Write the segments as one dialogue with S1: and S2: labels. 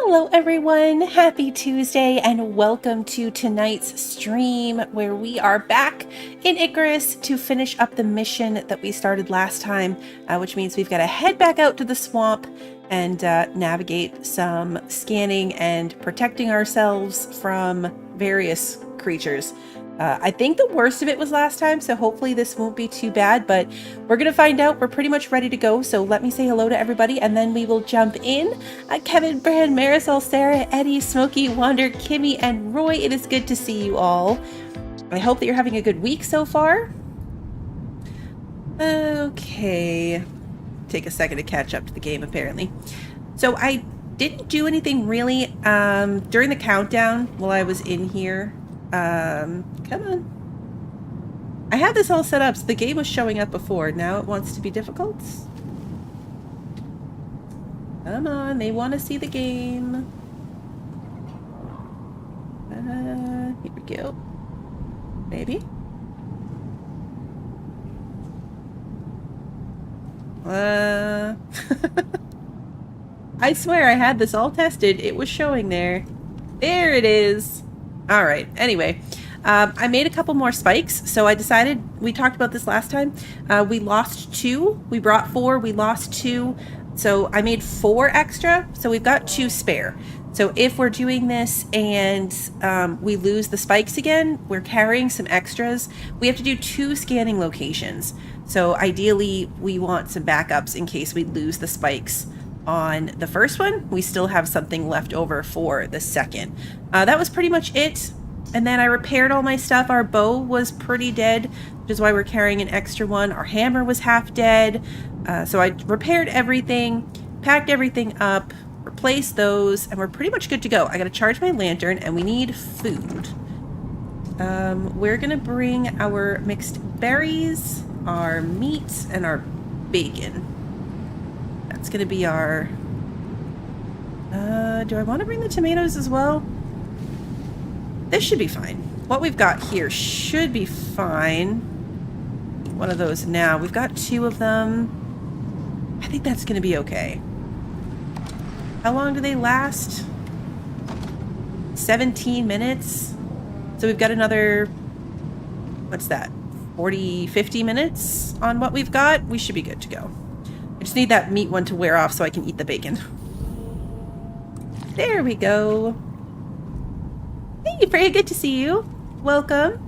S1: Hello everyone, happy Tuesday and welcome to tonight's stream where we are back in Icarus to finish up the mission that we started last time, which means we've got to head back out to the swamp and navigate some scanning and protecting ourselves from various creatures. I think the worst of it was last time, so hopefully this won't be too bad, but we're going to find out. We're pretty much ready to go, so let me say hello to everybody, and then we will jump in. Kevin, Brand, Marisol, Sarah, Eddie, Smokey, Wander, Kimmy, and Roy, it is good to see you all. I hope that you're having a good week so far. Okay. Take a second to catch up to the game, apparently. So I didn't do anything really during the countdown while I was in here. Come on. I had this all set up, so the game was showing up before. Now it wants to be difficult. Come on, they want to see the game. Here we go. Maybe. I swear I had this all tested. It was showing there. There it is. All right. Anyway, I made a couple more spikes. So I decided, we talked about this last time. We lost 2. We brought 4. We lost 2. So I made 4 extra. So we've got 2 spare. So if we're doing this and we lose the spikes again, we're carrying some extras. We have to do 2 scanning locations. So ideally, we want some backups in case we lose the spikes on the first one. We still have something left over for the second. That was pretty much it. And then I repaired all my stuff. Our bow was pretty dead, which is why we're carrying an extra one. Our hammer was half dead. So I repaired everything, packed everything up, replaced those, and we're pretty much good to go. I gotta charge my lantern, and we need food. We're gonna bring our mixed berries, our meat, and our bacon. That's gonna be our... do I want to bring the tomatoes as well? This should be fine. What we've got here should be fine. One of those now. We've got 2 of them. I think that's gonna be okay. How long do they last? 17 minutes. So we've got another... what's that? 40, 50 minutes on what we've got? We should be good to go. I just need that meat one to wear off so I can eat the bacon. There we go. Hey, very good to see you. Welcome.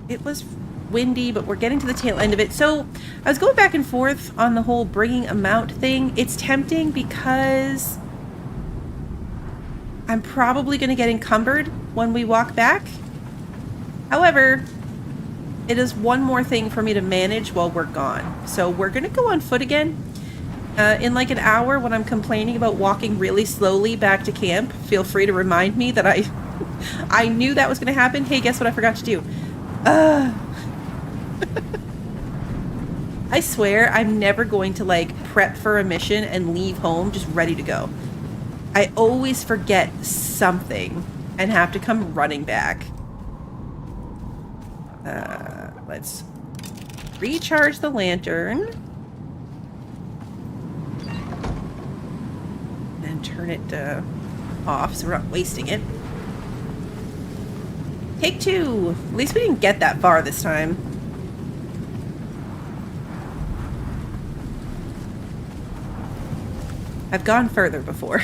S1: It was windy, but we're getting to the tail end of it. So I was going back and forth on the whole bringing a mount thing. It's tempting because I'm probably going to get encumbered when we walk back. However, it is one more thing for me to manage while we're gone. So we're going to go on foot again. In like an hour, when I'm complaining about walking really slowly back to camp, feel free to remind me that I knew that was going to happen. Hey, guess what I forgot to do? I swear I'm never going to like prep for a mission and leave home just ready to go. I always forget something and have to come running back. Let's recharge the lantern and turn it off so we're not wasting it. Take 2. At least we didn't get that far this time. I've gone further before.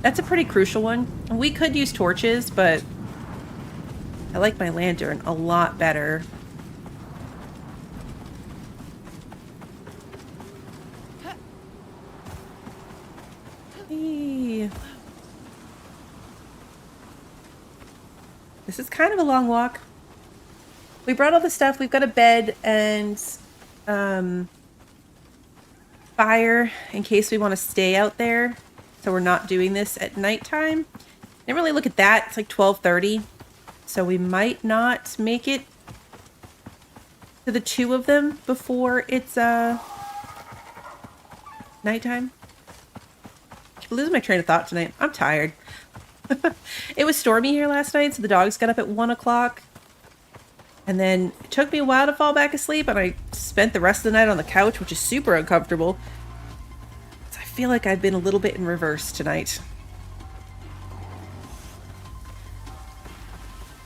S1: That's a pretty crucial one. We could use torches, but I like my lantern a lot better. Hey. This is kind of a long walk. We brought all the stuff. We've got a bed and fire in case we want to stay out there. So we're not doing this at nighttime. Didn't really look at that. It's like 12:30. So we might not make it to the 2 of them before it's nighttime. I'm losing my train of thought tonight. I'm tired. It was stormy here last night, so the dogs got up at 1 o'clock. And then it took me a while to fall back asleep, and I spent the rest of the night on the couch, which is super uncomfortable. So I feel like I've been a little bit in reverse tonight.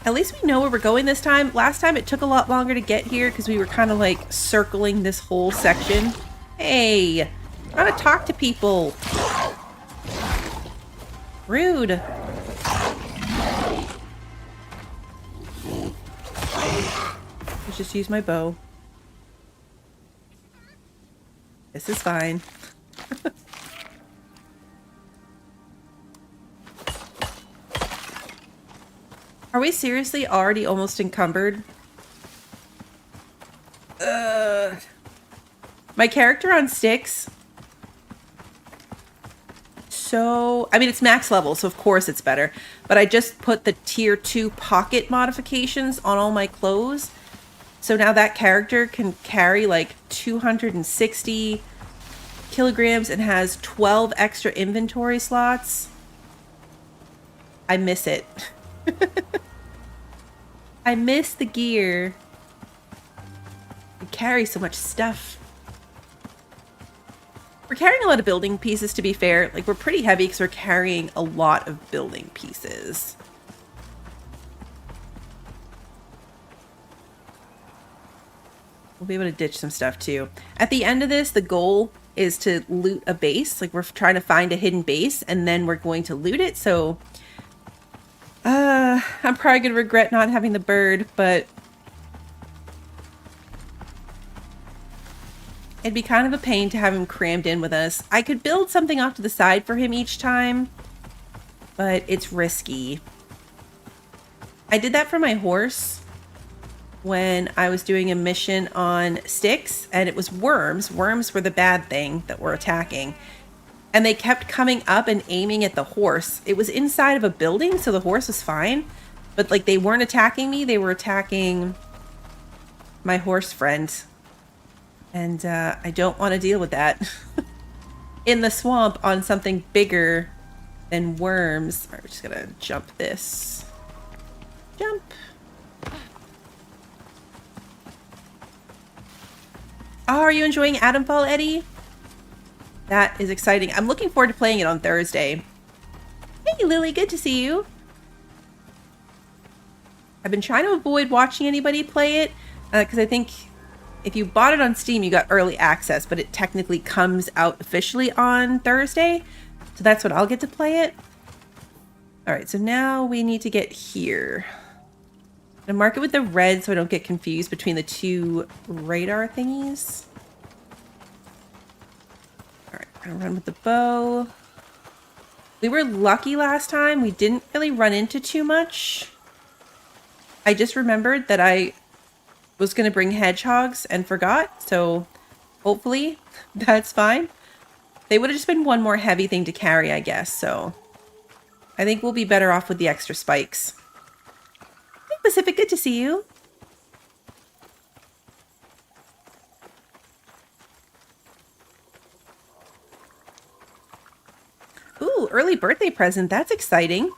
S1: At least we know where we're going this time. Last time it took a lot longer to get here because we were kind of like circling this whole section. Hey, trying to talk to people. Rude. Let's just use my bow. This is fine. Are we seriously already almost encumbered? My character on sticks. So, I mean, it's max level, so of course it's better. But I just put the tier 2 pocket modifications on all my clothes. So now that character can carry like 260 kilograms and has 12 extra inventory slots. I miss it. I miss the gear. We carry so much stuff. We're carrying a lot of building pieces, to be fair. Like, we're pretty heavy because we're carrying a lot of building pieces. We'll be able to ditch some stuff, too. At the end of this, the goal is to loot a base. Like, we're trying to find a hidden base, and then we're going to loot it, so... I'm probably going to regret not having the bird, but... it'd be kind of a pain to have him crammed in with us. I could build something off to the side for him each time, but it's risky. I did that for my horse when I was doing a mission on sticks, and it was worms. Worms were the bad thing that were attacking. And they kept coming up and aiming at the horse. It was inside of a building, so the horse was fine. But, like, they weren't attacking me. They were attacking my horse friend. And I don't want to deal with that. In the swamp on something bigger than worms. All right, we're just going to jump this. Jump. Oh, are you enjoying Atomfall, Eddie? That is exciting. I'm looking forward to playing it on Thursday. Hey, Lily, good to see you. I've been trying to avoid watching anybody play it because I think if you bought it on Steam, you got early access, but it technically comes out officially on Thursday. So that's when I'll get to play it. All right, so now we need to get here. I'm gonna mark it with the red so I don't get confused between the two radar thingies. All right, I'm gonna run with the bow. We were lucky last time. We didn't really run into too much. I just remembered that I was going to bring hedgehogs and forgot, so hopefully that's fine. They would have just been one more heavy thing to carry, I guess, so I think we'll be better off with the extra spikes. Hey, Pacific, good to see you. Ooh, early birthday present. That's exciting.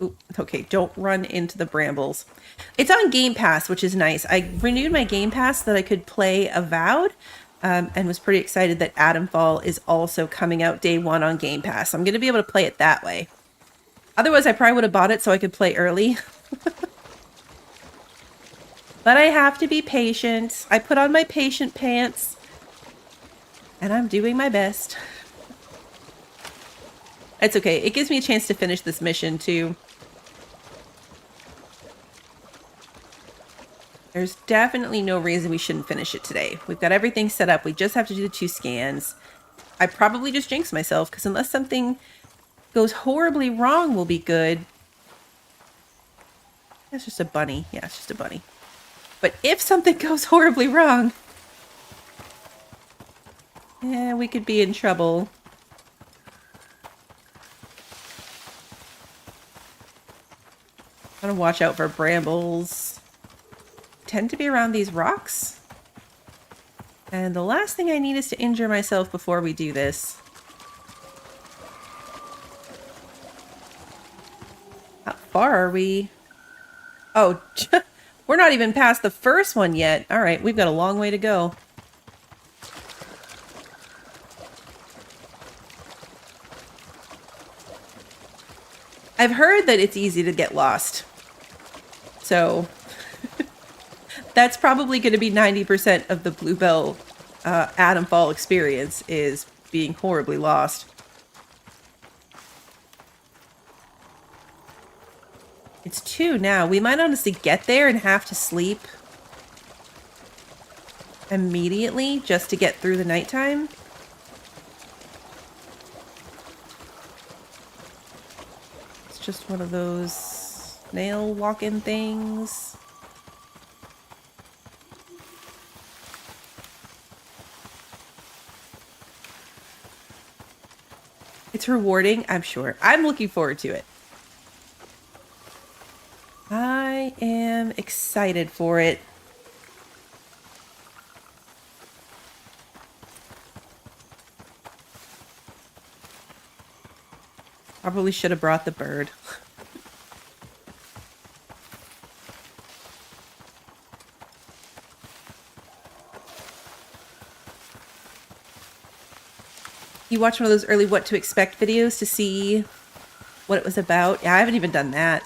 S1: Ooh, okay, don't run into the brambles. It's on Game Pass, which is nice. I renewed my Game Pass so that I could play Avowed, and was pretty excited that Atomfall is also coming out day one on Game Pass. I'm going to be able to play it that way. Otherwise, I probably would have bought it so I could play early. But I have to be patient. I put on my patient pants, and I'm doing my best. It's okay. It gives me a chance to finish this mission, too. There's definitely no reason we shouldn't finish it today. We've got everything set up. We just have to do the 2 scans. I probably just jinxed myself, because unless something goes horribly wrong, we'll be good. That's just a bunny. Yeah, it's just a bunny. But if something goes horribly wrong, yeah, we could be in trouble. I'm gonna watch out for brambles. Tend to be around these rocks. And the last thing I need is to injure myself before we do this. How far are we? Oh, We're not even past the first one yet. All right, we've got a long way to go. I've heard that it's easy to get lost. So that's probably going to be 90% of the Bluebell Atomfall experience, is being horribly lost. It's 2 now. We might honestly get there and have to sleep immediately just to get through the nighttime. It's just one of those snail walk-in things. It's rewarding, I'm sure. I'm looking forward to it. I am excited for it. Probably should have brought the bird. You watch one of those early what to expect videos to see what it was about? Yeah, I haven't even done that.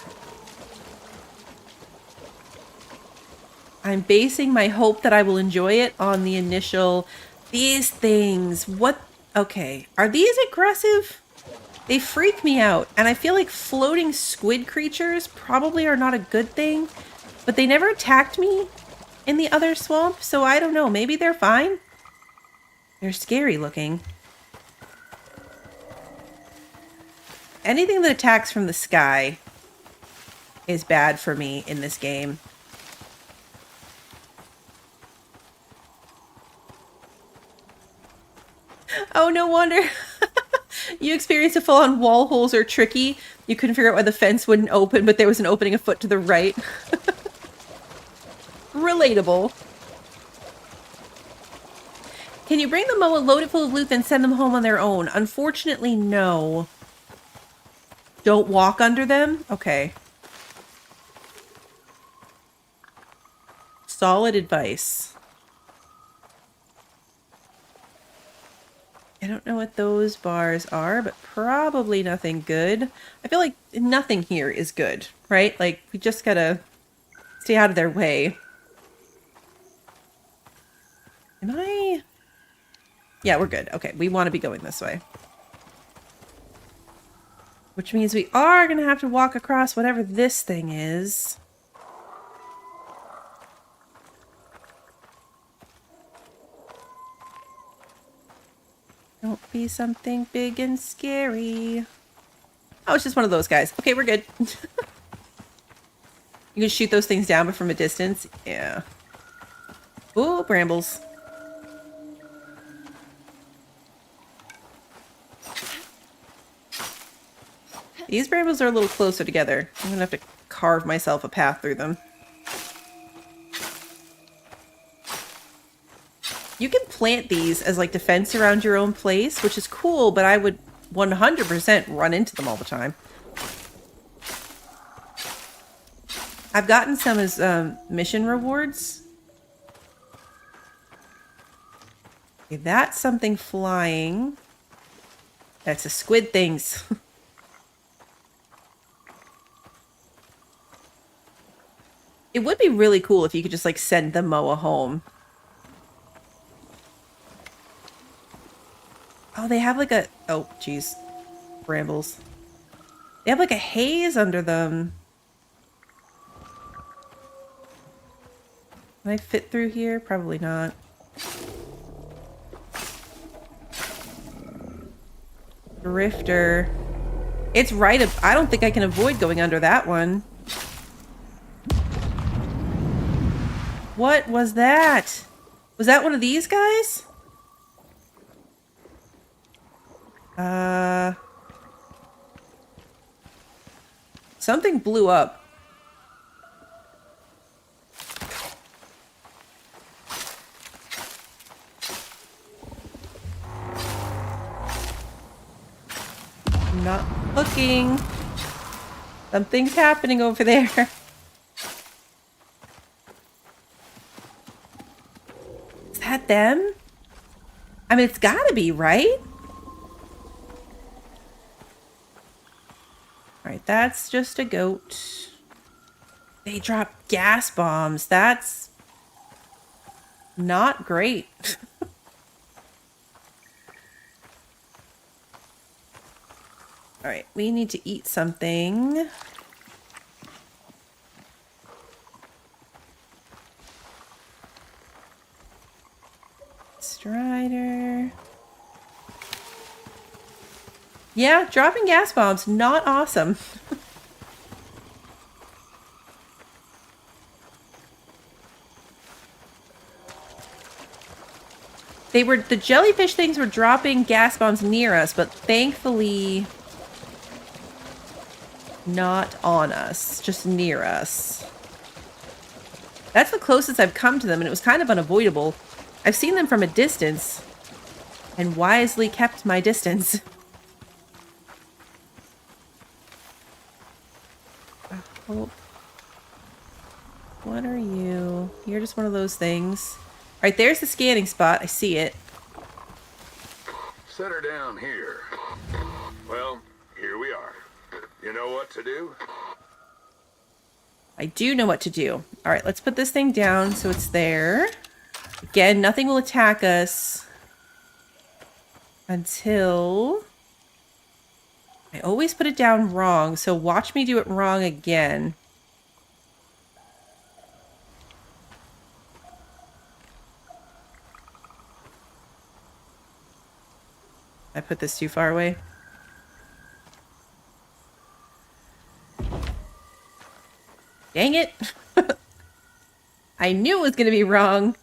S1: I'm basing my hope that I will enjoy it on the initial, these things, what, okay, are these aggressive? They freak me out, and I feel like floating squid creatures probably are not a good thing, but they never attacked me in the other swamp, so I don't know, maybe they're fine? They're scary looking. Anything that attacks from the sky is bad for me in this game. Oh, no wonder. You experienced a full-on wall holes are tricky. You couldn't figure out why the fence wouldn't open, but there was an opening a foot to the right. Relatable. Can you bring the moa, load it full of loot, then send them home on their own? Unfortunately, no. Don't walk under them? Okay. Solid advice. I don't know what those bars are, but probably nothing good. I feel like nothing here is good, right? Like, we just gotta stay out of their way. Am I? Yeah, we're good. Okay, we want to be going this way. Which means we are gonna have to walk across whatever this thing is. Don't be something big and scary. Oh, it's just one of those guys. Okay, we're good. You can shoot those things down, but from a distance. Yeah. Ooh, brambles. These brambles are a little closer together. I'm gonna have to carve myself a path through them. You can plant these as like defense around your own place, which is cool, but I would 100% run into them all the time. I've gotten some as mission rewards. Okay, that's something flying. That's a squid things. It would be really cool if you could just like send the moa home. Oh, they have like a... Oh, jeez. Brambles. They have like a haze under them. Can I fit through here? Probably not. Drifter. It's right... I don't think I can avoid going under that one. What was that? Was that one of these guys? Something blew up. I'm not looking. Something's happening over there. that them? I mean, it's gotta be, right? Alright, that's just a goat. They drop gas bombs. That's not great. Alright, we need to eat something. Strider. Yeah, dropping gas bombs, not awesome. The jellyfish things were dropping gas bombs near us, but thankfully not on us, just near us. That's the closest I've come to them, and it was kind of unavoidable. I've seen them from a distance, and wisely kept my distance. Oh. What are you? You're just one of those things. Alright, there's the scanning spot. I see it.
S2: Set her down here. Well, here we are. You know what to do?
S1: I do know what to do. Alright, let's put this thing down so it's there. Again, nothing will attack us until... I always put it down wrong, so watch me do it wrong again. I put this too far away. Dang it. I knew it was going to be wrong.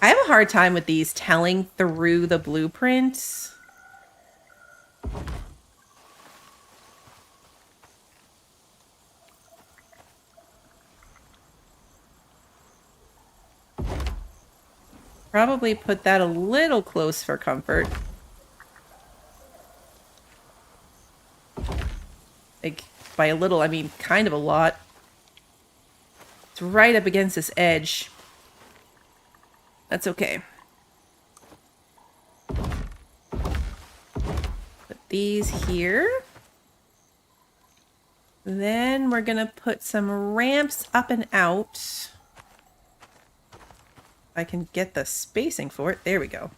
S1: I have a hard time with these telling through the blueprints. Probably put that a little close for comfort. Like, by a little, I mean kind of a lot. It's right up against this edge. That's okay. Put these here. Then we're gonna put some ramps up and out. I can get the spacing for it. There we go.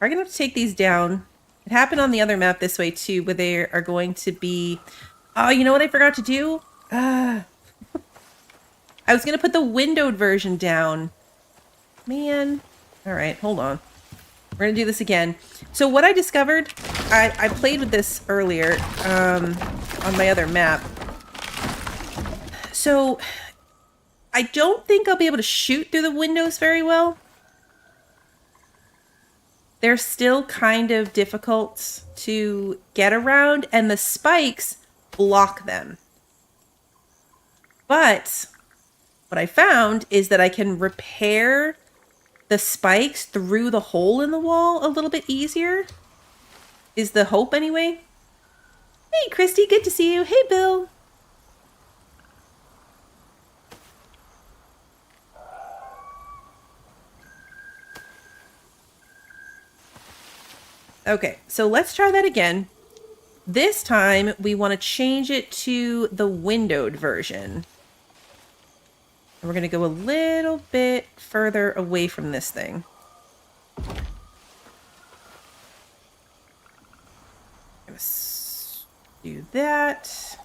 S1: We're gonna have to take these down. It happened on the other map this way too, where they are going to be... Oh, you know what I forgot to do? I was gonna put the windowed version down. Man. Alright, hold on. We're gonna do this again. So what I discovered, I played with this earlier on my other map. So I don't think I'll be able to shoot through the windows very well. They're still kind of difficult to get around, and the spikes block them. But what I found is that I can repair the spikes through the hole in the wall a little bit easier. Is the hope anyway. Hey, Christy, good to see you. Hey, Bill. Okay, so let's try that again. This time, we want to change it to the windowed version. And we're going to go a little bit further away from this thing. I'm going to do that.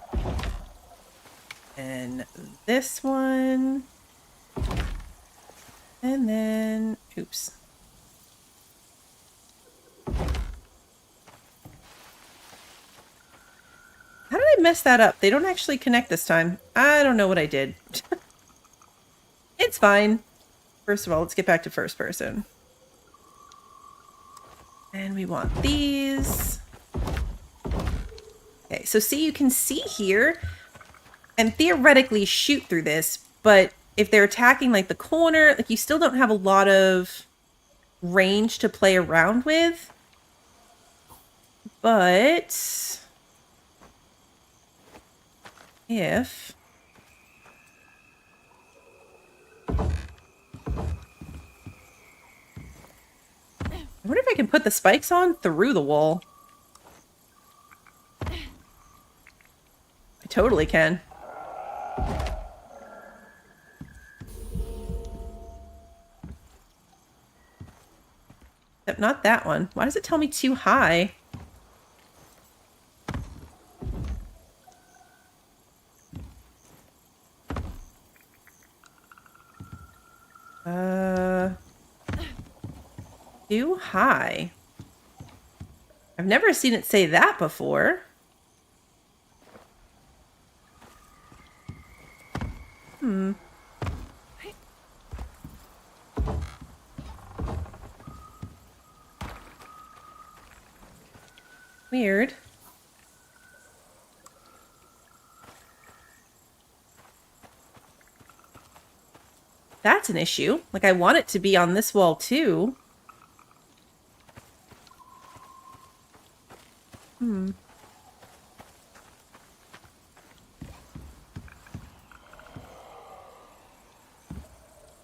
S1: And this one. And then, oops. How did I mess that up? They don't actually connect this time. I don't know what I did. It's fine. First of all, let's get back to first person. And we want these. Okay, so see, you can see here and theoretically shoot through this, but if they're attacking like the corner, like you still don't have a lot of range to play around with. But if I wonder if I can put the spikes on through the wall. I totally can. Except not that one. Why does it tell me too high? Too high. I've never seen it say that before. Weird. That's an issue. Like, I want it to be on this wall, too.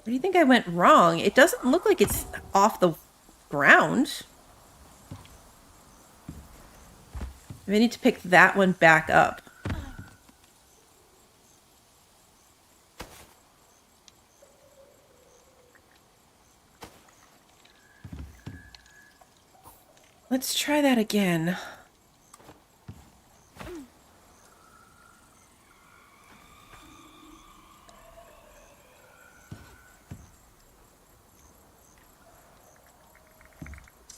S1: Where do you think I went wrong? It doesn't look like it's off the ground. I need to pick that one back up. Let's try that again.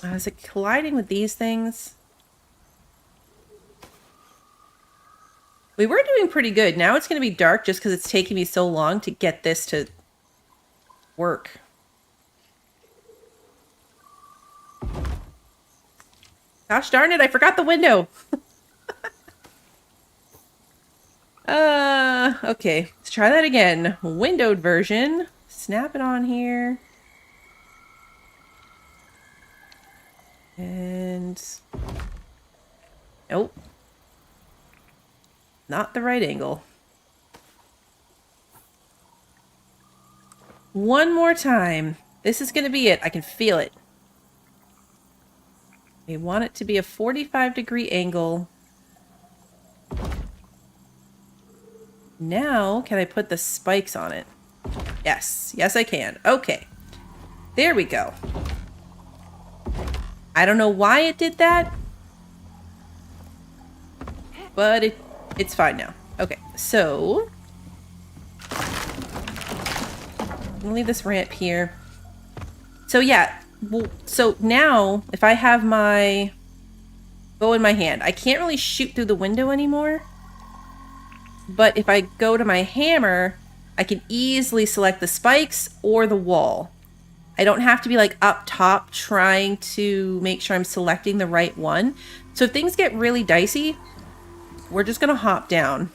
S1: Is it colliding with these things? We were doing pretty good. Now it's going to be dark just because it's taking me so long to get this to work. Gosh darn it, I forgot the window. Okay, let's try that again. Windowed version. Snap it on here. And nope. Not the right angle. One more time. This is going to be it. I can feel it. We want it to be a 45-degree angle. Now, can I put the spikes on it? Yes. Yes, I can. Okay. There we go. I don't know why it did that, but it's fine now. Okay, so I'm gonna leave this ramp here. So yeah, well, so now if I have my bow in my hand, I can't really shoot through the window anymore. But if I go to my hammer, I can easily select the spikes or the wall. I don't have to be like up top trying to make sure I'm selecting the right one. So if things get really dicey, we're just gonna hop down.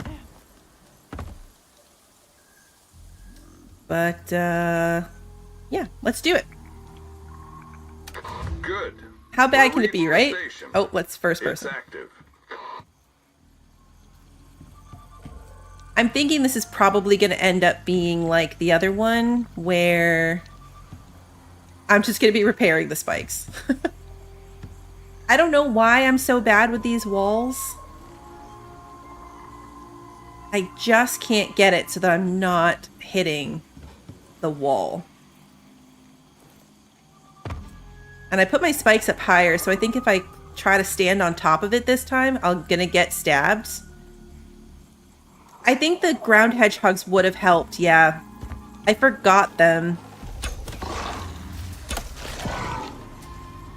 S1: But yeah, let's do it.
S2: Good.
S1: How bad can it be, right?
S2: Reforestation.
S1: Oh, let's first
S2: It's
S1: person.
S2: active.
S1: I'm thinking this is probably gonna end up being like the other one where I'm just gonna be repairing the spikes. I don't know why I'm so bad with these walls. I just can't get it so that I'm not hitting the wall. And I put my spikes up higher, so I think if I try to stand on top of it this time, I'm gonna get stabbed. I think the ground hedgehogs would have helped, yeah. I forgot them.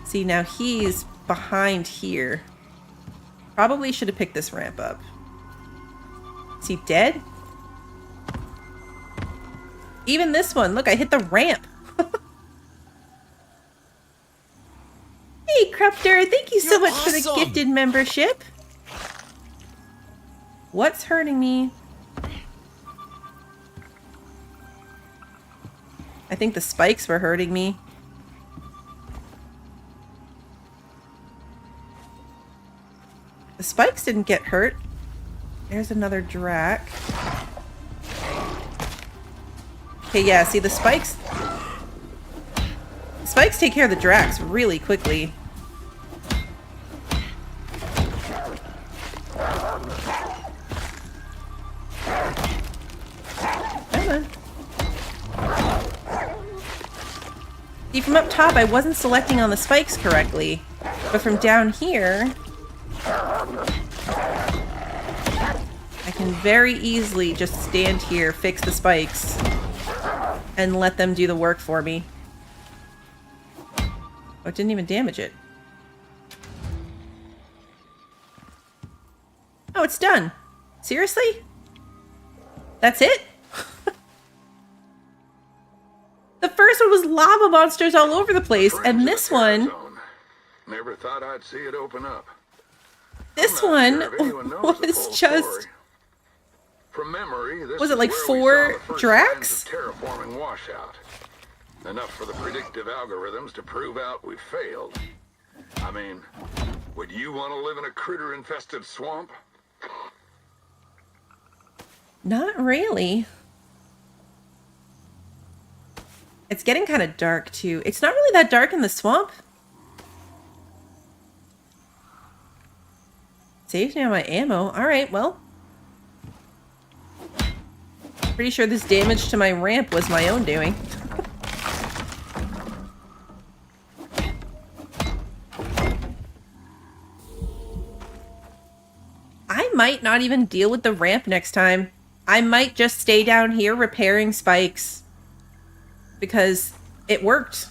S1: See, now he's behind here. Probably should have picked this ramp up. Is he dead? Even this one. Look, I hit the ramp. Hey, Crupter. Thank you so
S3: You're
S1: much for the
S3: awesome.
S1: gifted membership. What's hurting me? I think the spikes were hurting me. The spikes didn't get hurt. There's another drac. Okay, yeah, see the spikes... Spikes take care of the dracs really quickly. Come on. See, from up top, I wasn't selecting on the spikes correctly. But from down here... I can very easily just stand here, fix the spikes, and let them do the work for me. Oh, it didn't even damage it. Oh, it's done. Seriously? That's it? The first one was lava monsters all over the place, and this one...
S2: Never thought I'd see it open up.
S1: This one was just...
S2: From memory, this
S1: was it like 4 dracs?
S2: Terraforming washout. Enough for the predictive algorithms to prove out we failed. I mean, would you want to live in a critter-infested swamp?
S1: Not really. It's getting kind of dark, too. It's not really that dark in the swamp. Saves me on my ammo. Alright, well. Pretty sure this damage to my ramp was my own doing. I might not even deal with the ramp next time. I might just stay down here repairing spikes. Because it worked.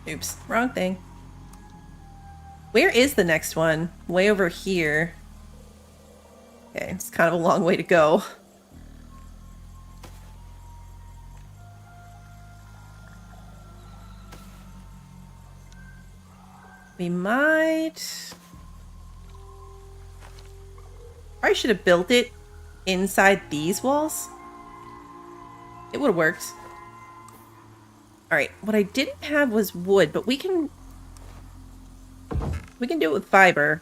S1: Oops, wrong thing. Where is the next one? Way over here. Okay, it's kind of a long way to go. We might... Probably should have built it inside these walls. It would have worked. Alright, what I didn't have was wood, but we can do it with fiber.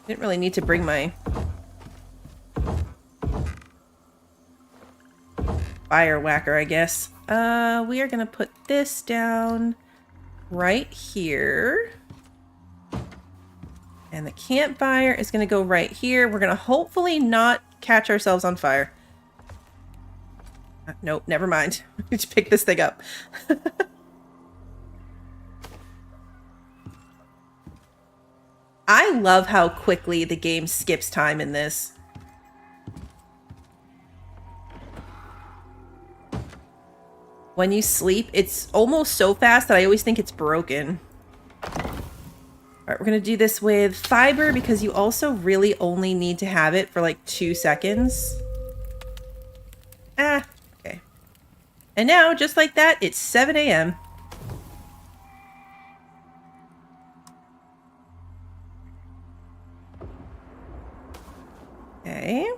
S1: Didn't really need to bring my fire whacker, I guess. We are gonna put this down right here. And the campfire is gonna go right here. We're gonna hopefully not catch ourselves on fire. Nope, never mind. We just pick this thing up. I love how quickly the game skips time in this. When you sleep, it's almost so fast that I always think it's broken. Alright, we're gonna do this with fiber because you also really only need to have it for like 2 seconds. Ah, okay. And now, just like that, it's 7 a.m. Okay.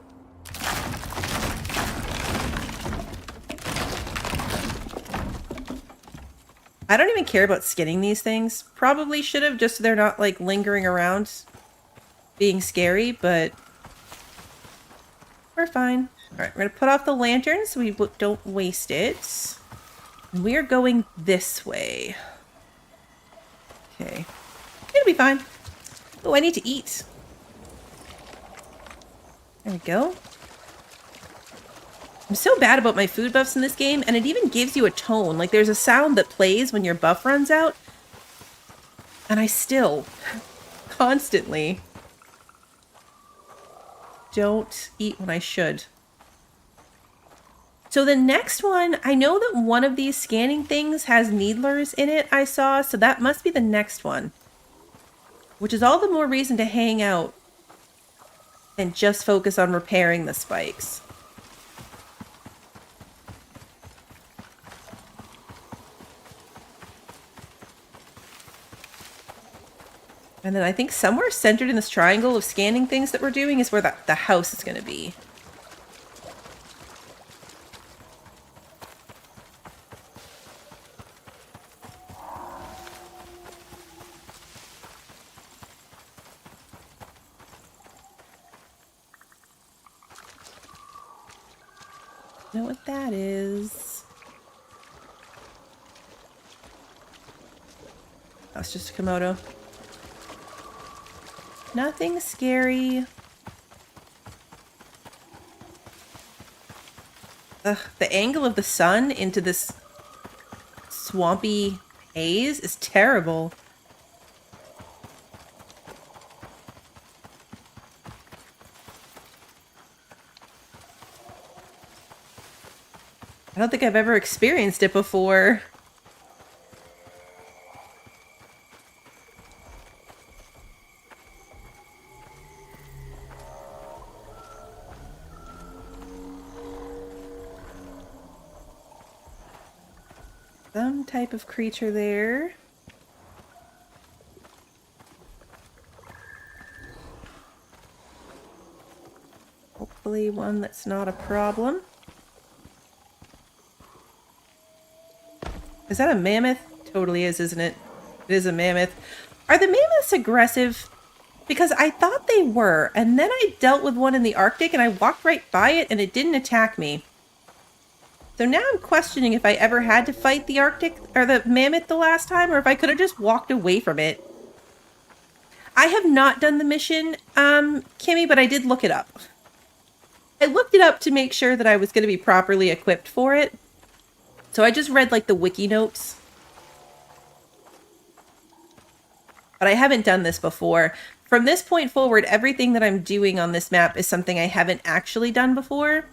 S1: I don't even care about skinning these things. Probably should have, just so they're not like lingering around being scary, but we're fine. Alright, we're gonna put off the lantern so we don't waste it. We're going this way. Okay. It'll be fine. Oh, I need to eat. There we go. I'm so bad about my food buffs in this game, and it even gives you a tone. Like, there's a sound that plays when your buff runs out. And I still, constantly, don't eat when I should. So the next one, I know that one of these scanning things has needlers in it, I saw, so that must be the next one. Which is all the more reason to hang out and just focus on repairing the spikes. And then I think somewhere centered in this triangle of scanning things that we're doing is where the house is going to be. Know what that is? That's just a Komodo. Nothing scary. Ugh, the angle of the sun into this swampy haze is terrible. I don't think I've ever experienced it before. Some type of creature there. Hopefully one that's not a problem. Is that a mammoth? Totally is, isn't it? It is a mammoth. Are the mammoths aggressive? Because I thought they were, and then I dealt with one in the Arctic and I walked right by it and it didn't attack me. So now I'm questioning if I ever had to fight the Arctic or the mammoth the last time, or if I could have just walked away from it. I have not done the mission, Kimmy, but I did look it up. I looked it up to make sure that I was going to be properly equipped for it. So I just read like the wiki notes. But I haven't done this before. From this point forward, everything that I'm doing on this map is something I haven't actually done before.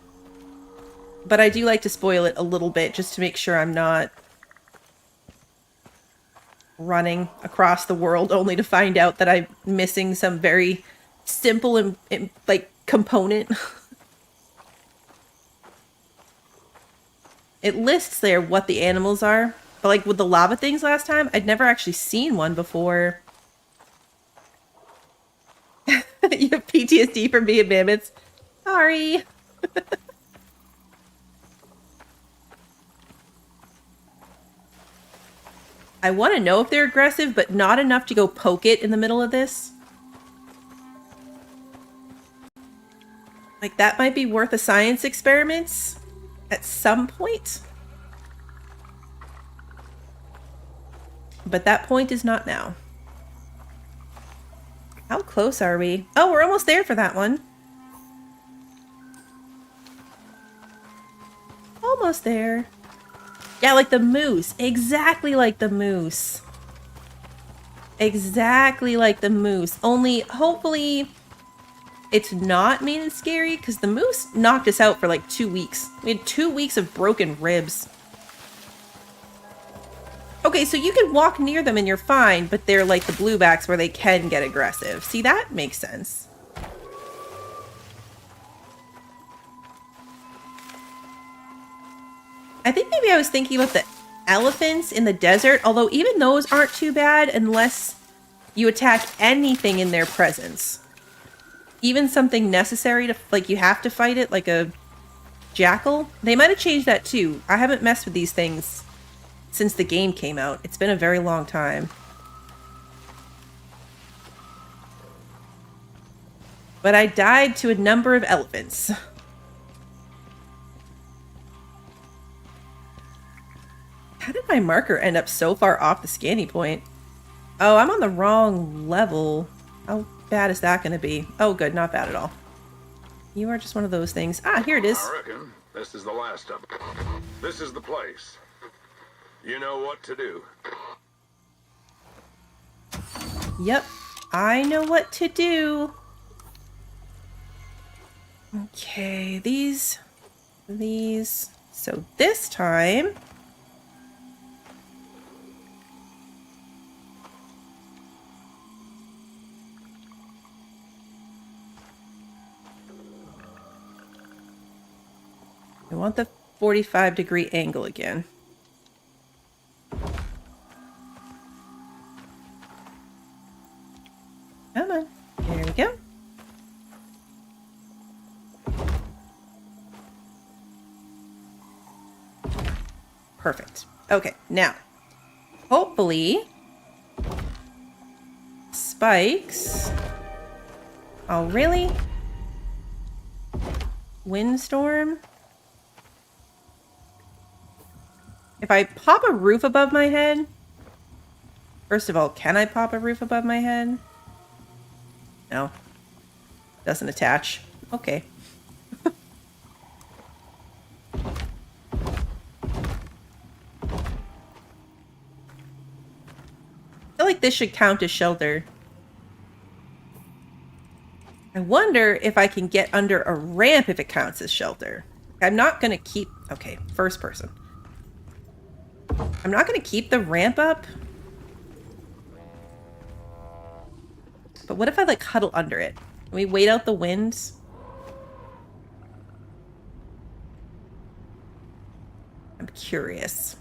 S1: But I do like to spoil it a little bit just to make sure I'm not running across the world only to find out that I'm missing some very simple and like component. It lists there what the animals are, but like with the lava things last time, I'd never actually seen one before. You have PTSD from being mammoths. Sorry. I want to know if they're aggressive, but not enough to go poke it in the middle of this. Like, that might be worth a science experiment at some point. But that point is not now. How close are we? Oh, we're almost there for that one. Almost there. Yeah, like the moose. Exactly like the moose. Exactly like the moose. Only, hopefully, it's not mean and scary, because the moose knocked us out for like 2 weeks. We had 2 weeks of broken ribs. Okay, so you can walk near them and you're fine, but they're like the bluebacks where they can get aggressive. See, that makes sense. I think maybe I was thinking about the elephants in the desert, although even those aren't too bad unless you attack anything in their presence. Even something necessary to, like, you have to fight it, like a jackal. They might have changed that too. I haven't messed with these things since the game came out. It's been a very long time. But I died to a number of elephants. How did my marker end up so far off the scanning point? Oh, I'm on the wrong level. How bad is that going to be? Oh, good. Not bad at all. You are just one of those things. Ah, here it is.
S2: I reckon this is the last of them. This is the place. You know what to do.
S1: Yep. I know what to do. Okay, these. So this time... I want the 45-degree angle again. Come on. There we go. Perfect. Okay, now, hopefully, spikes. Oh, really? Windstorm? If I pop a roof above my head... First of all, can I pop a roof above my head? No. Doesn't attach. Okay. I feel like this should count as shelter. I wonder if I can get under a ramp if it counts as shelter. I'm not going to keep... Okay, first person. I'm not going to keep the ramp up. But what if I, like, huddle under it? Can we wait out the winds? I'm curious.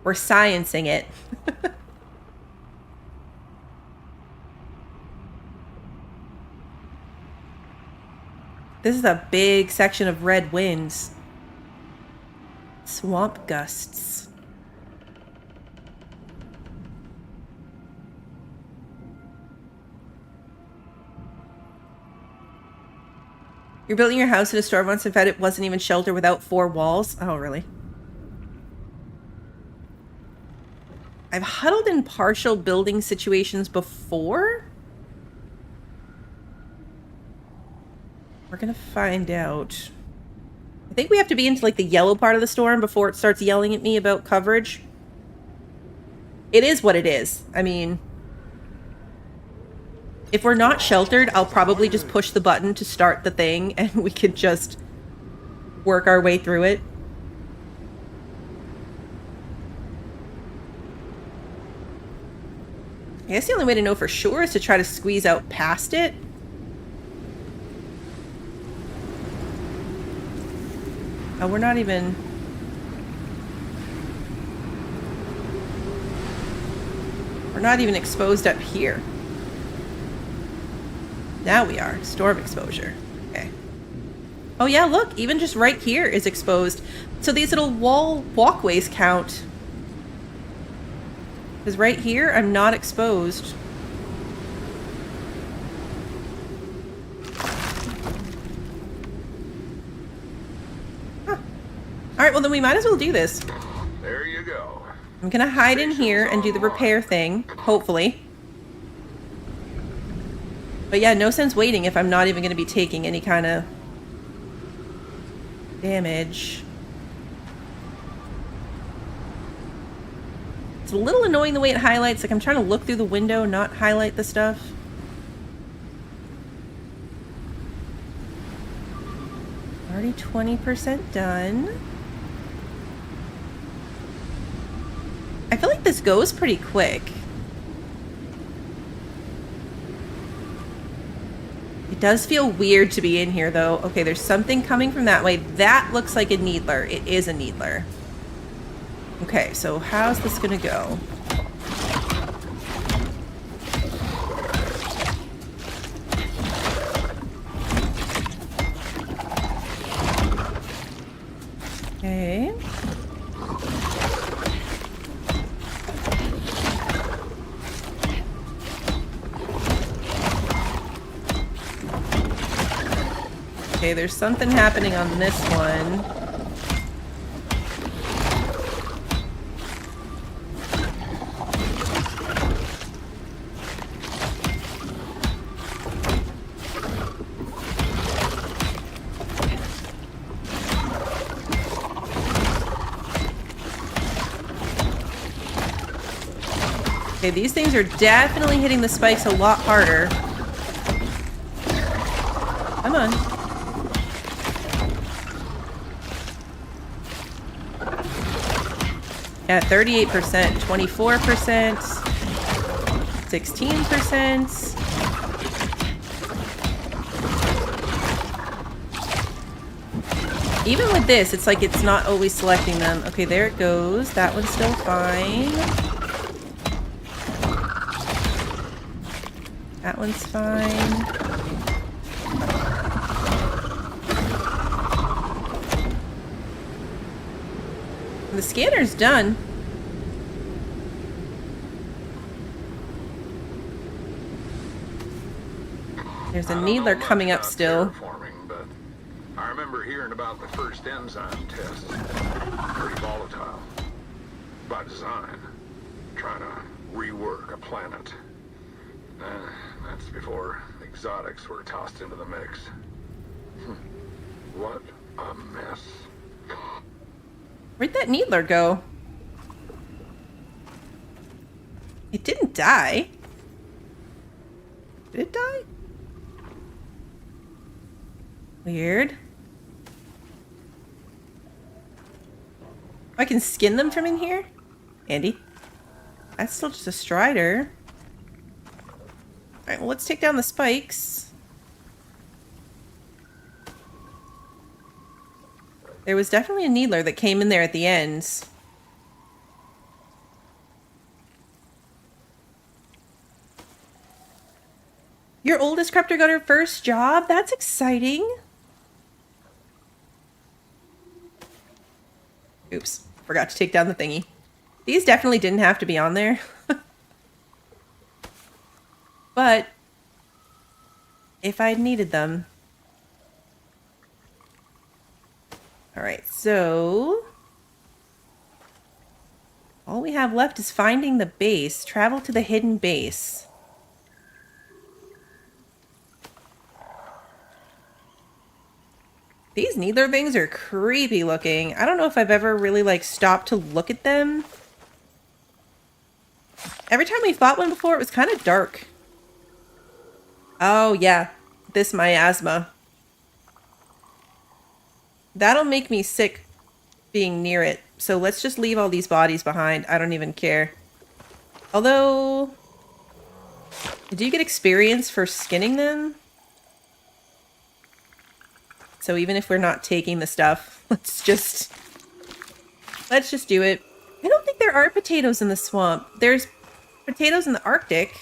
S1: We're sciencing it. This is a big section of red winds. Swamp gusts. You're building your house in a storm once, in fact it wasn't even shelter without 4 walls? Oh, really? I've huddled in partial building situations before? We're gonna find out. I think we have to be into, like, the yellow part of the storm before it starts yelling at me about coverage. It is what it is. I mean... If we're not sheltered, I'll probably just push the button to start the thing and we could just work our way through it. I guess the only way to know for sure is to try to squeeze out past it. Oh, we're not even... We're not even exposed up here. Now we are. Storm exposure. Okay. Oh yeah, look, even just right here is exposed. So these little wall walkways count. Because right here, I'm not exposed. Huh. Alright, well then we might as well do this.
S2: There you go.
S1: I'm gonna hide in here and do the repair thing, hopefully. But yeah, no sense waiting if I'm not even going to be taking any kind of damage. It's a little annoying the way it highlights. Like, I'm trying to look through the window, not highlight the stuff. Already 20% done. I feel like this goes pretty quick. It does feel weird to be in here, though. Okay, there's something coming from that way. That looks like a needler. It is a needler. Okay, so how's this gonna go? Okay. Okay, there's something happening on this one. Okay, these things are definitely hitting the spikes a lot harder. Come on. Yeah, 38%, 24%, 16%. Even with this, it's like it's not always selecting them. Okay, there it goes. That one's still fine. That one's fine. The scanner's done. There's a needler coming up still.
S2: Terraforming, but I remember hearing about the first enzyme tests. Pretty volatile. By design. Trying to rework a planet. That's before exotics were tossed into the mix. What a mess.
S1: Where'd that needler go? It didn't die. Did it die? Weird. I can skin them from in here? Andy? That's still just a strider. Alright, well, let's take down the spikes. There was definitely a needler that came in there at the ends. Your oldest Creptor got her first job? That's exciting. Oops, forgot to take down the thingy. These definitely didn't have to be on there. But if I'd needed them. Alright, so all we have left is finding the base. Travel to the hidden base. These needler things are creepy looking. I don't know if I've ever really like stopped to look at them. Every time we fought one before, it was kind of dark. Oh yeah, this miasma. That'll make me sick being near it. So let's just leave all these bodies behind. I don't even care. Although, do you get experience for skinning them? So even if we're not taking the stuff, let's just do it. I don't think there are potatoes in the swamp. There's potatoes in the Arctic.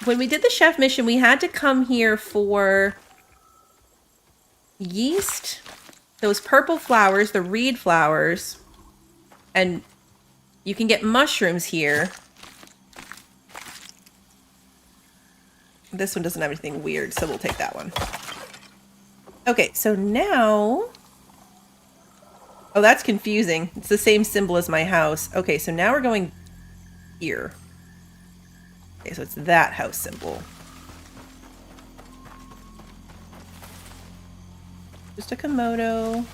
S1: When we did the chef mission, we had to come here for yeast, those purple flowers, the reed flowers, and you can get mushrooms here. This one doesn't have anything weird, so we'll take that one. Okay, so now... Oh, that's confusing. It's the same symbol as my house. Okay, so now we're going here. Okay, so it's that house symbol. Just a Komodo.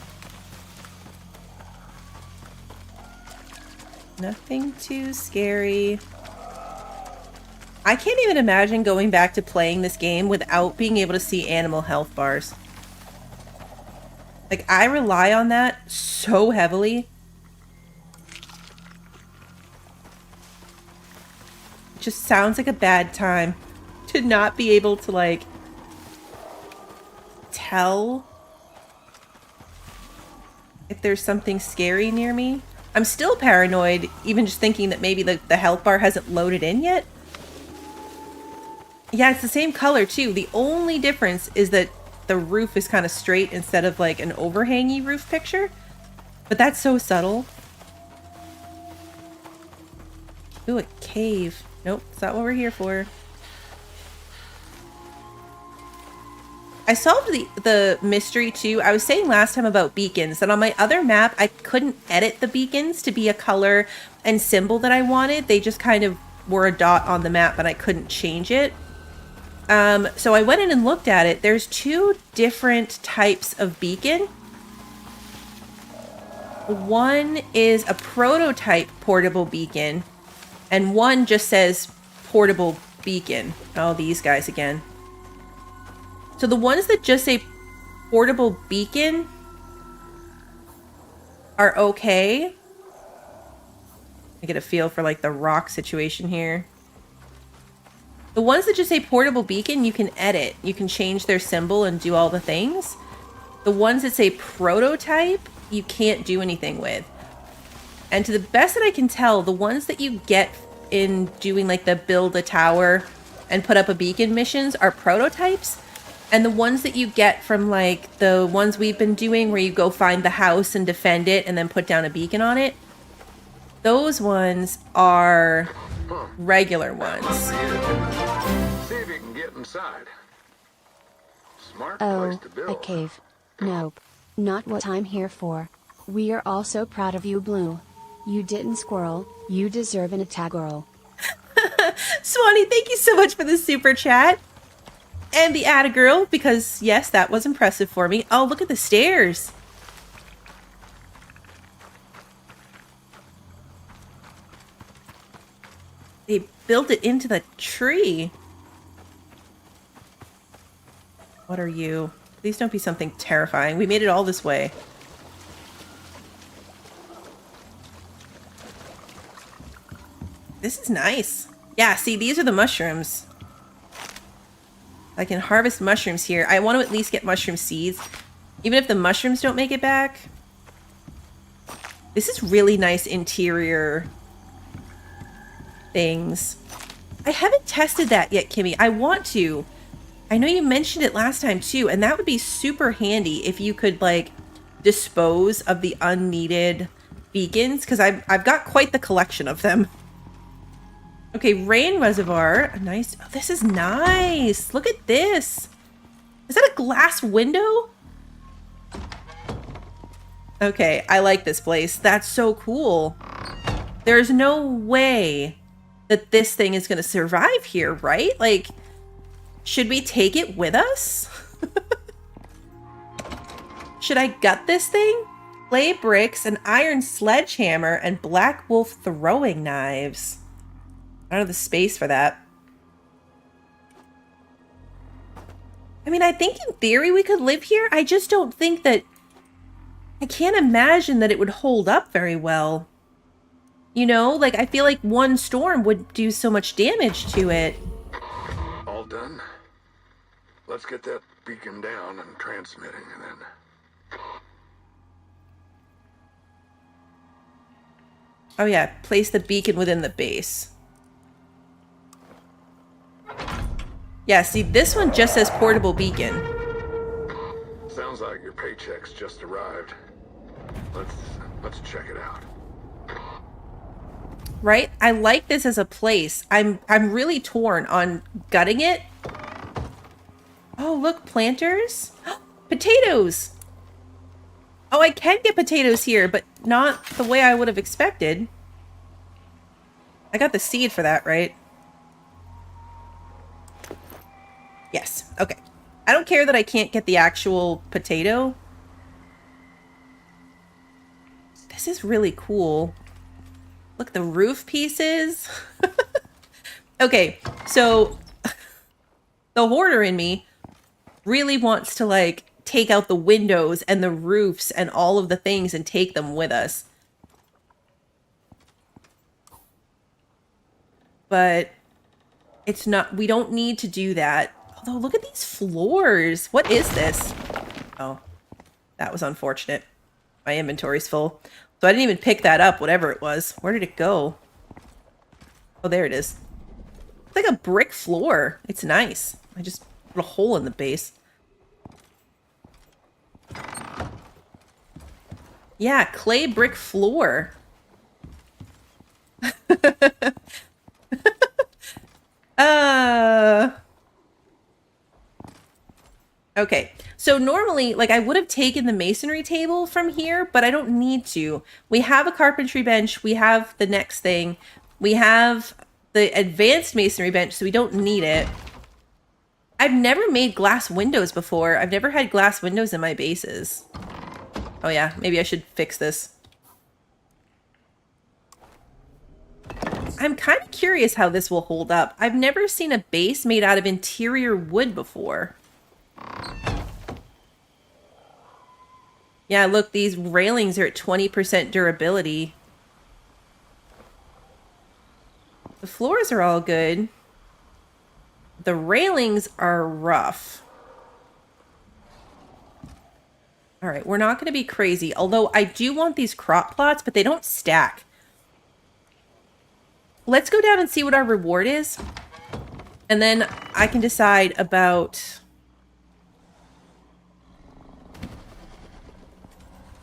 S1: Nothing too scary. I can't even imagine going back to playing this game without being able to see animal health bars. Like, I rely on that so heavily. It just sounds like a bad time to not be able to, like, tell if there's something scary near me. I'm still paranoid, even just thinking that maybe the health bar hasn't loaded in yet. Yeah, it's the same color too. The only difference is that the roof is kind of straight instead of like an overhangy roof picture. But that's so subtle. Ooh, a cave. Nope, it's not what we're here for. I solved the mystery too. I was saying last time about beacons that on my other map, I couldn't edit the beacons to be a color and symbol that I wanted. They just kind of were a dot on the map and I couldn't change it. So I went in and looked at it. There's two different types of beacon. One is a prototype portable beacon, and one just says portable beacon. Oh, these guys again. So the ones that just say portable beacon are okay. I get a feel for like the rock situation here. The ones that just say portable beacon, you can edit. You can change their symbol and do all the things. The ones that say prototype, you can't do anything with. And to the best that I can tell, the ones that you get in doing like the build a tower and put up a beacon missions are prototypes. And the ones that you get from like the ones we've been doing where you go find the house and defend it and then put down a beacon on it, those ones are regular ones.
S2: See if you can get inside. Smart place to build.
S3: A cave. Nope. Not what I'm here for. We are all so proud of you, Blue. You didn't squirrel, you deserve an Attagirl.
S1: Swanee, thank you so much for the super chat. And the Attagirl, because yes, that was impressive for me. Oh, look at the stairs. They built it into the tree. What are you? Please don't be something terrifying. We made it all this way. This is nice. Yeah, see, these are the mushrooms. I can harvest mushrooms here. I want to at least get mushroom seeds. Even if the mushrooms don't make it back. This is really nice interior things. I haven't tested that yet, Kimmy. I want to. I know you mentioned it last time too, and that would be super handy if you could like dispose of the unneeded beacons, because I've got quite the collection of them. Okay, rain reservoir. Nice. Oh, this is nice. Look at this. Is that a glass window? Okay, I like this place. That's so cool. There's no way that this thing is going to survive here, right? Like, should we take it with us? Should I gut this thing? Clay bricks, an iron sledgehammer, and black wolf throwing knives. I don't have the space for that. I mean, I think in theory we could live here. I just don't think that... I can't imagine that it would hold up very well. You know, like, I feel like one storm would do so much damage to it.
S2: All done? Let's get that beacon down and transmitting, and then...
S1: Oh yeah, place the beacon within the base. Yeah, see, this one just says portable beacon.
S2: Sounds like your paycheck's just arrived. Let's check it out.
S1: Right? I like this as a place. I'm really torn on gutting it. Oh, look, planters. Potatoes. Oh, I can get potatoes here, but not the way I would have expected. I got the seed for that, right? Yes. Okay. I don't care that I can't get the actual potato. This is really cool. Look, the roof pieces. Okay, so the hoarder in me really wants to like take out the windows and the roofs and all of the things and take them with us. But it's not, we don't need to do that. Although, look at these floors. What is this? Oh, that was unfortunate. My inventory's full. So I didn't even pick that up, whatever it was. Where did it go? Oh, there it is. It's like a brick floor. It's nice. I just put a hole in the base. Yeah, clay brick floor. Okay, so normally, like, I would have taken the masonry table from here, but I don't need to. We have a carpentry bench. We have the next thing. We have the advanced masonry bench, so we don't need it. I've never made glass windows before. I've never had glass windows in my bases. Oh yeah, maybe I should fix this. I'm kind of curious how this will hold up. I've never seen a base made out of interior wood before. Yeah, look, these railings are at 20% durability. The floors are all good. The railings are rough. All right, we're not going to be crazy. Although I do want these crop plots, but they don't stack. let's go down and see what our reward is. And then I can decide about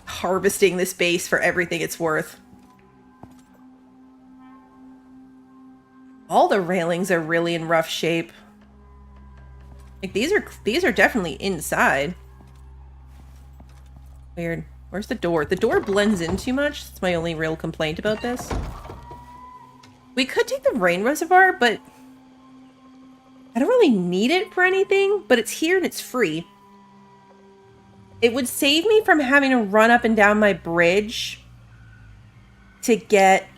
S1: harvesting this base for everything it's worth. All the railings are really in rough shape. Like these are definitely inside. Weird. Where's the door? The door blends in too much. That's my only real complaint about this. We could take the rain reservoir, but I don't really need it for anything, but it's here and it's free. It would save me from having to run up and down my bridge to get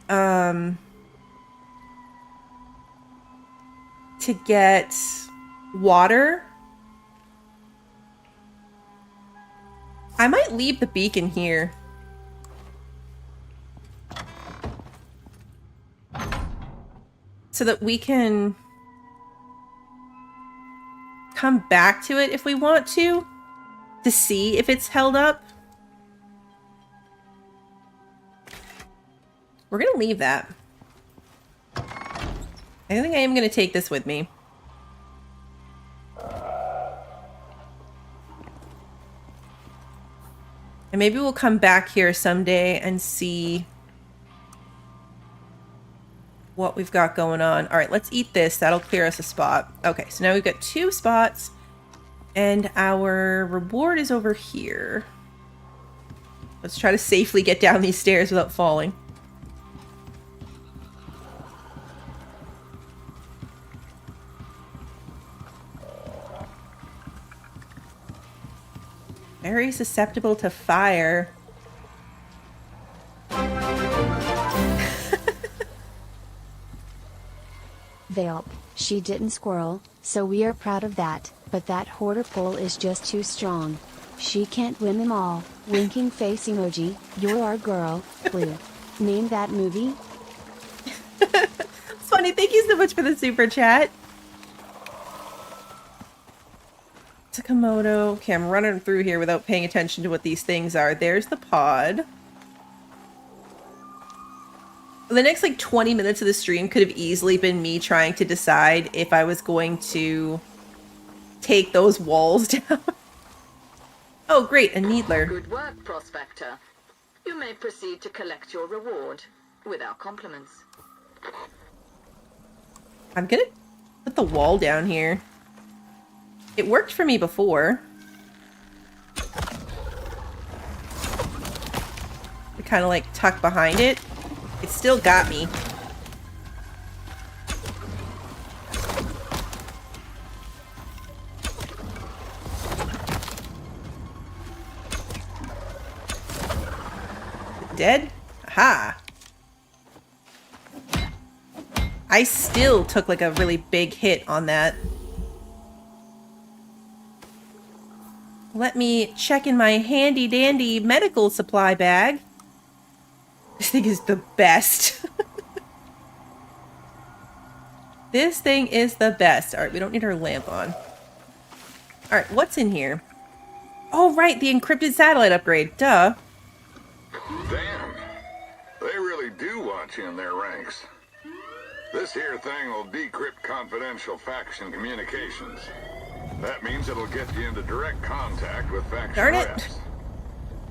S1: water. I might leave the beacon here. So that we can come back to it if we want to see if it's held up. We're gonna leave that. I think I am gonna take this with me. And maybe we'll come back here someday and see what we've got going on. All right, let's eat this. That'll clear us a spot. Okay, so now we've got 2 spots. And our reward is over here. Let's try to safely get down these stairs without falling. Very susceptible to fire.
S3: Velp, she didn't squirrel, so we are proud of that, but that hoarder pull is just too strong. She can't win them all. Winking face emoji, you're our girl, Blue. Name that movie?
S1: It's funny, thank you so much for the super chat. Takamoto. Okay, I'm running through here without paying attention to what these things are. There's the pod. The next like 20 minutes of the stream could have easily been me trying to decide if I was going to take those walls down. Oh, great, a needler.
S4: Good work, Prospector. You may proceed to collect your reward with our compliments.
S1: I'm gonna put the wall down here. It worked for me before. I kind of like tuck behind it. It still got me. Dead? Aha! I still took like a really big hit on that. Let me check in my handy dandy medical supply bag. This thing is the best. This thing is the best. Alright, we don't need our lamp on. Alright, what's in here? Oh, right, the encrypted satellite upgrade. Duh.
S2: Damn. They really do want you in their ranks. This here thing will decrypt confidential faction communications. That means it'll get you into direct contact with faction
S1: Darn it.
S2: reps.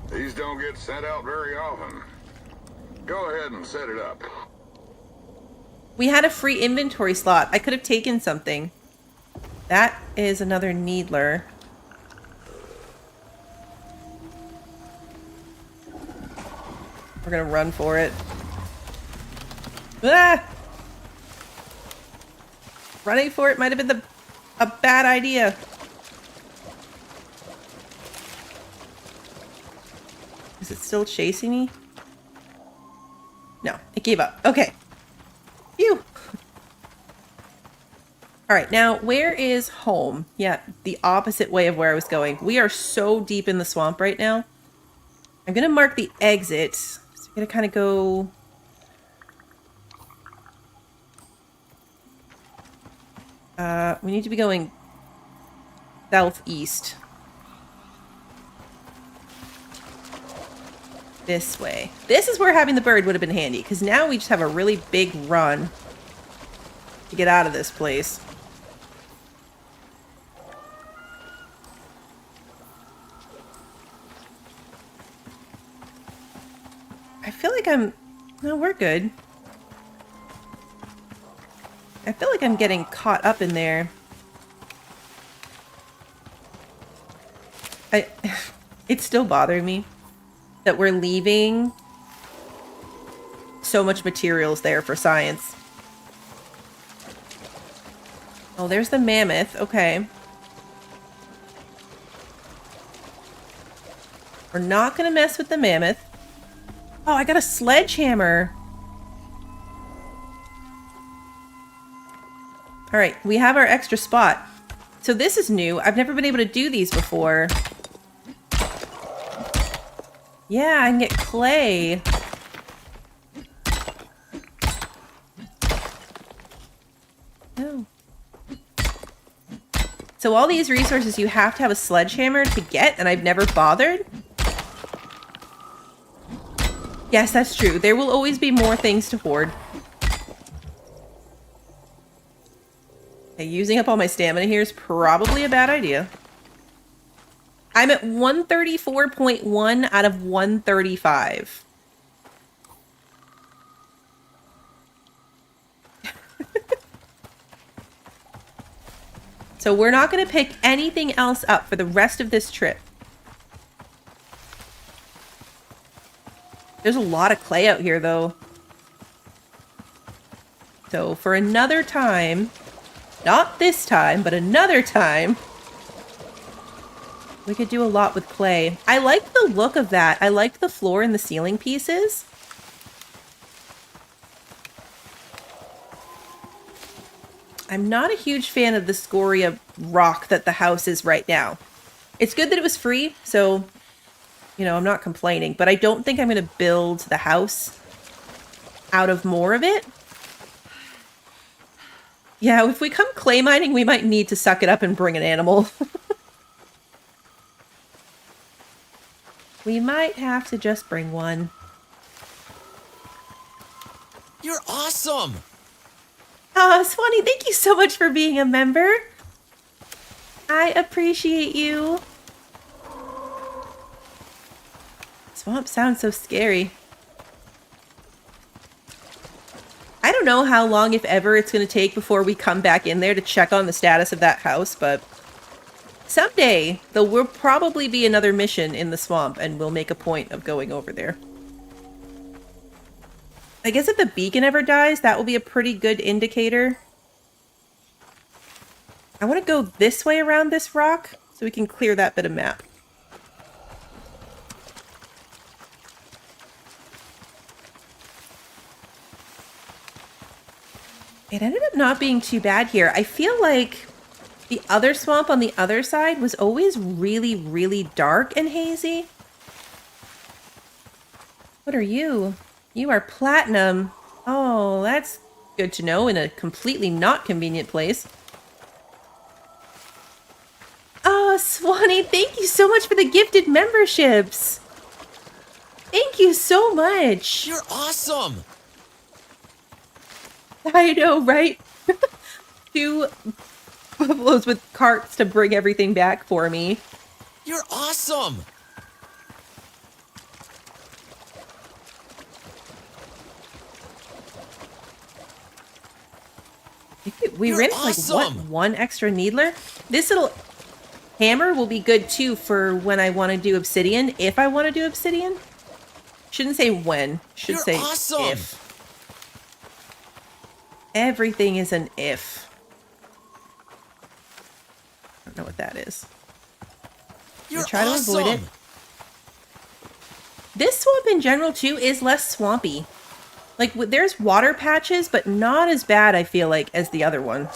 S2: These don't get sent out very often. Go ahead and set it up.
S1: We had a free inventory slot. I could have taken something. That is another needler. We're gonna run for it. Ah! Running for it might have been a bad idea. Is it still chasing me? No, it gave up. Okay. Phew. Alright, now where is home? Yeah, the opposite way of where I was going. We are so deep in the swamp right now. I'm gonna mark the exit. So I'm gonna kind of go... we need to be going southeast. This way. This is where having the bird would have been handy, because now we just have a really big run to get out of this place. I feel like I'm... No, we're good. I feel like I'm getting caught up in there. It's still bothering me that we're leaving so much materials there for science. Oh, there's the mammoth. Okay. We're not gonna mess with the mammoth. Oh, I got a sledgehammer. All right, we have our extra spot. So this is new. I've never been able to do these before. Yeah, I can get clay. Oh. So all these resources you have to have a sledgehammer to get, and I've never bothered? Yes, that's true. There will always be more things to hoard. Okay, using up all my stamina here is probably a bad idea. I'm at 134.1 out of 135. So we're not going to pick anything else up for the rest of this trip. There's a lot of clay out here, though. So for another time, not this time, but another time, we could do a lot with clay. I like the look of that. I like the floor and the ceiling pieces. I'm not a huge fan of the scoria rock that the house is right now. It's good that it was free, so, you know, I'm not complaining. But I don't think I'm going to build the house out of more of it. Yeah, if we come clay mining, we might need to suck it up and bring an animal. We might have to just bring one.
S5: You're awesome!
S1: Oh, Swanee, thank you so much for being a member. I appreciate you. Swamp sounds so scary. I don't know how long, if ever, it's going to take before we come back in there to check on the status of that house, but someday there will probably be another mission in the swamp, and we'll make a point of going over there. I guess if the beacon ever dies, that will be a pretty good indicator. I want to go this way around this rock so we can clear that bit of map. It ended up not being too bad here. I feel like the other swamp on the other side was always really, really dark and hazy. What are you? You are platinum. Oh, that's good to know in a completely not convenient place. Oh, Swanee, thank you so much for the gifted memberships. Thank you so much.
S5: You're awesome!
S1: I know, right? 2 buffaloes with carts to bring everything back for me.
S5: You're awesome!
S1: We
S5: You're
S1: rinsed like, what,
S5: awesome!
S1: 1 extra needler? This little hammer will be good too for when I want to do obsidian, if I want to do obsidian. Shouldn't say when, should
S5: You're
S1: say
S5: awesome!
S1: if. Everything is an if. I don't know what that is.
S5: You're
S1: try to avoid it.
S5: awesome!
S1: This swamp in general too is less swampy. Like, there's water patches, but not as bad, I feel like, as the other one.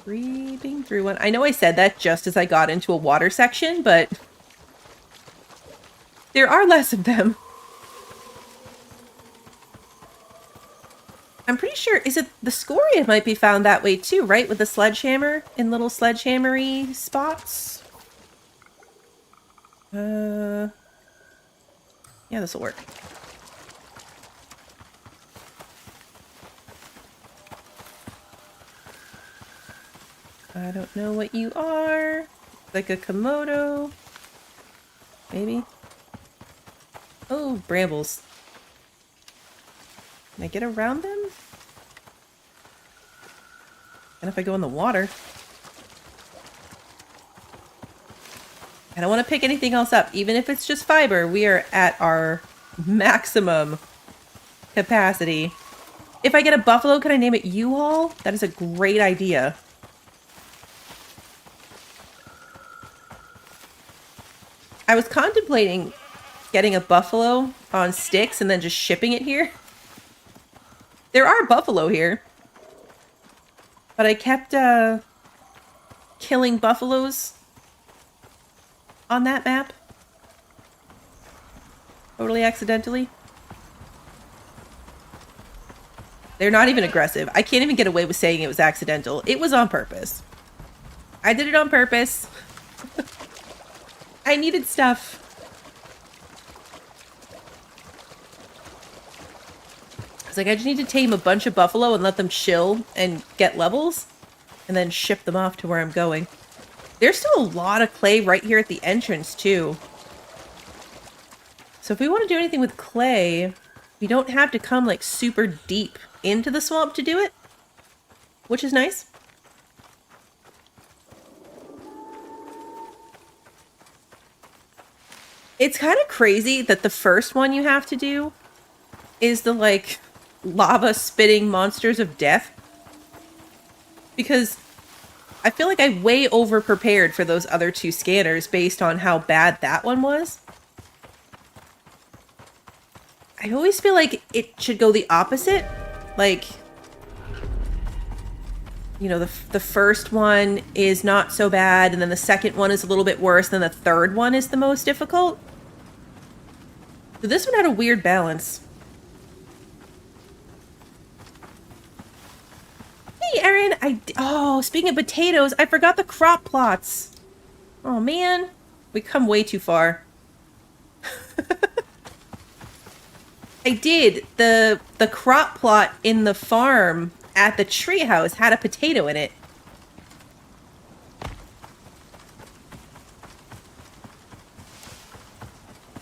S1: Creeping through one. I know I said that just as I got into a water section, but there are less of them. I'm pretty sure, is it the scoria might be found that way too, right? With the sledgehammer in little sledgehammery spots. Yeah, this will work. I don't know what you are. Like a Komodo. Maybe. Oh, brambles. Can I get around them? And if I go in the water? I don't want to pick anything else up. Even if it's just fiber, we are at our maximum capacity. If I get a buffalo, can I name it U-Haul? That is a great idea. I was contemplating getting a buffalo on sticks and then just shipping it here. There are buffalo here. But I kept killing buffaloes on that map. Totally accidentally. They're not even aggressive. I can't even get away with saying it was accidental. It was on purpose. I did it on purpose. I needed stuff. I was like, I just need to tame a bunch of buffalo and let them chill and get levels, and then ship them off to where I'm going. There's still a lot of clay right here at the entrance, too. So if we want to do anything with clay, we don't have to come, like, super deep into the swamp to do it, which is nice. It's kind of crazy that the first one you have to do is the, like, lava-spitting monsters of death. Because I feel like I way over-prepared for those other two scanners based on how bad that one was. I always feel like it should go the opposite. Like, you know, the first one is not so bad, and then the second one is a little bit worse, and then the third one is the most difficult. So this one had a weird balance. Hey, Erin! Oh, speaking of potatoes, I forgot the crop plots. Oh, man. We come way too far. I did. The crop plot in the farm at the treehouse had a potato in it.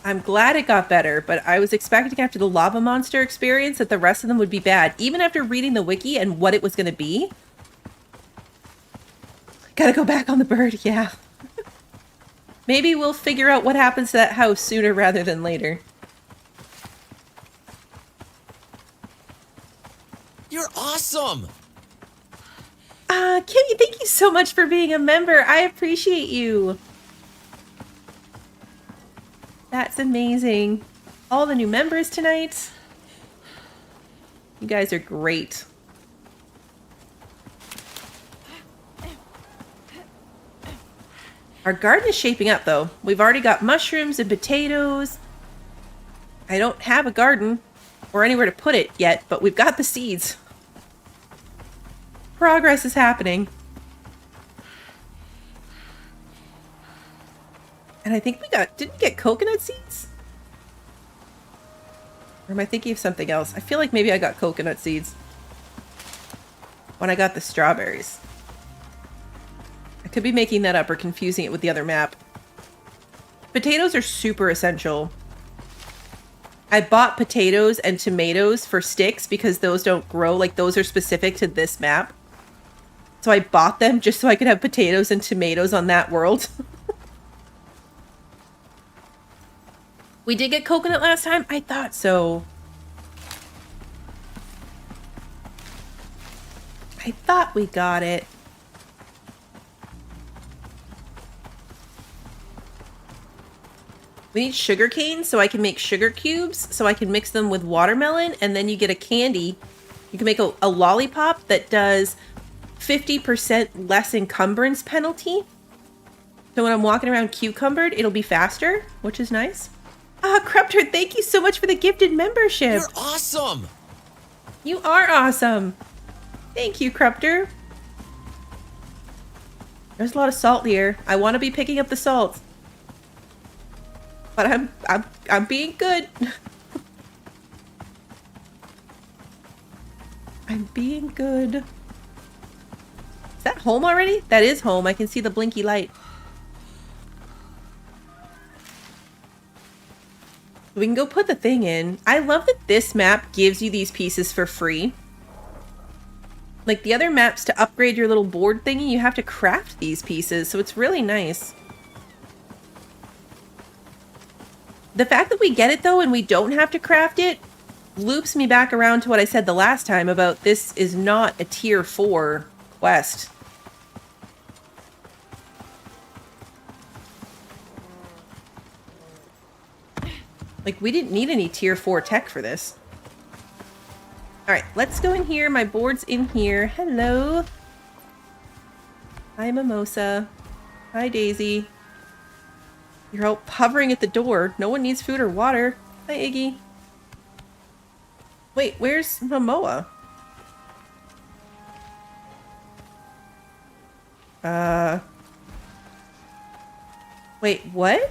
S1: I'm glad it got better, but I was expecting after the lava monster experience that the rest of them would be bad, even after reading the wiki and what it was going to be. Gotta go back on the bird, yeah. Maybe we'll figure out what happens to that house sooner rather than later.
S5: You're awesome!
S1: Kimmy, thank you so much for being a member. I appreciate you. That's amazing. All the new members tonight. You guys are great. Our garden is shaping up, though. We've already got mushrooms and potatoes. I don't have a garden or anywhere to put it yet, but we've got the seeds. Progress is happening. And I think didn't we get coconut seeds? Or am I thinking of something else? I feel like maybe I got coconut seeds when I got the strawberries. I could be making that up or confusing it with the other map. Potatoes are super essential. I bought potatoes and tomatoes for sticks because those don't grow. Like, those are specific to this map. So I bought them just so I could have potatoes and tomatoes on that world. We did get coconut last time? I thought so. I thought we got it. We need sugar cane so I can make sugar cubes, so I can mix them with watermelon, and then you get a candy. You can make a lollipop that does 50% less encumbrance penalty. So when I'm walking around cucumbered, it'll be faster, which is nice. Crupter, thank you so much for the gifted membership.
S5: You're awesome!
S1: You are awesome. Thank you, Crupter. There's a lot of salt here. I want to be picking up the salt. But I'm being good. I'm being good. Is that home already? That is home. I can see the blinky light. We can go put the thing in. I love that this map gives you these pieces for free. Like the other maps, to upgrade your little board thingy, you have to craft these pieces, so it's really nice. The fact that we get it though and we don't have to craft it loops me back around to what I said the last time about this is not a tier 4 quest. Like, we didn't need any tier 4 tech for this. Alright, let's go in here. My board's in here. Hello. Hi, Mimosa. Hi, Daisy. You're all hovering at the door. No one needs food or water. Hi, Iggy. Wait, where's Momoa? Wait, what?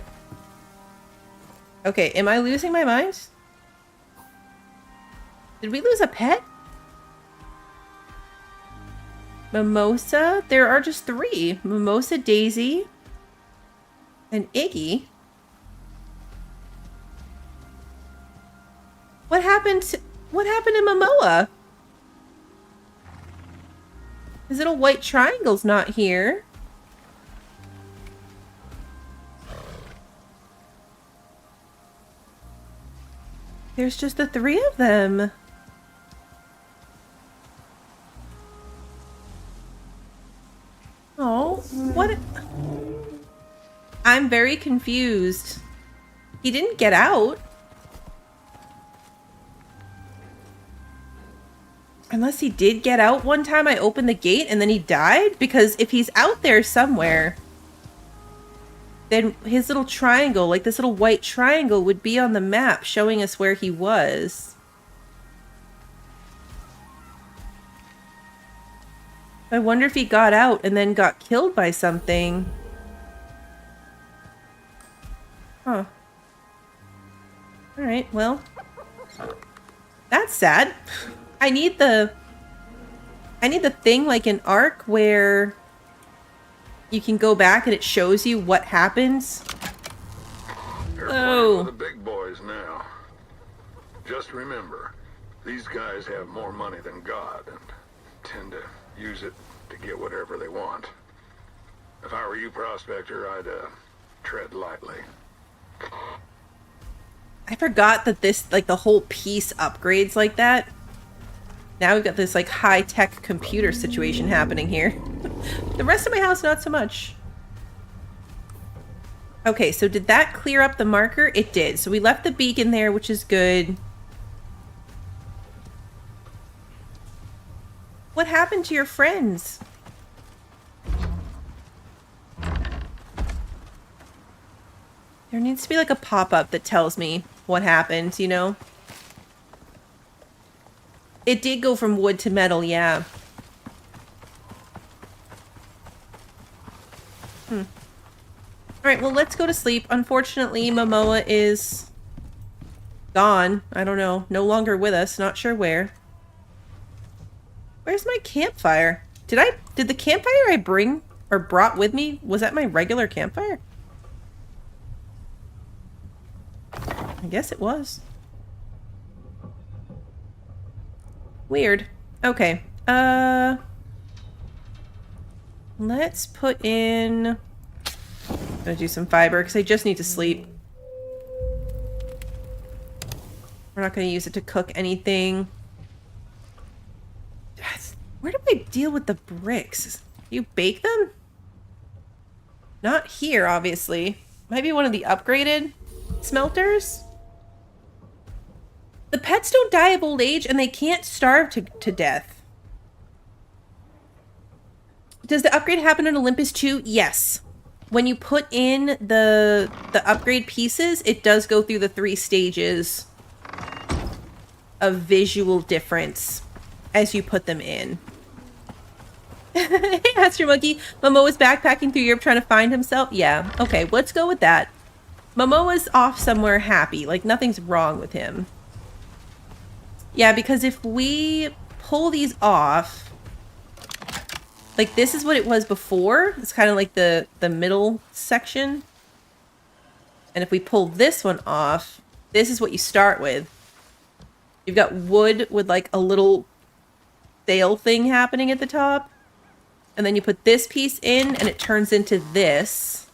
S1: Okay, am I losing my mind? Did we lose a pet? Mimosa? There are just 3. Mimosa, Daisy, and Iggy. What happened to Momoa? His little white triangle's not here. There's just the 3 of them. Oh, what? I'm very confused. He didn't get out. Unless he did get out one time I opened the gate and then he died? Because if he's out there somewhere, then his little triangle, like this little white triangle, would be on the map showing us where he was. I wonder if he got out and then got killed by something. Huh. Alright, well. That's sad. I need the thing like an Ark where you can go back and it shows you what happens.
S2: You're playing with the big boys now. Just remember, these guys have more money than God and tend to use it to get whatever they want. If I were you, Prospector, I'd tread lightly.
S1: I forgot that this, like, the whole piece upgrades like that. Now we've got this, like, high-tech computer situation happening here. The rest of my house, not so much. Okay, so did that clear up the marker? It did. So we left the beacon there, which is good. What happened to your friends? There needs to be like a pop-up that tells me what happened, you know? It did go from wood to metal, yeah. Alright, well, let's go to sleep. Unfortunately, Momoa is gone. I don't know. No longer with us. Not sure where. Where's my campfire? Did the campfire I bring or brought with me, was that my regular campfire? I guess it was. Weird. Okay. Let's put in... I'm gonna do some fiber because I just need to sleep. We're not gonna use it to cook anything. Where do I deal with the bricks? You bake them? Not here, obviously. Might be one of the upgraded smelters. The pets don't die of old age and they can't starve to death. Does the upgrade happen in Olympus too? Yes. When you put in the upgrade pieces, it does go through the 3 stages of visual difference as you put them in. Hey, Astro Monkey. Momo is backpacking through Europe trying to find himself. Yeah, okay, let's go with that. Momoa's off somewhere happy. Like, nothing's wrong with him. Yeah, because if we pull these off... Like, this is what it was before. It's kind of like the middle section. And if we pull this one off, this is what you start with. You've got wood with, like, a little sail thing happening at the top. And then you put this piece in, and it turns into this.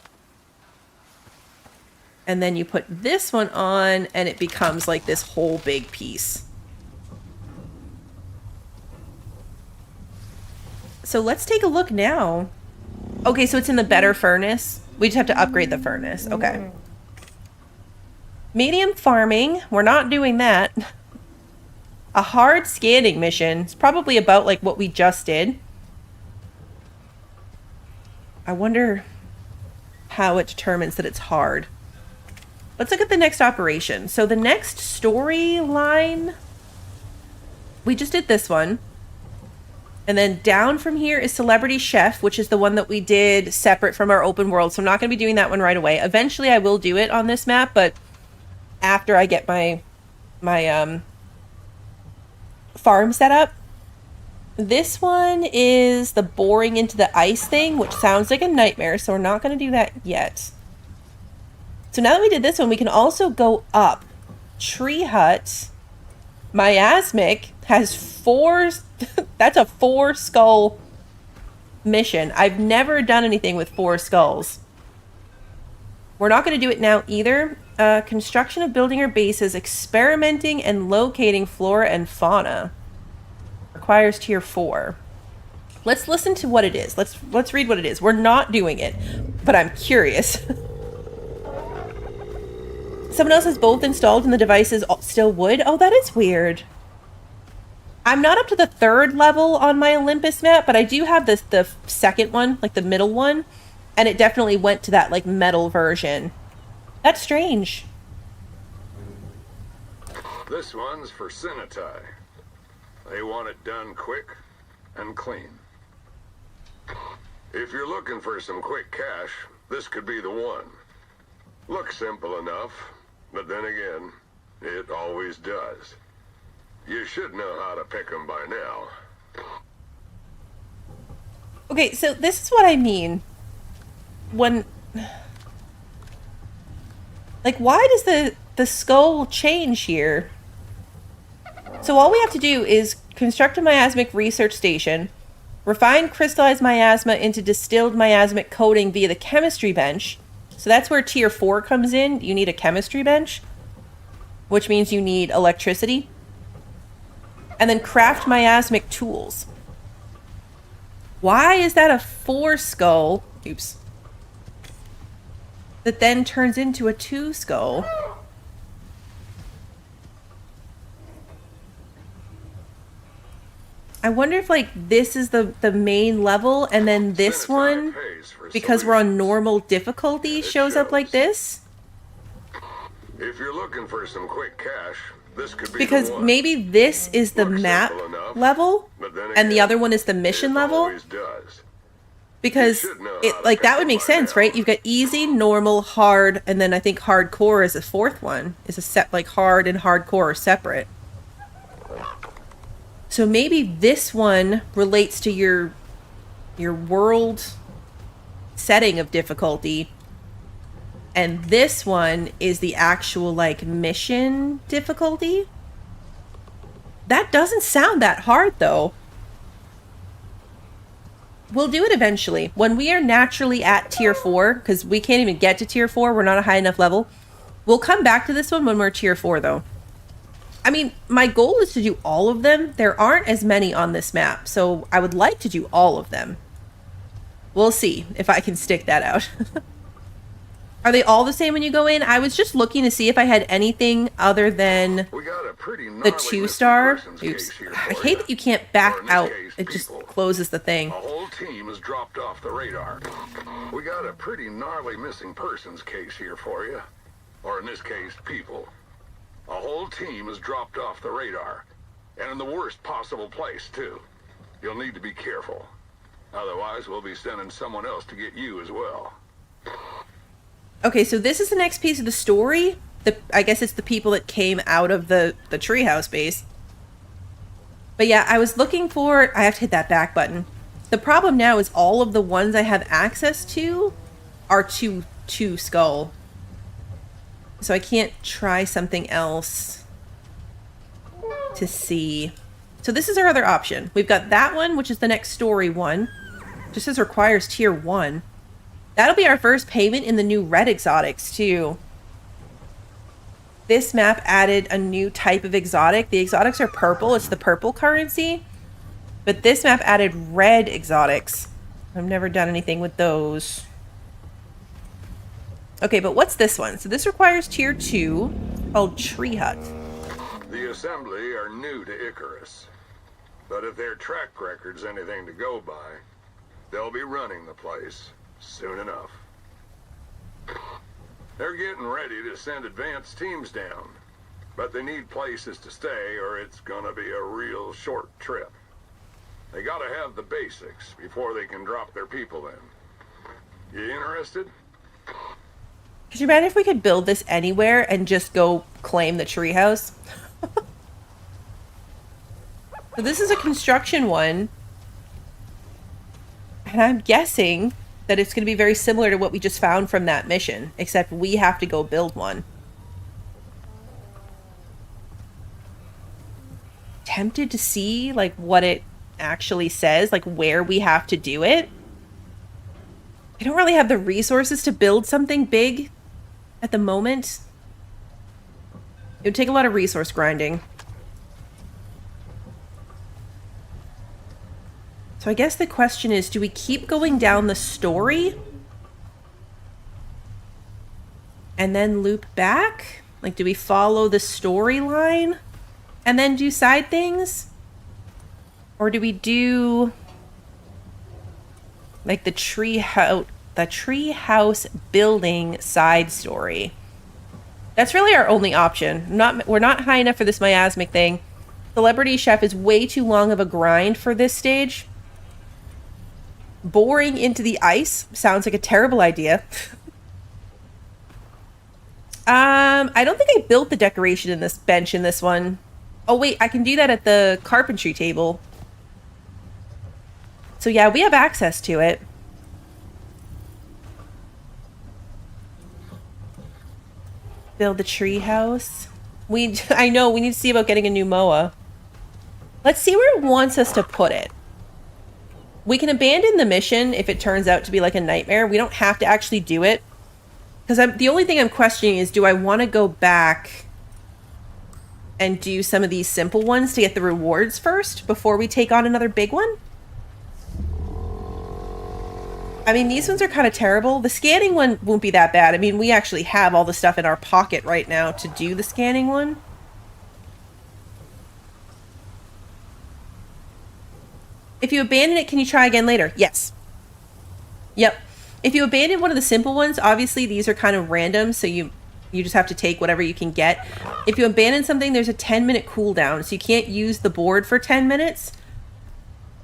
S1: And then you put this one on, and it becomes, like, this whole big piece. So let's take a look now. Okay, so it's in the better furnace. We just have to upgrade the furnace. Okay. Medium farming. We're not doing that. A hard scanning mission. It's probably about like what we just did. I wonder how it determines that it's hard. Let's look at the next operation. So the next storyline, we just did this one. And then down from here is Celebrity Chef, which is the one that we did separate from our open world. So I'm not going to be doing that one right away. Eventually I will do it on this map, but after I get my farm set up. This one is the boring into the ice thing, which sounds like a nightmare, so we're not going to do that yet. So now that we did this one, we can also go up. Tree Hut. Miasmic has 4... That's a 4 skull mission. I've never done anything with 4 skulls. We're not going to do it now either. Construction of building or bases, experimenting and locating flora and fauna. Requires tier 4. Let's listen to what it is. Let's read what it is. We're not doing it, but I'm curious. Someone else has both installed and the device is still wood. Oh, that is weird. I'm not up to the 3rd level on my Olympus map, but I do have the second one, like the middle one, and it definitely went to that like metal version. That's strange.
S2: This one's for Sinitai. They want it done quick and clean. If you're looking for some quick cash, this could be the one. Looks simple enough, but then again, it always does. You should know how to pick them by now.
S1: Okay, so this is what I mean. When... Like, why does the skull change here? So all we have to do is construct a miasmic research station, refine crystallized miasma into distilled miasmic coating via the chemistry bench. So that's where tier 4 comes in. You need a chemistry bench, which means you need electricity. And then craft miasmic tools. Why is that a 4 skull? Oops. That then turns into a 2 skull. I wonder if like this is the main level and then this one, because we're on normal difficulty, shows up like this.
S2: If you're looking for some quick cash, this could be
S1: because
S2: the one.
S1: Maybe this is the map level and the other one is the mission level. Because it like that would make sense, right? You've got easy, normal, hard, and then I think hardcore is a 4th one. Is a set like hard and hardcore are separate. So maybe this one relates to your world setting of difficulty. And this one is the actual like mission difficulty. That doesn't sound that hard though. We'll do it eventually. When we are naturally at tier 4, because we can't even get to tier 4, we're not a high enough level. We'll come back to this one when we're tier 4 though. I mean, my goal is to do all of them. There aren't as many on this map, so I would like to do all of them. We'll see if I can stick that out. Are they all the same when you go in? I was just looking to see if I had anything other than the 2-star. Oops. I hate that you can't back out. It just closes the thing.
S2: A whole team has dropped off the radar. We got a pretty gnarly missing persons case here for you. Or in this case, people. A whole team has dropped off the radar. And in the worst possible place, too. You'll need to be careful. Otherwise, we'll be sending someone else to get you as well.
S1: Okay, so this is the next piece of the story. I guess it's the people that came out of the treehouse base. But yeah, I was looking for... I have to hit that back button. The problem now is all of the ones I have access to are two skull. So I can't try something else to see. So this is our other option. We've got that one, which is the next story one. Just says requires tier 1. That'll be our first payment in the new red exotics too. This map added a new type of exotic. The exotics are purple. It's the purple currency. But this map added red exotics. I've never done anything with those. Okay, but what's this one? So this requires tier 2, called Tree Hut.
S2: The Assembly are new to Icarus. But if their track record's anything to go by, they'll be running the place soon enough. They're getting ready to send advanced teams down, but they need places to stay or it's gonna be a real short trip. They gotta have the basics before they can drop their people in. You interested?
S1: Could you imagine if we could build this anywhere and just go claim the treehouse? So this is a construction one. And I'm guessing that it's going to be very similar to what we just found from that mission, except we have to go build one. Tempted to see like what it actually says, like where we have to do it. I don't really have the resources to build something big at the moment. It would take a lot of resource grinding. So I guess the question is, do we keep going down the story and then loop back? Like, do we follow the storyline and then do side things? Or do we do like the tree house building side story? That's really our only option. We're not high enough for this miasmic thing. Celebrity Chef is way too long of a grind for this stage. Boring into the ice sounds like a terrible idea. I don't think I built the decoration in this bench in this one. Oh wait, I can do that at the carpentry table. So yeah, we have access to it. Build the tree house. I know, we need to see about getting a new MOA. Let's see where it wants us to put it. We can abandon the mission if it turns out to be like a nightmare. We don't have to actually do it. Because the only thing I'm questioning is, do I want to go back and do some of these simple ones to get the rewards first before we take on another big one? I mean, these ones are kind of terrible. The scanning one won't be that bad. I mean, we actually have all the stuff in our pocket right now to do the scanning one. If you abandon it, can you try again later? Yes. Yep. If you abandon one of the simple ones, obviously these are kind of random, so you just have to take whatever you can get. If you abandon something, there's a 10-minute cooldown, so you can't use the board for 10 minutes.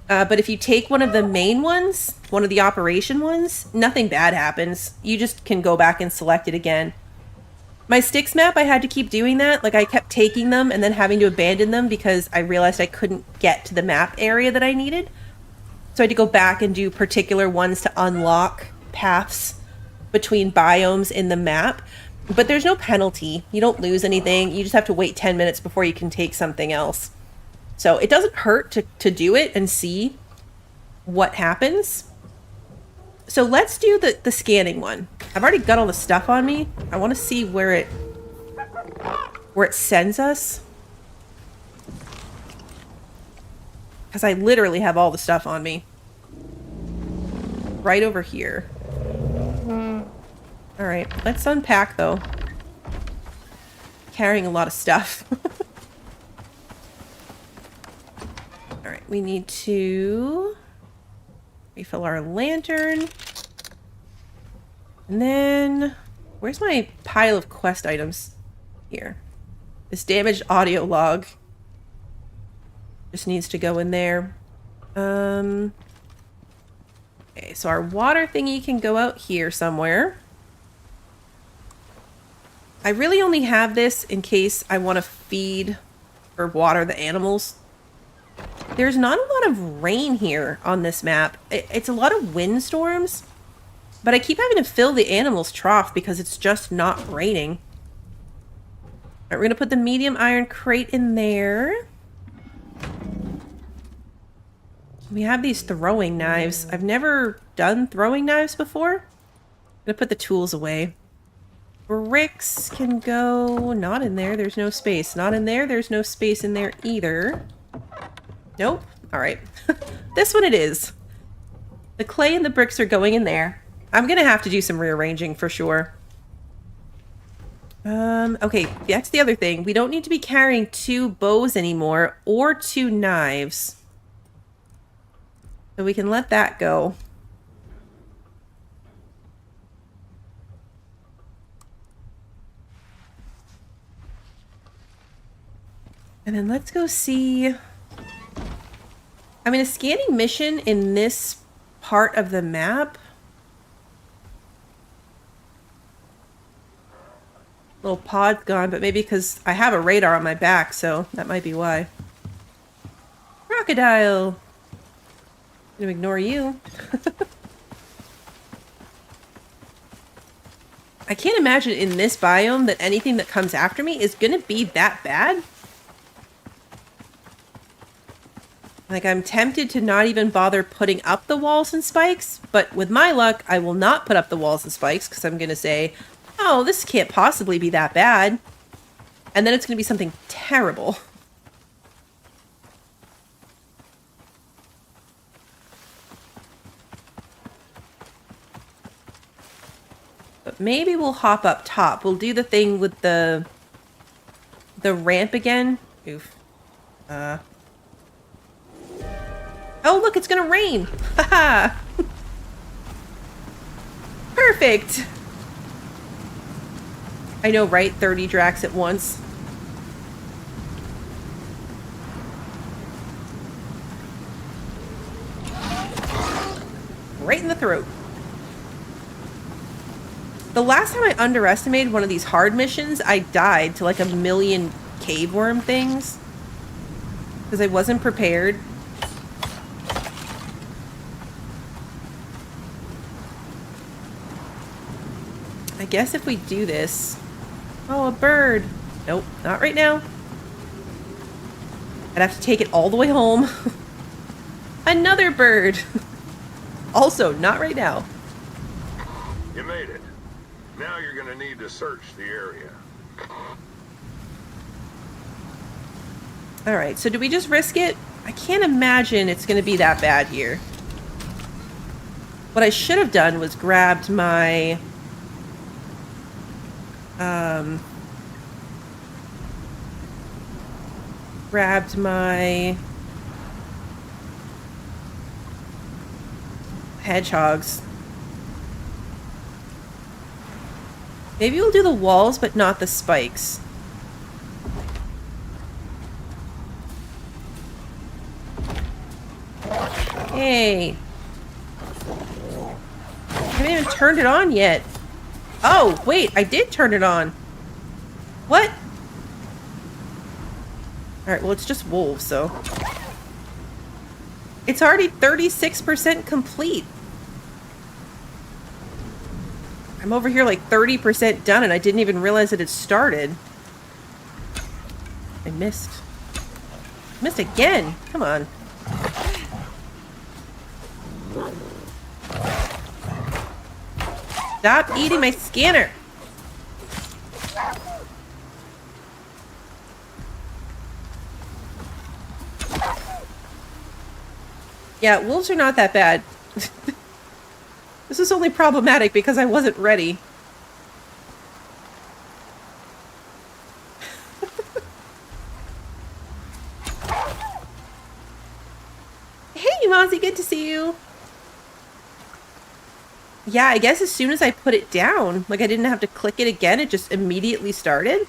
S1: But if you take one of the main ones, one of the operation ones, nothing bad happens. You just can go back and select it again. My sticks map, I had to keep doing that. Like, I kept taking them and then having to abandon them because I realized I couldn't get to the map area that I needed. So I had to go back and do particular ones to unlock paths between biomes in the map. But there's no penalty. You don't lose anything. You just have to wait 10 minutes before you can take something else. So it doesn't hurt to do it and see what happens. So let's do the scanning one. I've already got all the stuff on me. I want to see where it sends us. Because I literally have all the stuff on me. Right over here. Alright, let's unpack though. Carrying a lot of stuff. Alright, we need to refill our lantern. And then, where's my pile of quest items? Here. This damaged audio log just needs to go in there. Okay, so our water thingy can go out here somewhere. I really only have this in case I want to feed or water the animals. There's not a lot of rain here on this map. It's a lot of windstorms, but I keep having to fill the animals' trough because it's just not raining. All right, we're going to put the medium iron crate in there. We have these throwing knives. I've never done throwing knives before. I'm going to put the tools away. Bricks can go... Not in there. There's no space. Not in there. There's no space in there either. Nope. Alright. This one it is. The clay and the bricks are going in there. I'm gonna have to do some rearranging for sure. Okay, that's the other thing. We don't need to be carrying 2 bows anymore, or 2 knives. So we can let that go. And then let's go see... I mean, a scanning mission in this part of the map. Little pod's gone, but maybe because I have a radar on my back, so that might be why. Crocodile! I'm gonna ignore you. I can't imagine in this biome that anything that comes after me is gonna be that bad. Like, I'm tempted to not even bother putting up the walls and spikes, but with my luck, I will not put up the walls and spikes because I'm going to say, oh, this can't possibly be that bad. And then it's going to be something terrible. But maybe we'll hop up top. We'll do the thing with the ramp again. Oof. Oh, look, it's gonna rain! Haha! Perfect! I know, right? 30 Drax at once. Right in the throat. The last time I underestimated one of these hard missions, I died to like 1,000,000 cave worm things. Because I wasn't prepared. I guess if we do this... Oh, a bird. Nope, not right now. I'd have to take it all the way home. Another bird. Also, not right now.
S2: You made it. Now you're gonna need to search the area.
S1: Alright, so do we just risk it? I can't imagine it's gonna be that bad here. What I should have done was grabbed my... grabbed my hedgehogs. Maybe we'll do the walls, but not the spikes. Hey. I haven't even turned it on yet. Oh, wait, I did turn it on. What? Alright, well, it's just wolves, so. It's already 36% complete. I'm over here like 30% done, and I didn't even realize that it started. I missed. Missed again. Come on. Stop eating my scanner. Yeah, wolves are not that bad. This is only problematic because I wasn't ready. Hey, Mozzie, good to see you. Yeah, I guess as soon as I put it down, like I didn't have to click it again, it just immediately started.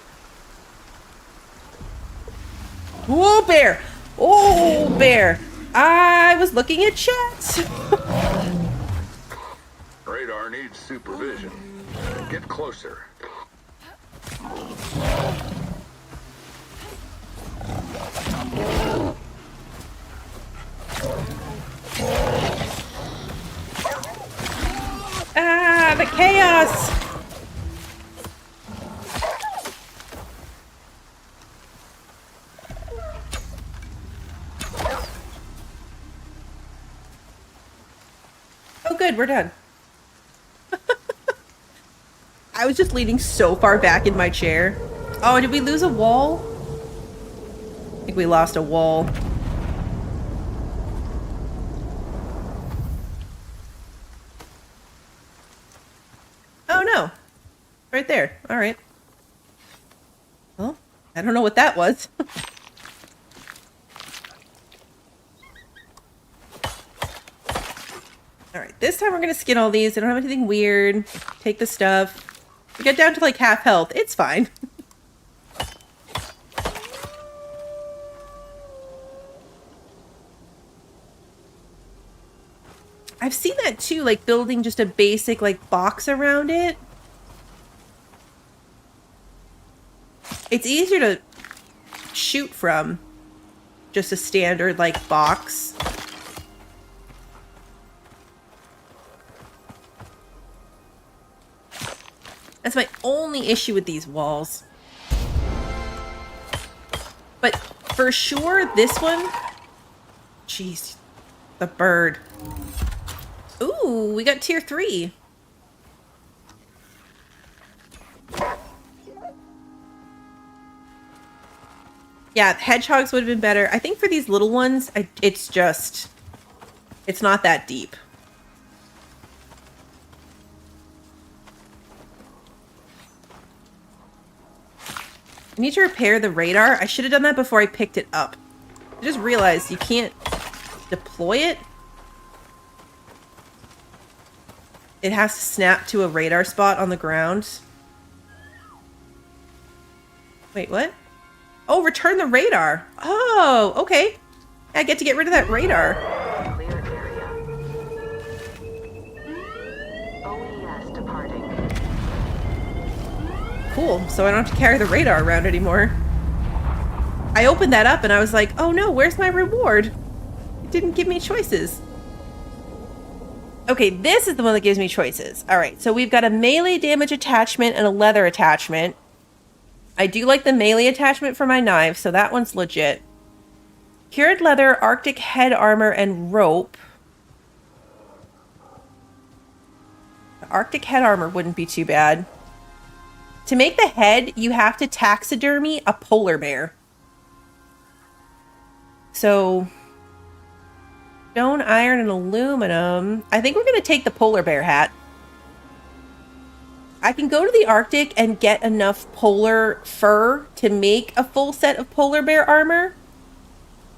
S1: Whoa, bear! Oh, bear! I was looking at chat.
S2: Radar needs supervision. Get closer.
S1: Ah, the chaos! Oh good, we're done. I was just leaning so far back in my chair. Oh, did we lose a wall? I think we lost a wall. Oh no. Right there. Alright. Well, I don't know what that was. Alright, this time we're gonna skin all these. I don't have anything weird. Take the stuff. We get down to like half health. It's fine. I've seen that too, like building just a basic like box around it. It's easier to shoot from just a standard like box. That's my only issue with these walls. But for sure, this one... Jeez. The bird. Ooh, we got tier 3. Yeah, hedgehogs would have been better. I think for these little ones, it's just... It's not that deep. I need to repair the radar. I should have done that before I picked it up. I just realized you can't deploy it. It has to snap to a radar spot on the ground. Wait, what? Oh, return the radar. Oh, okay. I get to get rid of that radar.
S4: Clear area. OES departing.
S1: Cool, so I don't have to carry the radar around anymore. I opened that up and I was like, oh no, where's my reward? It didn't give me choices. Okay, this is the one that gives me choices. Alright, so we've got a melee damage attachment and a leather attachment. I do like the melee attachment for my knife, so that one's legit. Cured leather, Arctic head armor, and rope. The Arctic head armor wouldn't be too bad. To make the head, you have to taxidermy a polar bear. So, stone, iron, and aluminum. I think we're going to take the polar bear hat. I can go to the Arctic and get enough polar fur to make a full set of polar bear armor.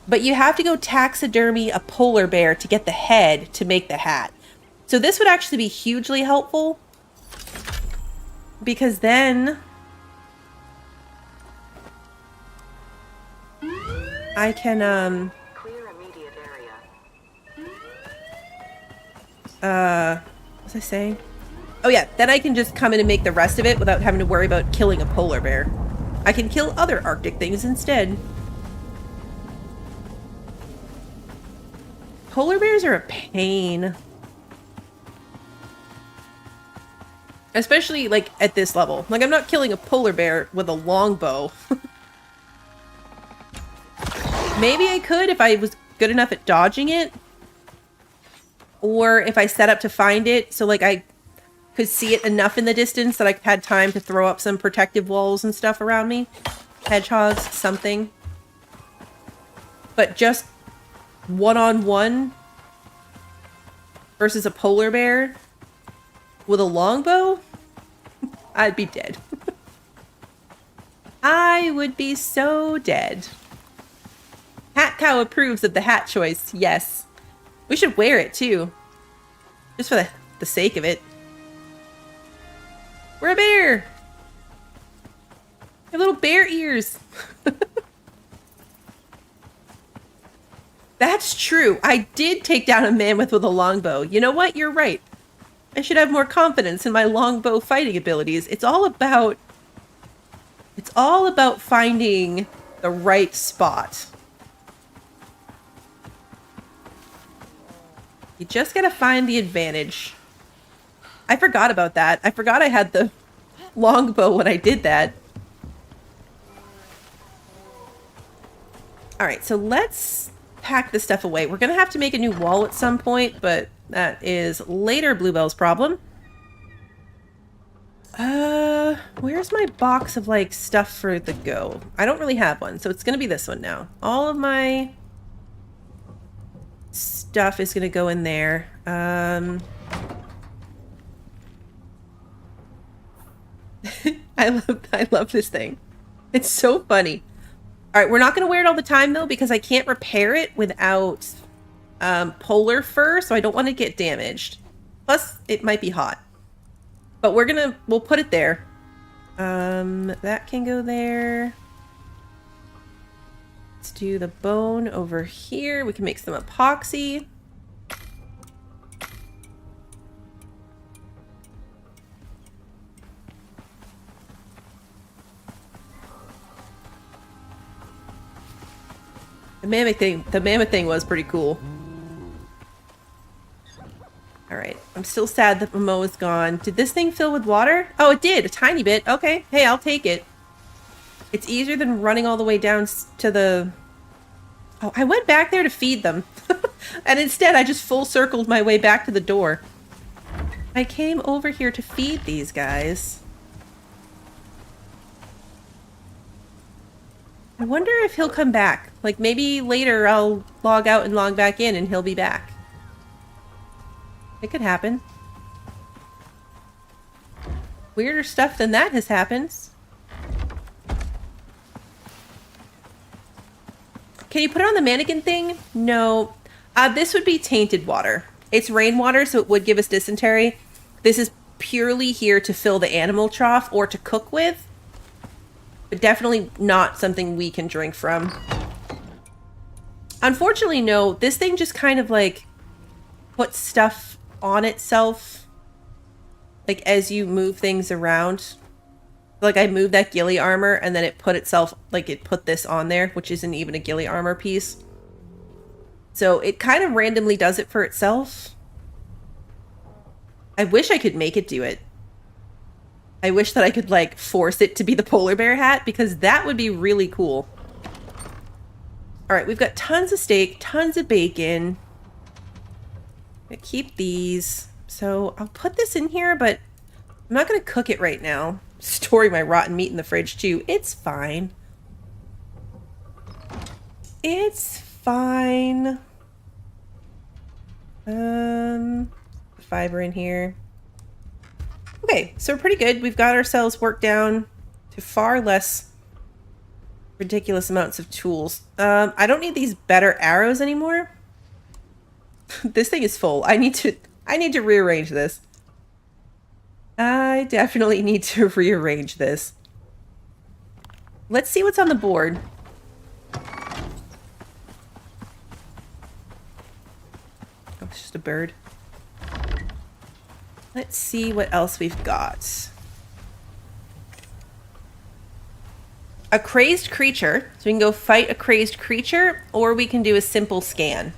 S1: But you have to go taxidermy a polar bear to get the head to make the hat. So this would actually be hugely helpful. Because then I can,
S4: Clear immediate area.
S1: what was I saying? Oh yeah, then I can just come in and make the rest of it without having to worry about killing a polar bear. I can kill other Arctic things instead. Polar bears are a pain. Especially, like, at this level. Like, I'm not killing a polar bear with a longbow. Maybe I could if I was good enough at dodging it. Or if I set up to find it, so, like, I could see it enough in the distance that I had time to throw up some protective walls and stuff around me. Hedgehogs, something. But just one-on-one versus a polar bear with a longbow, I'd be dead. I would be so dead. Hat Cow approves of the hat choice, yes. We should wear it too. Just for the sake of it. We're a bear! We have little bear ears. That's true. I did take down a mammoth with a longbow. You know what? You're right. I should have more confidence in my longbow fighting abilities. It's all about It's all about finding the right spot. You just gotta find the advantage. I forgot about that. I forgot I had the longbow when I did that. Alright, so let's pack this stuff away. We're gonna have to make a new wall at some point, but that is later Bluebell's problem. Where's my box of, like, stuff for the go? I don't really have one, so it's gonna be this one now. All of my stuff is gonna go in there. I love this thing. It's so funny. Alright, we're not gonna wear it all the time, though, because I can't repair it without polar fur, so I don't want to get damaged. Plus, it might be hot. But we'll put it there. That can go there. Let's do the bone over here. We can make some epoxy. The mammoth thing was pretty cool. Alright, I'm still sad that Momo is gone. Did this thing fill with water? Oh, it did, a tiny bit. Okay, hey, I'll take it. It's easier than running all the way down to the... Oh, I went back there to feed them. And instead, I just full circled my way back to the door. I came over here to feed these guys. I wonder if he'll come back. Like, maybe later I'll log out and log back in and he'll be back. It could happen. Weirder stuff than that has happened. Can you put it on the mannequin thing? No. This would be tainted water. It's rainwater, so it would give us dysentery. This is purely here to fill the animal trough or to cook with. But definitely not something we can drink from. Unfortunately, no. This thing just kind of, like, puts stuff on itself. Like, as you move things around. Like, I moved that ghillie armor, and then it put itself... Like, it put this on there, which isn't even a ghillie armor piece. So, it kind of randomly does it for itself. I wish I could make it do it. I wish that I could, like, force it to be the polar bear hat, because that would be really cool. Alright, we've got tons of steak, tons of bacon. I'm gonna keep these. So, I'll put this in here, but I'm not gonna cook it right now. Storing my rotten meat in the fridge, too. It's fine. It's fine. Fiber in here. Okay, so we're pretty good. We've got ourselves worked down to far less ridiculous amounts of tools. I don't need these better arrows anymore. This thing is full. I need to rearrange this. I definitely need to rearrange this. Let's see what's on the board. Oh, it's just a bird. Let's see what else we've got. A crazed creature. So we can go fight a crazed creature, or we can do a simple scan.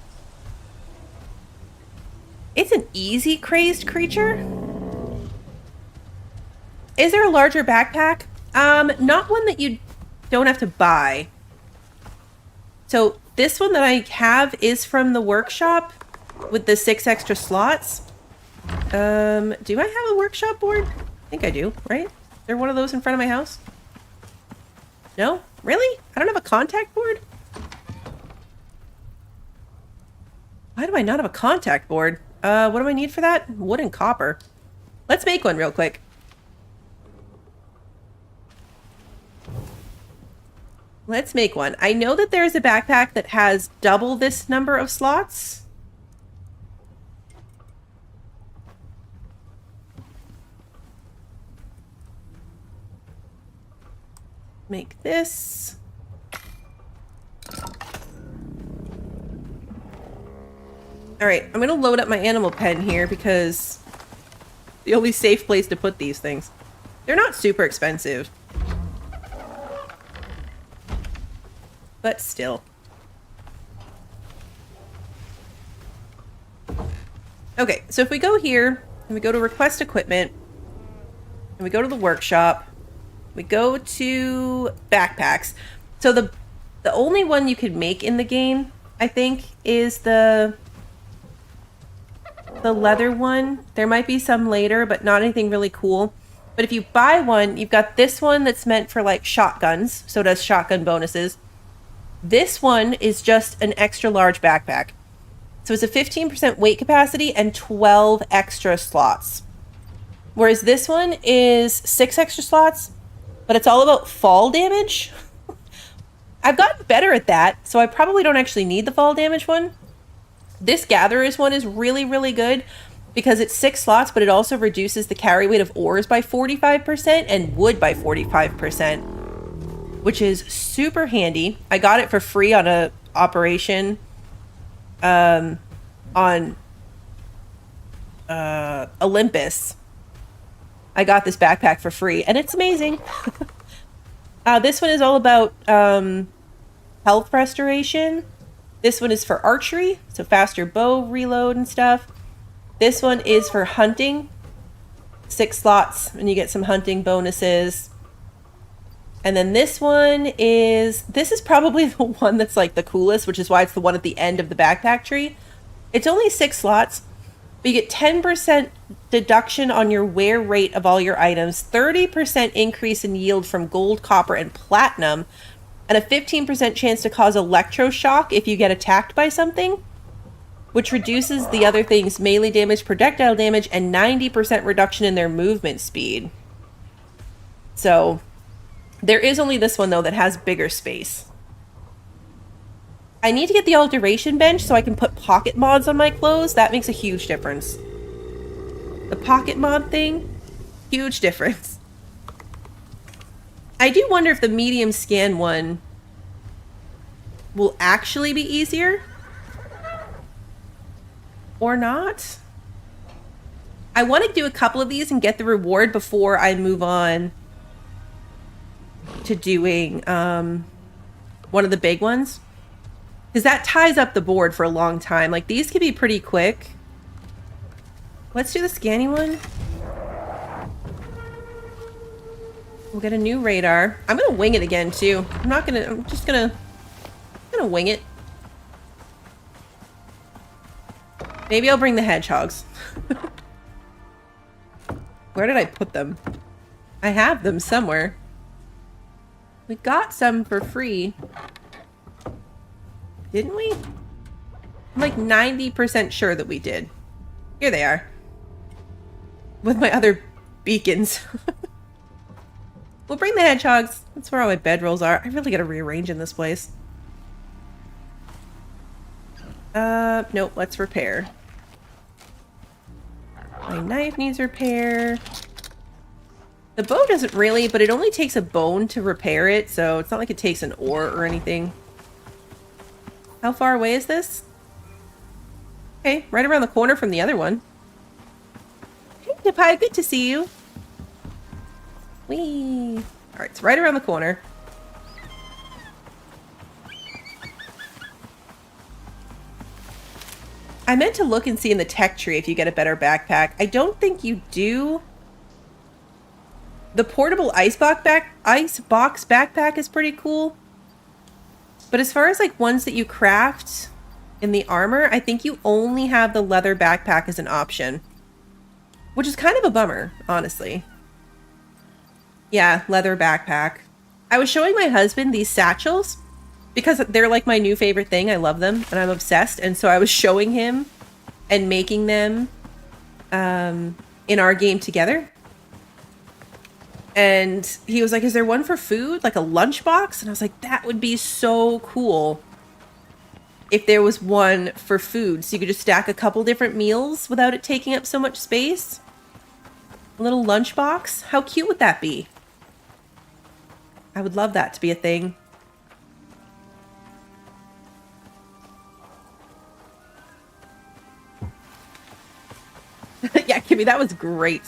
S1: It's an easy crazed creature. Is there a larger backpack? Not one that you don't have to buy. So this one that I have is from the workshop with the 6 extra slots. Do I have a workshop board? I think I do, right? Is there one of those in front of my house? No? Really? I don't have a contact board? Why do I not have a contact board? What do I need for that? Wood and copper. Let's make one real quick. Let's make one. I know that there's a backpack that has double this number of slots. Make this. Alright, I'm gonna load up my animal pen here because the only safe place to put these things. They're not super expensive. but still. Okay, so if we go here, and we go to request equipment, and we go to the workshop, we go to backpacks. So the only one you could make in the game, I think, is the leather one. There might be some later, but not anything really cool. But if you buy one, you've got this one that's meant for like shotguns, so it does shotgun bonuses. This one is just an extra large backpack. So it's a 15% weight capacity and 12 extra slots. Whereas this one is 6 extra slots, but it's all about fall damage. I've gotten better at that, so I probably don't actually need the fall damage one. This Gatherer's one is really, really good because it's 6 slots, but it also reduces the carry weight of ores by 45% and wood by 45%, which is super handy. I got it for free on a operation on Olympus. I got this backpack for free, and it's amazing. This one is all about health restoration. This one is for archery, so faster bow reload and stuff. This one is for hunting. 6 slots, and you get some hunting bonuses. And then this is probably the one that's like the coolest, which is why it's the one at the end of the backpack tree. It's only 6 slots, but you get 10% deduction on your wear rate of all your items, 30% increase in yield from gold, copper, and platinum, and a 15% chance to cause electroshock if you get attacked by something, which reduces the other things' melee damage, projectile damage, and 90% reduction in their movement speed. So there is only this one, though, that has bigger space. I need to get the alteration bench so I can put pocket mods on my clothes. That makes a huge difference. The pocket mod thing, huge difference. I do wonder if the medium scan one will actually be easier or not. I want to do a couple of these and get the reward before I move on to doing one of the big ones, because that ties up the board for a long time. Like, these could be pretty quick. Let's do the scanning one. We'll get a new radar. I'm gonna wing it again too. I'm just gonna wing it. Maybe I'll bring the hedgehogs. Where did I put them? I have them somewhere. We got some for free. Didn't we? I'm like 90% sure that we did. Here they are. With my other beacons. We'll bring the hedgehogs. That's where all my bedrolls are. I really gotta rearrange in this place. Nope, let's repair. My knife needs repair. The bow doesn't really, but it only takes a bone to repair it, so it's not like it takes an ore or anything. How far away is this? Okay, right around the corner from the other one. Hey, Nipai, good to see you. Whee! Alright, it's right around the corner. I meant to look and see in the tech tree if you get a better backpack. I don't think you do. The portable icebox backpack is pretty cool. But as far as like ones that you craft in the armor, I think you only have the leather backpack as an option. Which is kind of a bummer, honestly. Yeah, leather backpack. I was showing my husband these satchels because they're like my new favorite thing. I love them and I'm obsessed. And so I was showing him and making them in our game together. And he was like, is there one for food? Like a lunchbox? And I was like, that would be so cool if there was one for food. So you could just stack a couple different meals without it taking up so much space. A little lunchbox. How cute would that be? I would love that to be a thing. Yeah, Kimmy, that was great.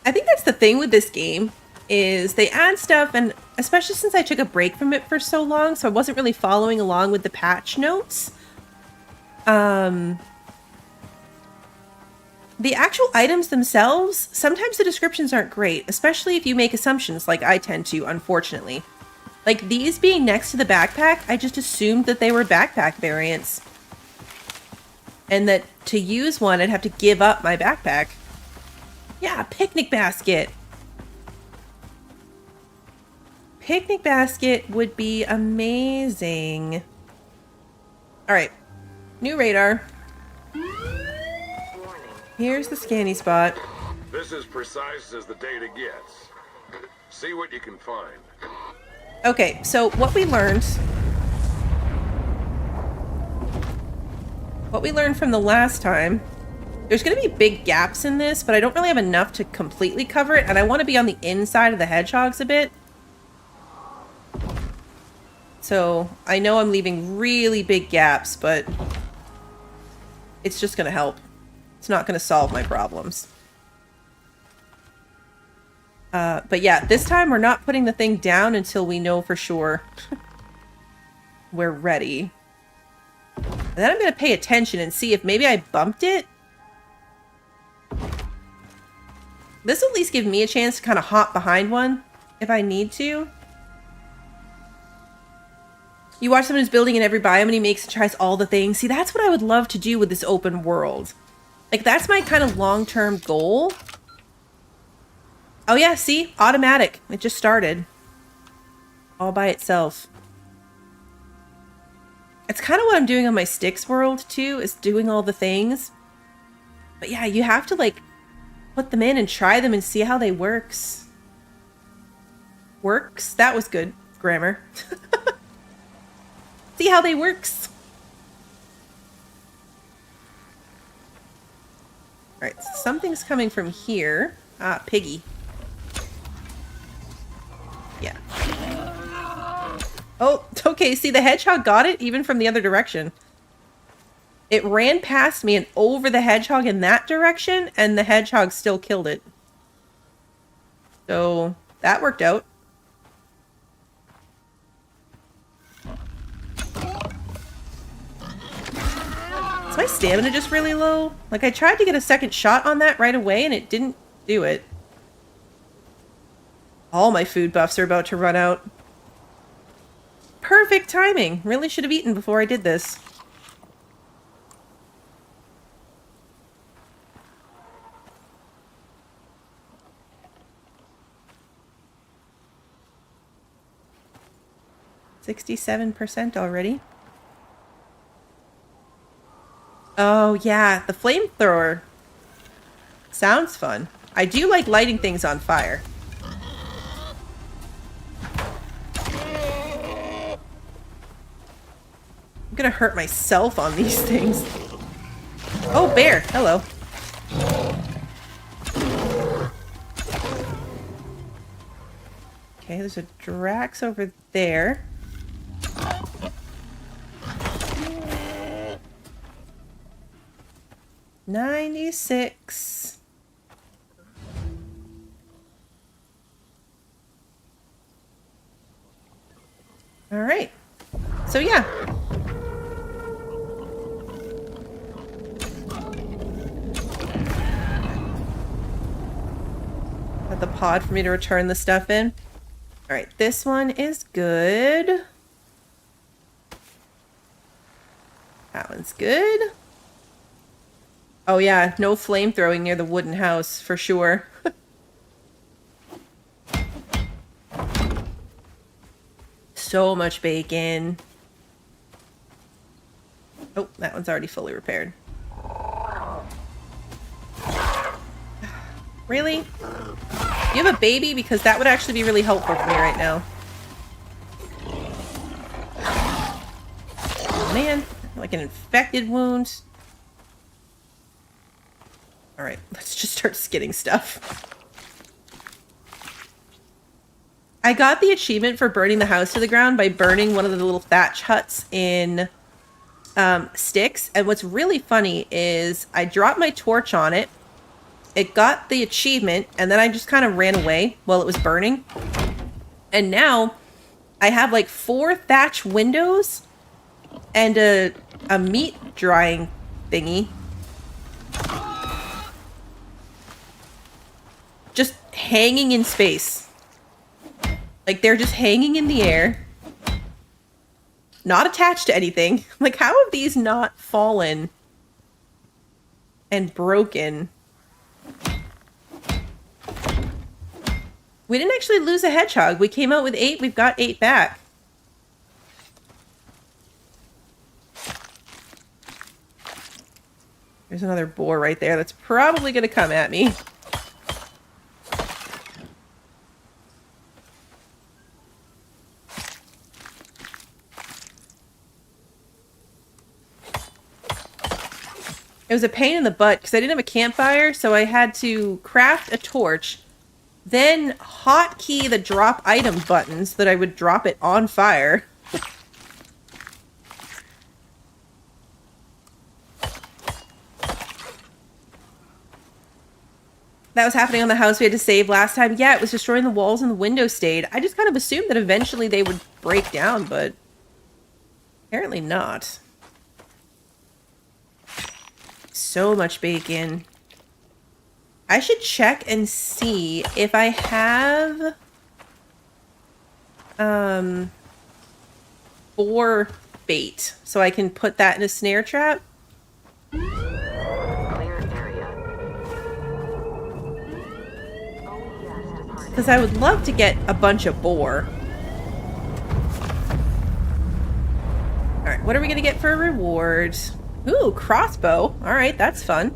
S1: I think that's the thing with this game. is they add stuff, and especially since I took a break from it for so long, so I wasn't really following along with the patch notes. The actual items themselves, sometimes the descriptions aren't great, especially if you make assumptions like I tend to, unfortunately. Like these being next to the backpack, I just assumed that they were backpack variants. And that to use one, I'd have to give up my backpack. Yeah, picnic basket. Picnic basket would be amazing. Alright, new radar. Here's the scanny spot.
S2: This is precise as the data gets. See what you can find.
S1: Okay, so what we learned from the last time, there's going to be big gaps in this, but I don't really have enough to completely cover it, and I want to be on the inside of the hedgehogs a bit. So I know I'm leaving really big gaps, but it's just going to help. It's not going to solve my problems. But yeah, this time we're not putting the thing down until we know for sure we're ready. And then I'm going to pay attention and see if maybe I bumped it. This will at least give me a chance to kind of hop behind one if I need to. You watch someone who's building in every biome and he makes and tries all the things. See, that's what I would love to do with this open world. Like, that's my kind of long-term goal. Oh yeah, see? Automatic. It just started. All by itself. It's kind of what I'm doing on my Styx world, too, is doing all the things. But yeah, you have to, like, put them in and try them and see how they works. Works? That was good grammar. See how they works. Alright, so something's coming from here. Ah, piggy. Yeah. Oh, okay, see, the hedgehog got it even from the other direction. It ran past me and over the hedgehog in that direction, and the hedgehog still killed it. So, that worked out. Is my stamina just really low? Like, I tried to get a second shot on that right away, and it didn't do it. All my food buffs are about to run out. Perfect timing. Really should have eaten before I did this. $67% already. Oh, yeah. The flamethrower. Sounds fun. I do like lighting things on fire. I'm gonna hurt myself on these things. Oh, bear. Hello. Okay, there's a Drax over there. $96. All right. So yeah. Got the pod for me to return the stuff in. All right, this one is good. That one's good. Oh yeah, no flamethrowing near the wooden house, for sure. So much bacon. Oh, that one's already fully repaired. Really? You have a baby? Because that would actually be really helpful for me right now. Oh man, like an infected wound. Alright, let's just start skidding stuff. I got the achievement for burning the house to the ground by burning one of the little thatch huts in Styx. And what's really funny is I dropped my torch on it it got the achievement, and then I just kind of ran away while it was burning. And now I have like 4 thatch windows and a meat drying thingy. Just hanging in space. Like, they're just hanging in the air. Not attached to anything. Like, how have these not fallen and broken? We didn't actually lose a hedgehog. We came out with 8. We've got 8 back. There's another boar right there that's probably going to come at me. It was a pain in the butt because I didn't have a campfire, so I had to craft a torch, then hotkey the drop item buttons so that I would drop it on fire. That was happening on the house we had to save last time. Yeah, it was destroying the walls and the windows stayed. I just kind of assumed that eventually they would break down, but apparently not. So much bacon. I should check and see if I have boar bait so I can put that in a snare trap.
S4: Clear area.
S1: Because I would love to get a bunch of boar. Alright, what are we going to get for a reward? Ooh, crossbow. Alright, that's fun.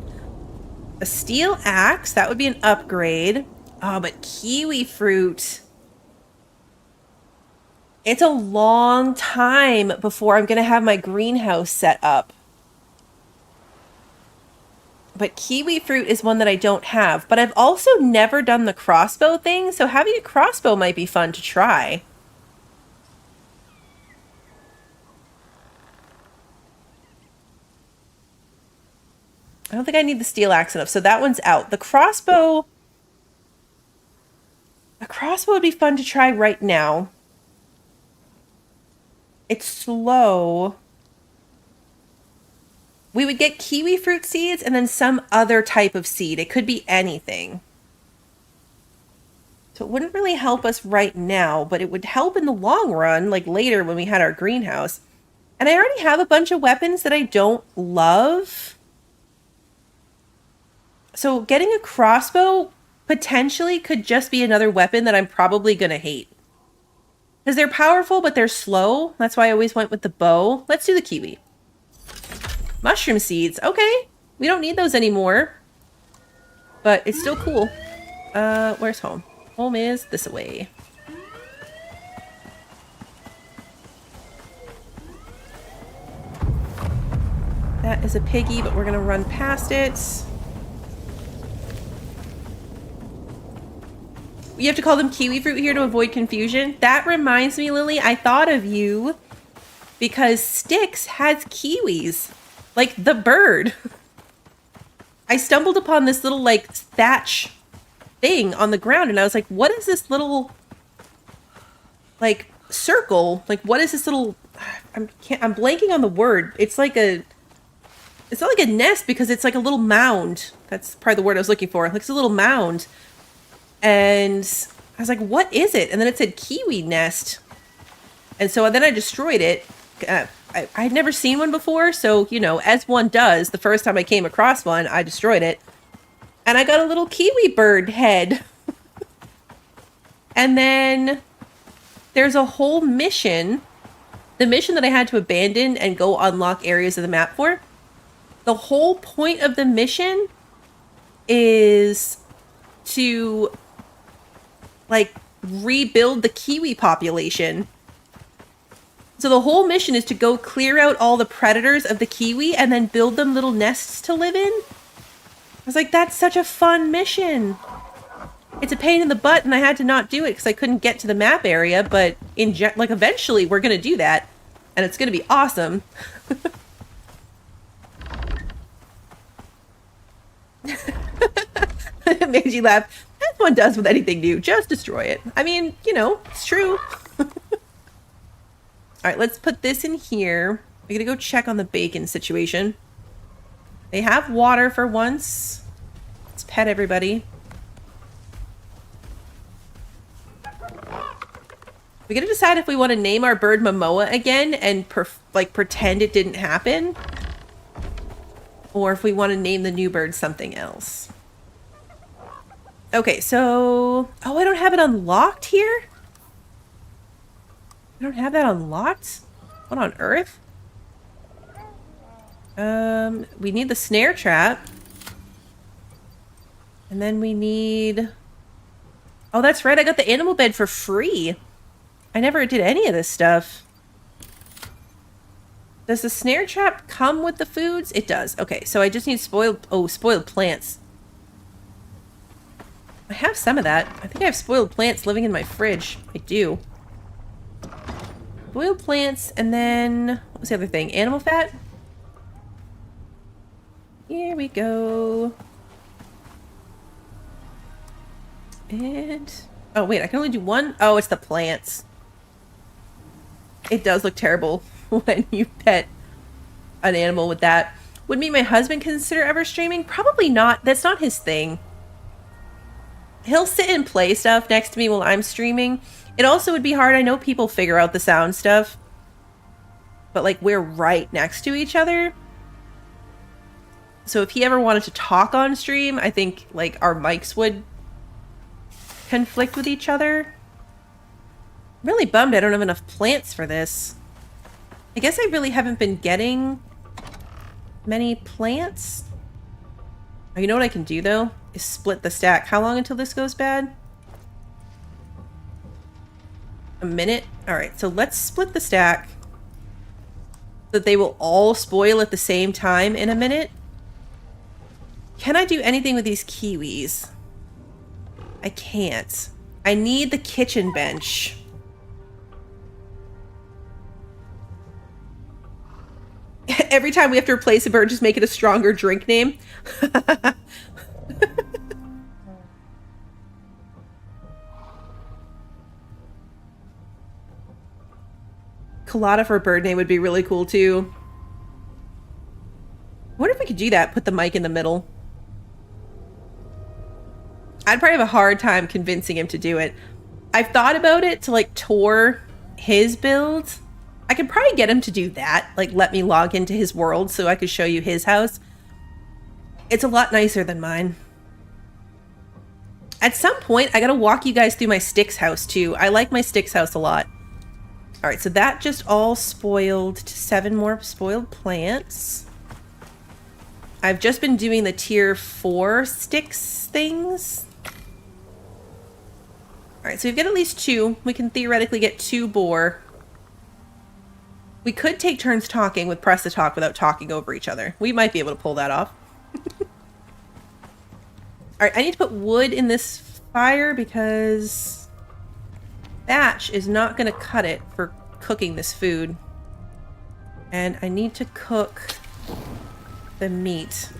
S1: A steel axe. That would be an upgrade. Oh, but kiwi fruit. It's a long time before I'm going to have my greenhouse set up. But kiwi fruit is one that I don't have. But I've also never done the crossbow thing, so having a crossbow might be fun to try. I don't think I need the steel axe enough, so that one's out. The crossbow... A crossbow would be fun to try right now. It's slow. We would get kiwi fruit seeds and then some other type of seed. It could be anything. So it wouldn't really help us right now, but it would help in the long run, like later when we had our greenhouse. And I already have a bunch of weapons that I don't love. So getting a crossbow potentially could just be another weapon that I'm probably going to hate. Because they're powerful, but they're slow. That's why I always went with the bow. Let's do the kiwi. Mushroom seeds. Okay. We don't need those anymore. But it's still cool. Where's home? Home is this way. That is a piggy, but we're going to run past it. You have to call them kiwi fruit here to avoid confusion. That reminds me, Lily, I thought of you because Styx has kiwis. Like the bird. I stumbled upon this little like thatch thing on the ground and I was like, what is this little like circle? Like what is this little I'm blanking on the word. It's not like a nest because it's like a little mound. That's probably the word I was looking for. Like it's a little mound. And I was like, what is it? And then it said kiwi nest. And so then I destroyed it. I had never seen one before. So, you know, as one does, the first time I came across one, I destroyed it. And I got a little kiwi bird head. And then there's a whole mission. The mission that I had to abandon and go unlock areas of the map for. The whole point of the mission is to like rebuild the kiwi population. So the whole mission is to go clear out all the predators of the kiwi and then build them little nests to live in. I was like, that's such a fun mission. It's a pain in the butt and I had to not do it because I couldn't get to the map area, but like eventually we're going to do that and it's going to be awesome. Made you laugh. That's what one does with anything new. Just destroy it. I mean, you know, it's true. Alright, let's put this in here. I'm gonna go check on the bacon situation. They have water for once. Let's pet everybody. We're gonna decide if we want to name our bird Momoa again and pretend it didn't happen, or if we want to name the new bird something else. Okay, so I don't have it unlocked here. I don't have that unlocked. What on earth? We need the snare trap, and then we need. Oh, that's right. I got the animal bed for free. I never did any of this stuff. Does the snare trap come with the foods? It does. Okay, so I just need spoiled plants. I have some of that. I think I have spoiled plants living in my fridge. I do. Spoiled plants, and then... What was the other thing? Animal fat? Here we go. And... Oh, wait, I can only do one? Oh, it's the plants. It does look terrible when you pet an animal with that. Would me and my husband consider ever streaming? Probably not. That's not his thing. He'll sit and play stuff next to me while I'm streaming. It also would be hard. I know people figure out the sound stuff. But, like, we're right next to each other. So if he ever wanted to talk on stream, I think, like, our mics would conflict with each other. I'm really bummed I don't have enough plants for this. I guess I really haven't been getting many plants. Oh, you know what I can do, though? Is split the stack. How long until this goes bad? A minute? Alright, so let's split the stack. So that they will all spoil at the same time in a minute. Can I do anything with these kiwis? I can't. I need the kitchen bench. Every time we have to replace a bird, just make it a stronger drink name. Colada for a bird name would be really cool too. I wonder if we could do that, put the mic in the middle. I'd probably have a hard time convincing him to do it. I've thought about it to like tour his build. I could probably get him to do that. Like let me log into his world so I could show you his house. It's a lot nicer than mine. At some point, I gotta walk you guys through my Sticks house too. I like my Sticks house a lot. Alright, so that just all spoiled to 7 more spoiled plants. I've just been doing the tier 4 Sticks things. Alright, so we've got at least 2. We can theoretically get 2 boar. We could take turns talking with press to talk without talking over each other. We might be able to pull that off. Alright, I need to put wood in this fire because thatch is not going to cut it for cooking this food. And I need to cook the meat.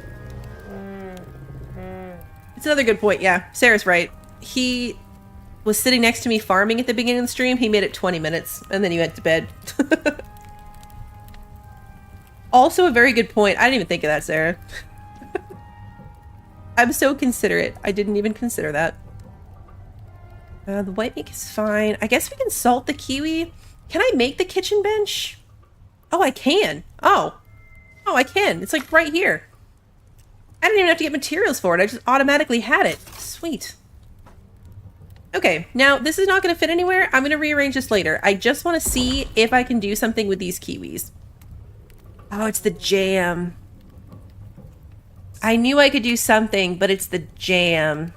S1: It's another good point, yeah. Sarah's right. He was sitting next to me farming at the beginning of the stream. He made it 20 minutes, and then he went to bed. Also a very good point. I didn't even think of that, Sarah. I'm so considerate. I didn't even consider that. The white meat is fine. I guess we can salt the kiwi. Can I make the kitchen bench? Oh, I can. Oh, I can. It's like right here. I didn't even have to get materials for it. I just automatically had it. Sweet. Okay, now this is not going to fit anywhere. I'm going to rearrange this later. I just want to see if I can do something with these kiwis. Oh, it's the jam. I knew I could do something, but it's the jam.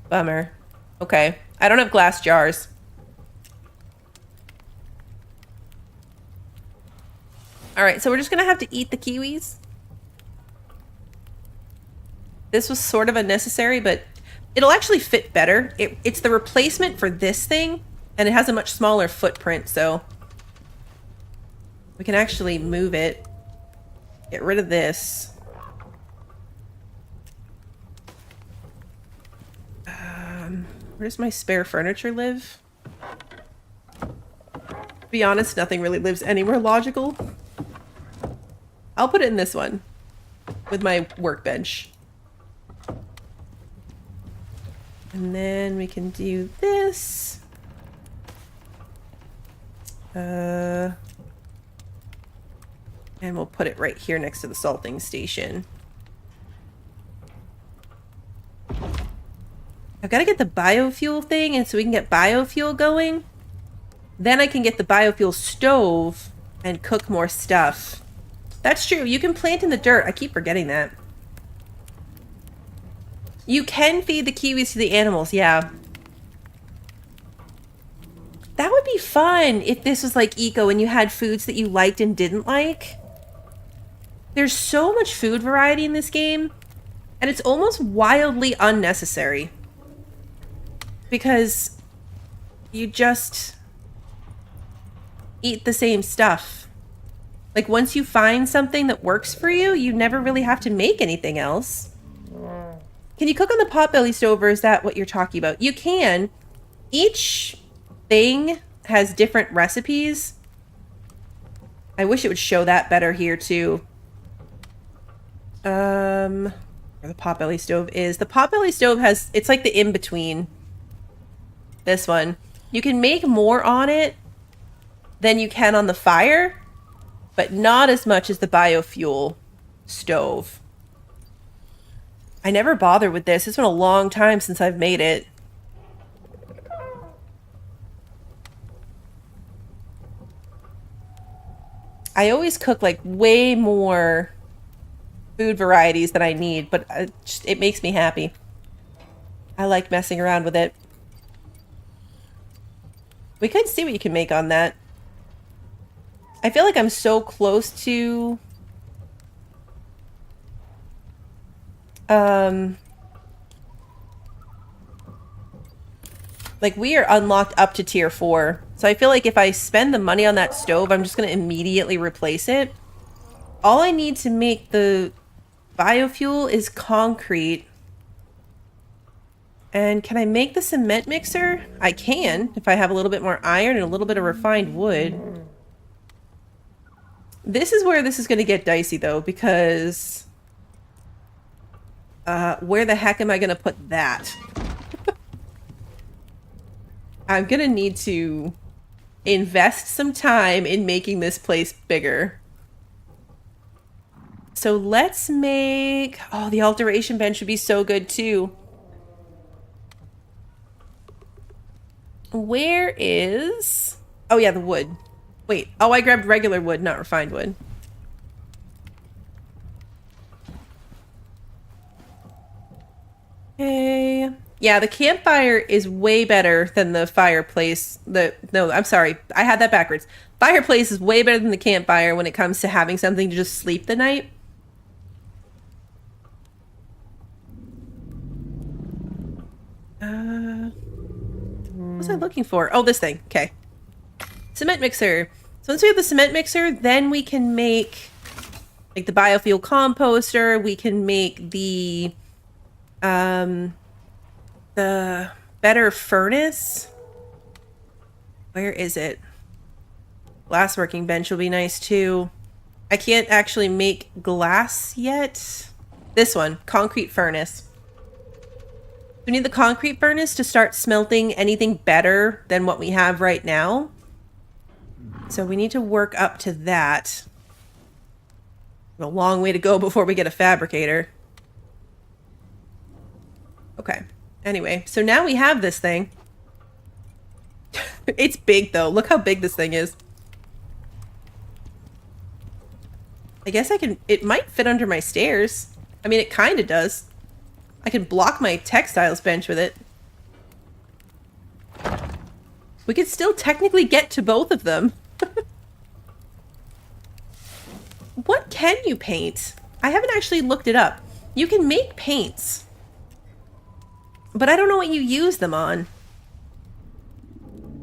S1: Bummer. Okay, I don't have glass jars. Alright, so we're just going to have to eat the kiwis. This was sort of unnecessary, but it'll actually fit better. It's the replacement for this thing, and it has a much smaller footprint, so we can actually move it. Get rid of this. Where does my spare furniture live? To be honest, nothing really lives anywhere logical. I'll put it in this one with my workbench. And then we can do this. And we'll put it right here next to the salting station. I've got to get the biofuel thing, and so we can get biofuel going. Then I can get the biofuel stove and cook more stuff. That's true. You can plant in the dirt. I keep forgetting that. You can feed the kiwis to the animals, yeah. That would be fun if this was like Eco and you had foods that you liked and didn't like. There's so much food variety in this game, and it's almost wildly unnecessary. Because you just eat the same stuff. Like, once you find something that works for you, you never really have to make anything else. Can you cook on the potbelly stove, or is that what you're talking about? You can. Each thing has different recipes. I wish it would show that better here, too. Where the potbelly stove is. The potbelly stove has... It's like the in-between. This one. You can make more on it than you can on the fire, but not as much as the biofuel stove. I never bothered with this. It's been a long time since I've made it. I always cook like way more food varieties than I need, but it makes me happy. I like messing around with it. We could see what you can make on that. I feel like I'm so close to... like, we are unlocked up to tier 4. So I feel like if I spend the money on that stove, I'm just going to immediately replace it. All I need to make the biofuel is concrete. And can I make the cement mixer? I can, if I have a little bit more iron and a little bit of refined wood. This is where this is going to get dicey, though, because... where the heck am I going to put that? I'm going to need to invest some time in making this place bigger. So let's make... Oh, the alteration bench would be so good, too. Where is... Oh, yeah, the wood. Wait. Oh, I grabbed regular wood, not refined wood. Okay. Yeah, the campfire is way better than the fireplace. No, I'm sorry. I had that backwards. Fireplace is way better than the campfire when it comes to having something to just sleep the night. What was I looking for? Oh, this thing. Okay. Cement mixer. So once we have the cement mixer, then we can make like the biofuel composter. We can make the better furnace. Where is it? Glass working bench will be nice too. I can't actually make glass yet. This one, concrete furnace. We need the concrete furnace to start smelting anything better than what we have right now. So we need to work up to that. A long way to go before we get a fabricator. Okay. Anyway, so now we have this thing. It's big, though. Look how big this thing is. I guess I can... It might fit under my stairs. I mean, it kind of does. I can block my textiles bench with it. We could still technically get to both of them. What can you paint? I haven't actually looked it up. You can make paints. But I don't know what you use them on.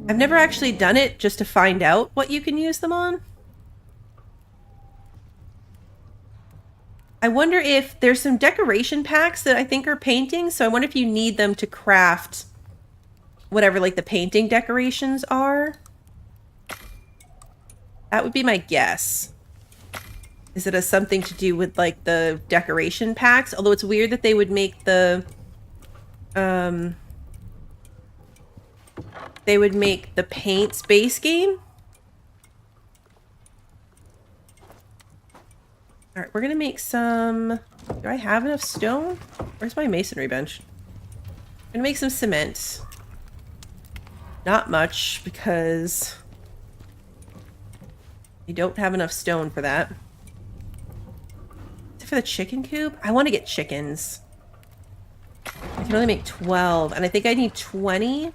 S1: I've never actually done it just to find out what you can use them on. I wonder if there's some decoration packs that I think are paintings, so I wonder if you need them to craft whatever like the painting decorations are. That would be my guess. Is it has something to do with like the decoration packs? Although it's weird that they would make the they would make the paints base game. All right, we're gonna make some. Do I have enough stone? Where's my masonry bench? I'm gonna make some cement. Not much because you don't have enough stone for that. Is it for the chicken coop? I want to get chickens. I can only make 12, and I think I need 20.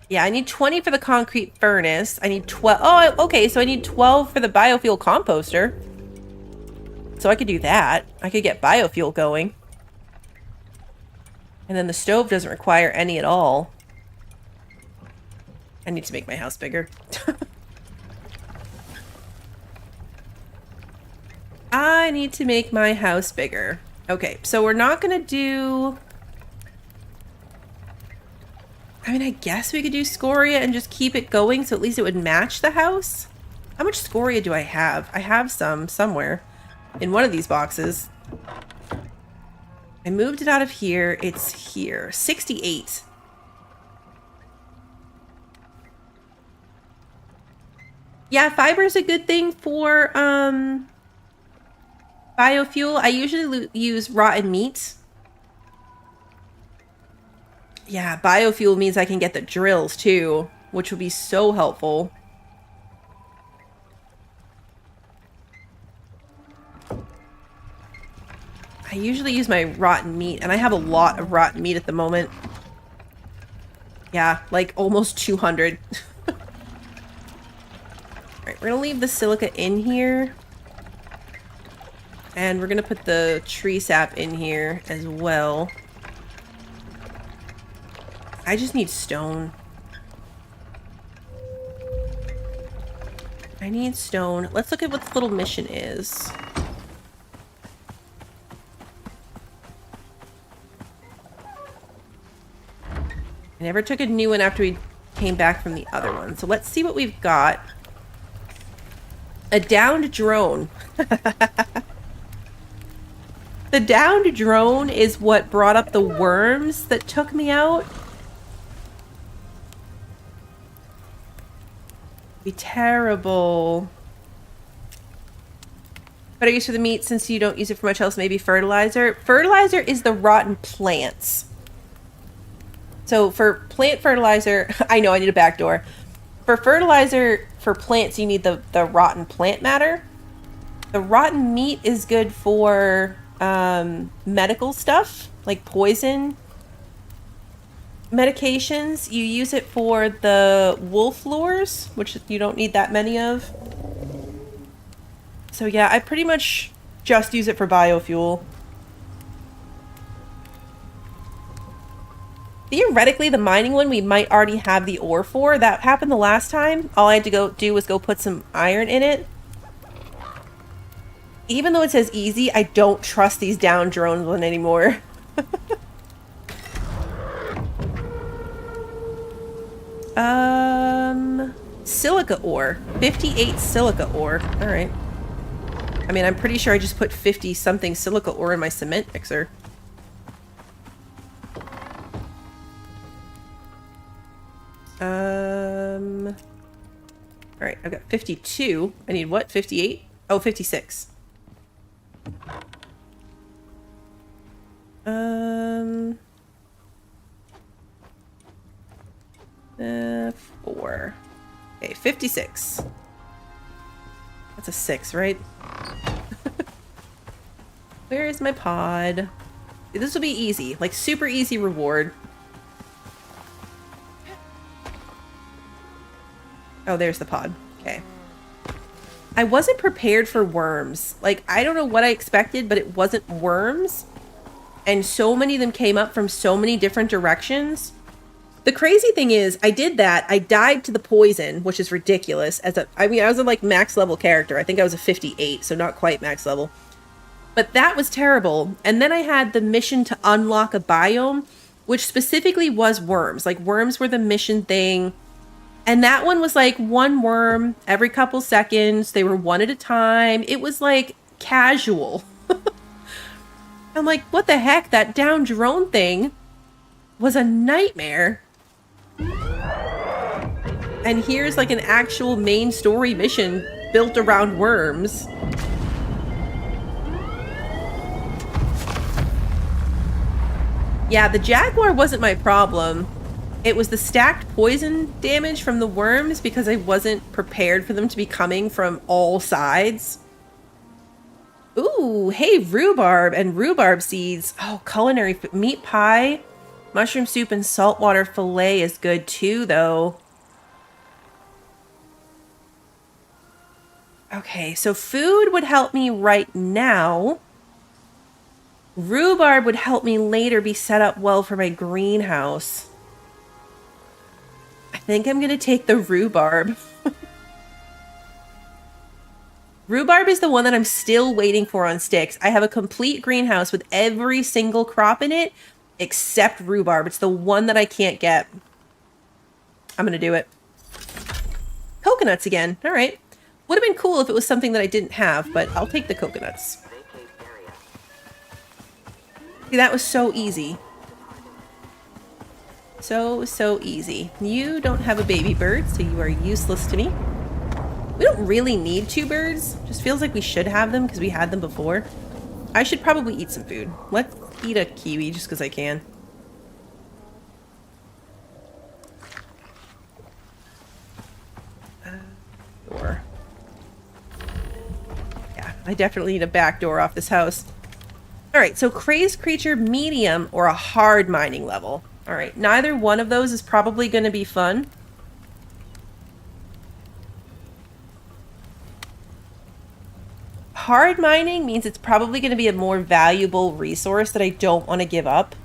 S1: Yeah, I need 20 for the concrete furnace. I need 12. Oh, okay, so I need 12 for the biofuel composter. So I could do that. I could get biofuel going. And then the stove doesn't require any at all. I need to make my house bigger. I need to make my house bigger. Okay, so we're not going to do... I mean, I guess we could do scoria and just keep it going so at least it would match the house. How much scoria do I have? I have some somewhere in one of these boxes. I moved it out of here. It's here. 68. Yeah, fiber is a good thing for biofuel. I usually use rotten meat. Yeah, biofuel means I can get the drills too, which would be so helpful. I usually use my rotten meat, and I have a lot of rotten meat at the moment. Yeah, like almost 200. Alright, we're gonna leave the silica in here. And we're gonna put the tree sap in here as well. I just need stone. I need stone. Let's look at what this little mission is. I never took a new one after we came back from the other one. So let's see what we've got. A downed drone. The downed drone is what brought up the worms that took me out. Be terrible. Better use for the meat since you don't use it for much else. Maybe fertilizer. Fertilizer is the rotten plants. So for plant fertilizer, I know I need a back door. For fertilizer for plants, you need the rotten plant matter. The rotten meat is good for medical stuff, like poison medications. You use it for the wolf lures, which you don't need that many of. So yeah, I pretty much just use it for biofuel. Theoretically, the mining one we might already have the ore for. That happened the last time. All I had to go do was go put some iron in it. Even though it says easy, I don't trust these down drones one anymore. Silica ore. 58 silica ore. Alright. I mean, I'm pretty sure I just put 50 something silica ore in my cement mixer. Alright, I've got 52. I need what? 58? Oh, 56. 4. Okay, 56. That's a 6, right? Where is my pod? This will be easy. Like, super easy reward. Oh, there's the pod. Okay. I wasn't prepared for worms. Like, I don't know what I expected, but it wasn't worms. And so many of them came up from so many different directions. The crazy thing is, I did that. I died to the poison, which is ridiculous. I mean, I was a like max level character. I think I was a 58, so not quite max level. But that was terrible. And then I had the mission to unlock a biome which specifically was worms. Like, worms were the mission thing. And that one was like one worm every couple seconds. They were one at a time. It was like casual. I'm like, what the heck? That down drone thing was a nightmare. And here's like an actual main story mission built around worms. Yeah, the jaguar wasn't my problem. It was the stacked poison damage from the worms because I wasn't prepared for them to be coming from all sides. Ooh, hey, rhubarb and rhubarb seeds. Oh, culinary meat pie, mushroom soup, and saltwater fillet is good too, though. Okay, so food would help me right now. Rhubarb would help me later be set up well for my greenhouse. I think I'm going to take the rhubarb. Rhubarb is the one that I'm still waiting for on sticks. I have a complete greenhouse with every single crop in it except rhubarb. It's the one that I can't get. I'm going to do it. Coconuts again. All right. Would have been cool if it was something that I didn't have, but I'll take the coconuts. See, that was so easy. So easy. You don't have a baby bird, so you are useless to me. We don't really need 2 birds. Just feels like we should have them because we had them before. I should probably eat some food. Let's eat a kiwi just because I can. Door. Yeah, I definitely need a back door off this house. Alright, so crazed creature medium or a hard mining level. Alright, neither one of those is probably going to be fun. Hard mining means it's probably going to be a more valuable resource that I don't want to give up.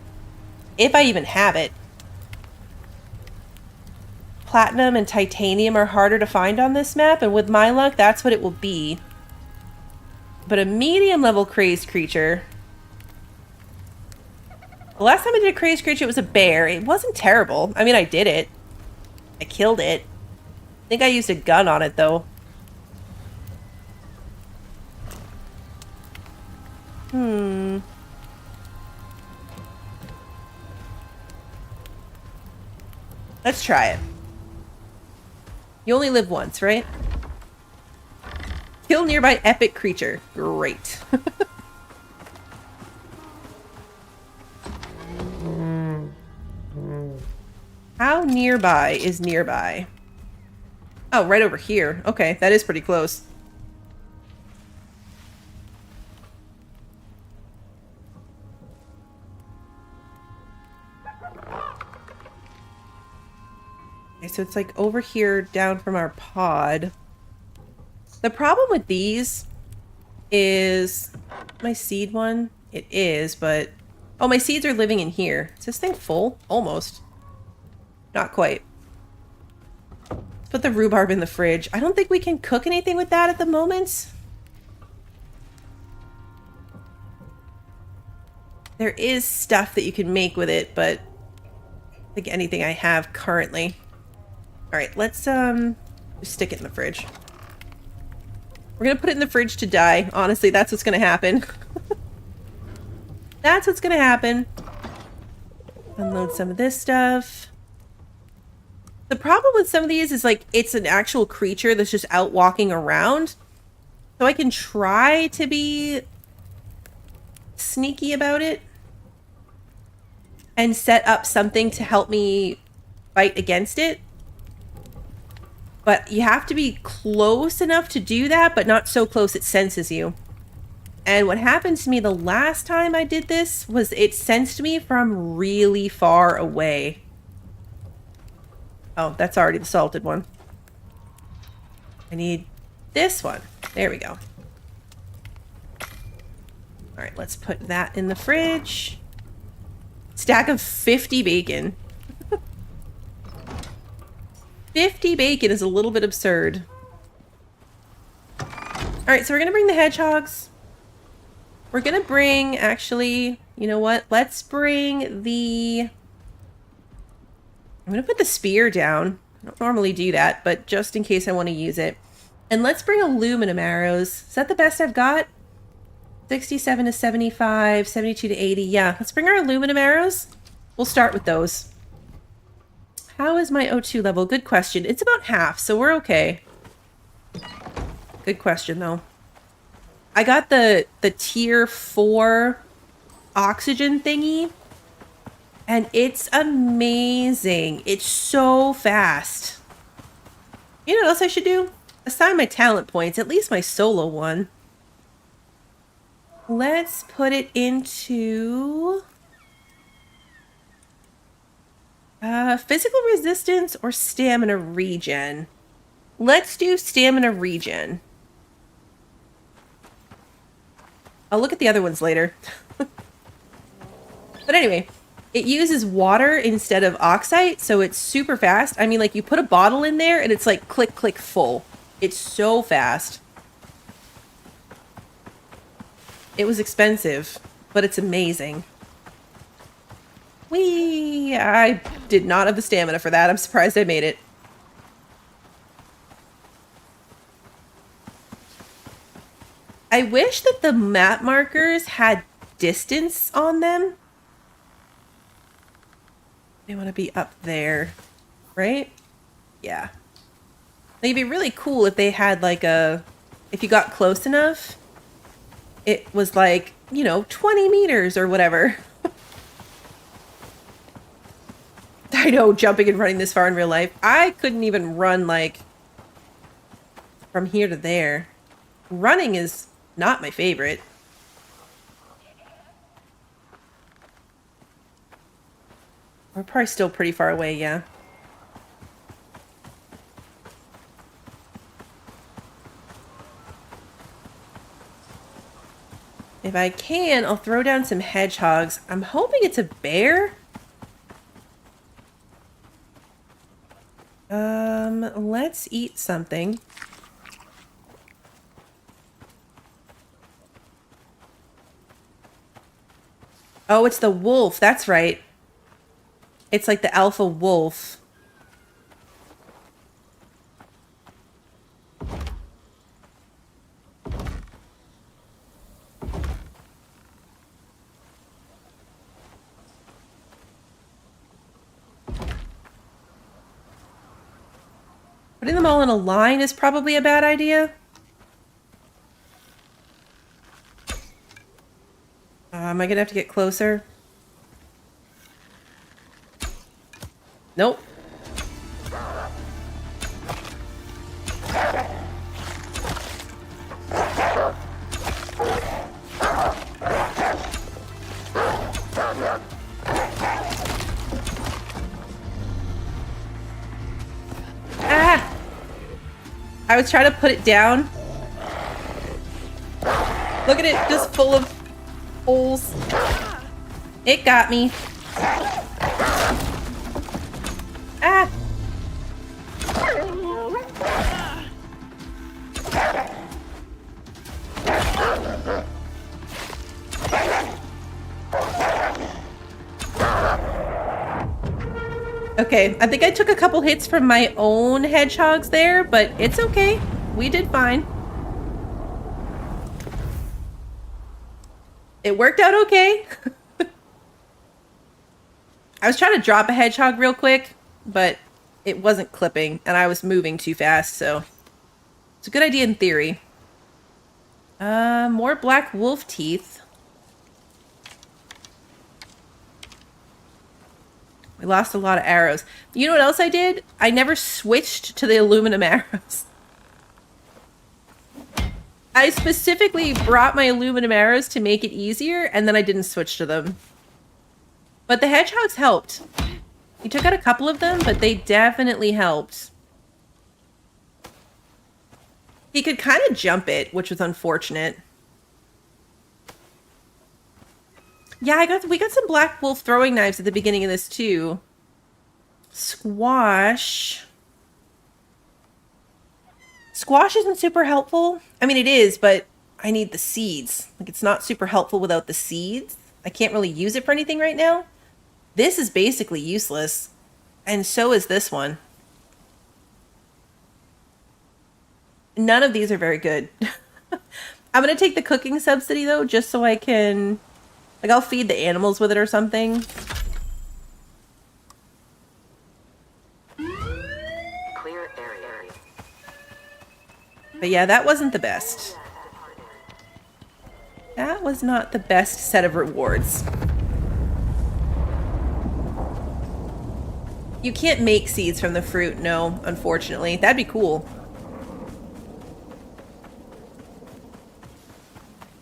S1: If I even have it. Platinum and titanium are harder to find on this map, and with my luck, that's what it will be. But a medium level crazed creature... The last time I did a crazed creature, it was a bear. It wasn't terrible. I mean, I did it. I killed it. I think I used a gun on it, though. Let's try it. You only live once, right? Kill nearby epic creature. Great. How nearby is nearby? Oh, right over here. Okay, that is pretty close. Okay, so it's like over here down from our pod. The problem with these is my seed one. It is, but... Oh, my seeds are living in here. Is this thing full? Almost. Not quite. Let's put the rhubarb in the fridge. I don't think we can cook anything with that at the moment. There is stuff that you can make with it, but I think anything I have currently. All right, let's just stick it in the fridge. We're gonna put it in the fridge to die. Honestly, that's what's gonna happen. That's what's gonna happen. Unload some of this stuff. The problem with some of these is like it's an actual creature that's just out walking around. So I can try to be sneaky about it and set up something to help me fight against it. But you have to be close enough to do that, but not so close it senses you. And what happened to me the last time I did this was it sensed me from really far away. Oh, that's already the salted one. I need this one. There we go. All right, let's put that in the fridge. Stack of 50 bacon. 50 bacon is a little bit absurd. All right, so we're going to bring the hedgehogs. We're going to bring, actually, you know what? Let's bring the I'm going to put the spear down. I don't normally do that, but just in case I want to use it. And let's bring aluminum arrows. Is that the best I've got? 67 to 75, 72 to 80. Yeah, let's bring our aluminum arrows. We'll start with those. How is my O2 level? Good question. It's about half, so we're okay. Good question, though. I got the tier 4 oxygen thingy, and it's amazing. It's so fast. You know what else I should do? Assign my talent points, at least my solo one. Let's put it into physical resistance or stamina regen. Let's do stamina regen. I'll look at the other ones later. But anyway, it uses water instead of oxide, so it's super fast. I mean, like, you put a bottle in there and it's like click, click, full. It's so fast. It was expensive, but it's amazing. Whee! I did not have the stamina for that. I'm surprised I made it. I wish that the map markers had distance on them. They want to be up there, right? Yeah. It'd be really cool if they had like if you got close enough, it was like, you know, 20 meters or whatever. I know, jumping and running this far in real life. I couldn't even run like from here to there. Running is not my favorite. We're probably still pretty far away, yeah. If I can, I'll throw down some hedgehogs. I'm hoping it's a bear. Let's eat something. Oh, it's the wolf. That's right. It's like the alpha wolf. Putting them all in a line is probably a bad idea. Am I gonna have to get closer? Nope. Ah! I was trying to put it down. Look at it, just full of holes. It got me. Ah! Okay, I think I took a couple hits from my own hedgehogs there, but it's okay. We did fine. It worked out okay. I was trying to drop a hedgehog real quick, but it wasn't clipping, and I was moving too fast, so it's a good idea in theory. More black wolf teeth. We lost a lot of arrows. You know what else I did? I never switched to the aluminum arrows. I specifically brought my aluminum arrows to make it easier, and then I didn't switch to them. But the hedgehogs helped. You took out a couple of them, but they definitely helped. He could kind of jump it, which was unfortunate. Yeah, we got some black wolf throwing knives at the beginning of this too. Squash. Squash isn't super helpful. I mean, it is, but I need the seeds. Like, it's not super helpful without the seeds. I can't really use it for anything right now. This is basically useless. And so is this one. None of these are very good. I'm going to take the cooking subsidy, though, just so I can... Like, I'll feed the animals with it or something.
S4: Clear area.
S1: But yeah, that wasn't the best. That was not the best set of rewards. You can't make seeds from the fruit, no, unfortunately. That'd be cool.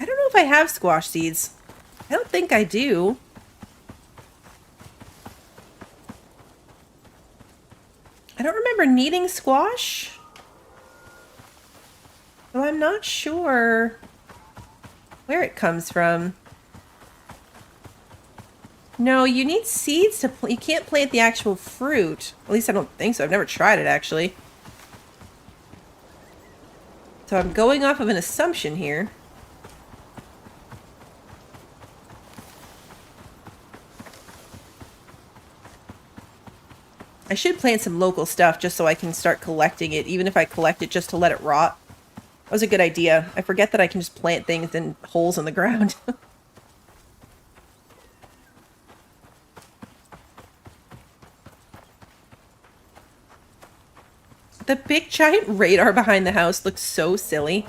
S1: I don't know if I have squash seeds. I don't think I do. I don't remember needing squash. So I'm not sure where it comes from. No, you need seeds to you can't plant the actual fruit. At least I don't think so. I've never tried it, actually. So I'm going off of an assumption here. I should plant some local stuff just so I can start collecting it, even if I collect it just to let it rot. That was a good idea. I forget that I can just plant things in holes in the ground. The big giant radar behind the house looks so silly.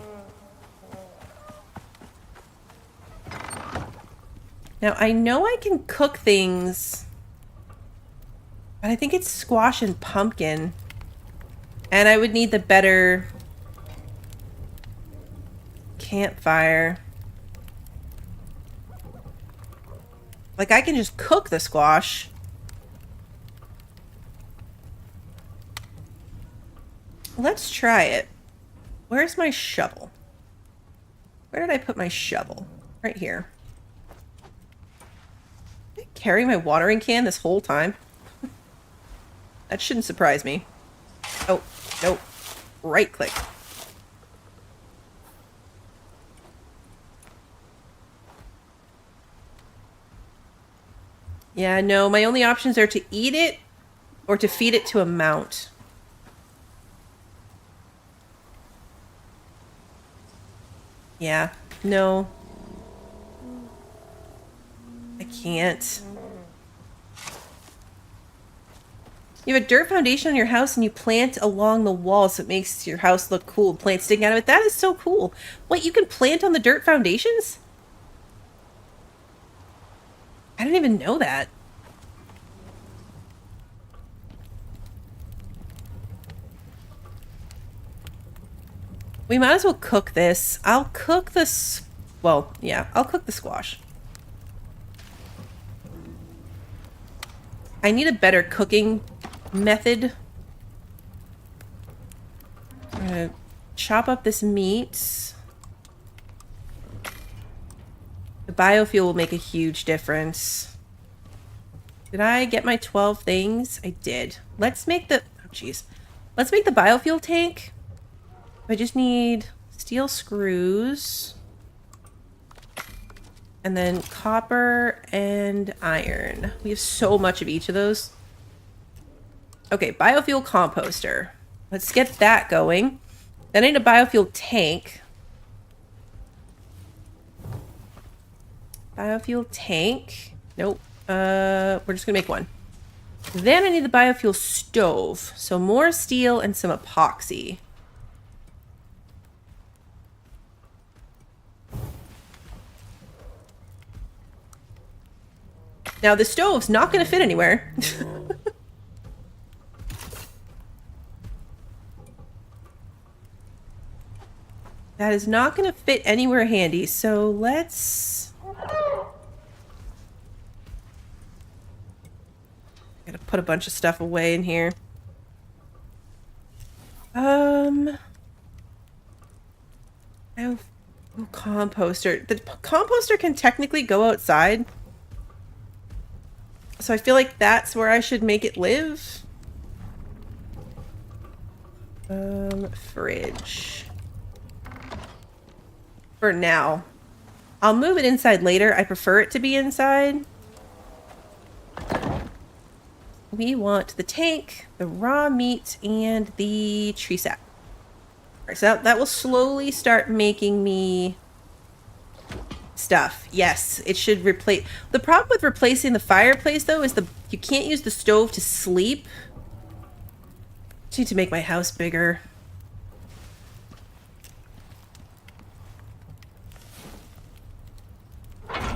S1: Now, I know I can cook things, but I think it's squash and pumpkin. And I would need the better campfire. Like, I can just cook the squash. Let's try it. Where's my shovel? Where did I put my shovel? Right here. Did I carry my watering can this whole time? That shouldn't surprise me. Oh, nope. Right click. Yeah, no, my only options are to eat it or to feed it to a mount. Yeah, no. I can't. You have a dirt foundation on your house and you plant along the wall so it makes your house look cool. Plants sticking out of it. That is so cool. Wait, you can plant on the dirt foundations? I didn't even know that. We might as well cook this. I'll cook this. Well, yeah, I'll cook the squash. I need a better cooking method. I'm gonna chop up this meat. The biofuel will make a huge difference. Did I get my 12 things? I did. Let's make the... Oh, jeez. Let's make the biofuel tank. I just need steel screws. And then copper and iron. We have so much of each of those. Okay, biofuel composter. Let's get that going. Then I need a biofuel tank. Biofuel tank. Nope. We're just gonna make one. Then I need the biofuel stove. So more steel and some epoxy. Now the stove's not gonna fit anywhere. That is not gonna fit anywhere handy, so let's... Gotta put a bunch of stuff away in here. Composter. The composter can technically go outside. So I feel like that's where I should make it live. Fridge. For now. I'll move it inside later. I prefer it to be inside. we want the tank, the raw meat, and the tree sap. Alright, so that will slowly start making me stuff. Yes, it should replace... The problem with replacing the fireplace, though, is you can't use the stove to sleep. I need to make my house bigger.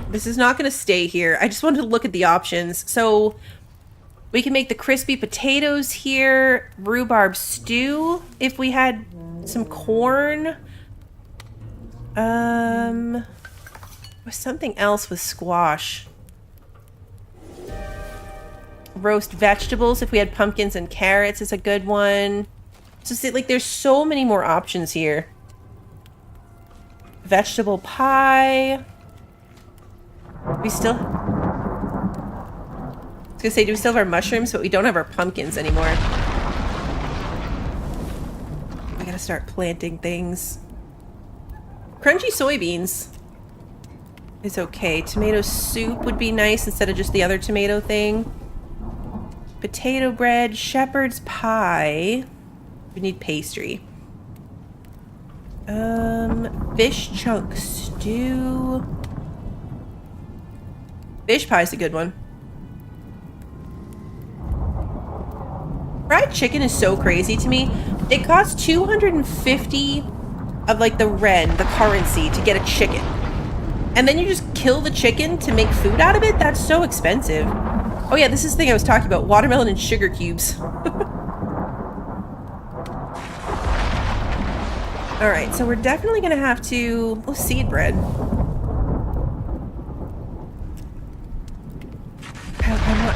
S1: This is not going to stay here. I just wanted to look at the options. So we can make the crispy potatoes here, rhubarb stew if we had some corn. There's something else with squash. Roast vegetables if we had pumpkins and carrots is a good one. So see, like, there's so many more options here. Vegetable pie. We still... I was gonna say, do we still have our mushrooms? But we don't have our pumpkins anymore. We gotta start planting things. Crunchy soybeans is okay. Tomato soup would be nice instead of just the other tomato thing. Potato bread, shepherd's pie. We need pastry. Fish chunk stew. Fish pie is a good one. Fried chicken is so crazy to me. It costs 250 of like the currency to get a chicken. And then you just kill the chicken to make food out of it? That's so expensive. Oh yeah, this is the thing I was talking about. Watermelon and sugar cubes. Alright, so we're definitely going to have to... Oh, seed bread.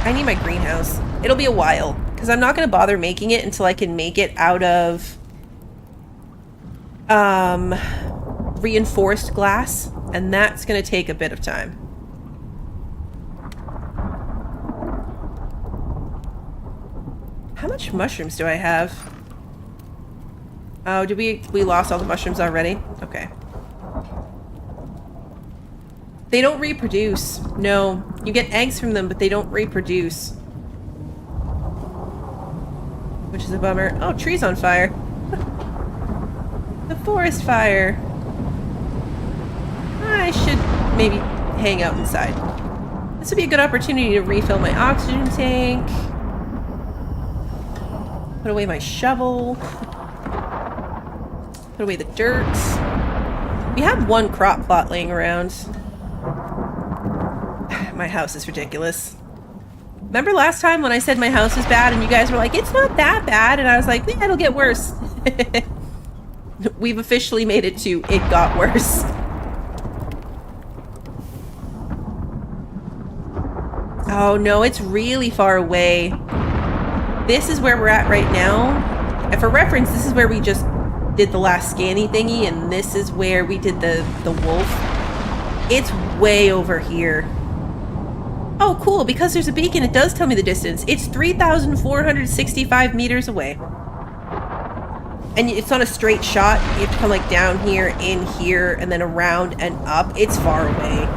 S1: I need my greenhouse. It'll be a while, because I'm not going to bother making it until I can make it out of reinforced glass, and that's going to take a bit of time. How much mushrooms do I have? Oh, did we lost all the mushrooms already? Okay. They don't reproduce. No. You get eggs from them, but they don't reproduce. Which is a bummer. Oh, tree's on fire. The forest fire. I should maybe hang out inside. This would be a good opportunity to refill my oxygen tank. Put away my shovel. Put away the dirt. We have one crop plot laying around. My house is ridiculous. Remember last time when I said my house was bad and you guys were like, it's not that bad? And I was like, yeah, it'll get worse. We've officially made it to it got worse. Oh no, it's really far away. This is where we're at right now. And for reference, this is where we just did the last scanny thingy, and this is where we did the wolf. It's way over here. Oh, cool. Because there's a beacon, it does tell me the distance. It's 3,465 meters away. And it's not a straight shot. You have to come like down here, in here, and then around and up. It's far away.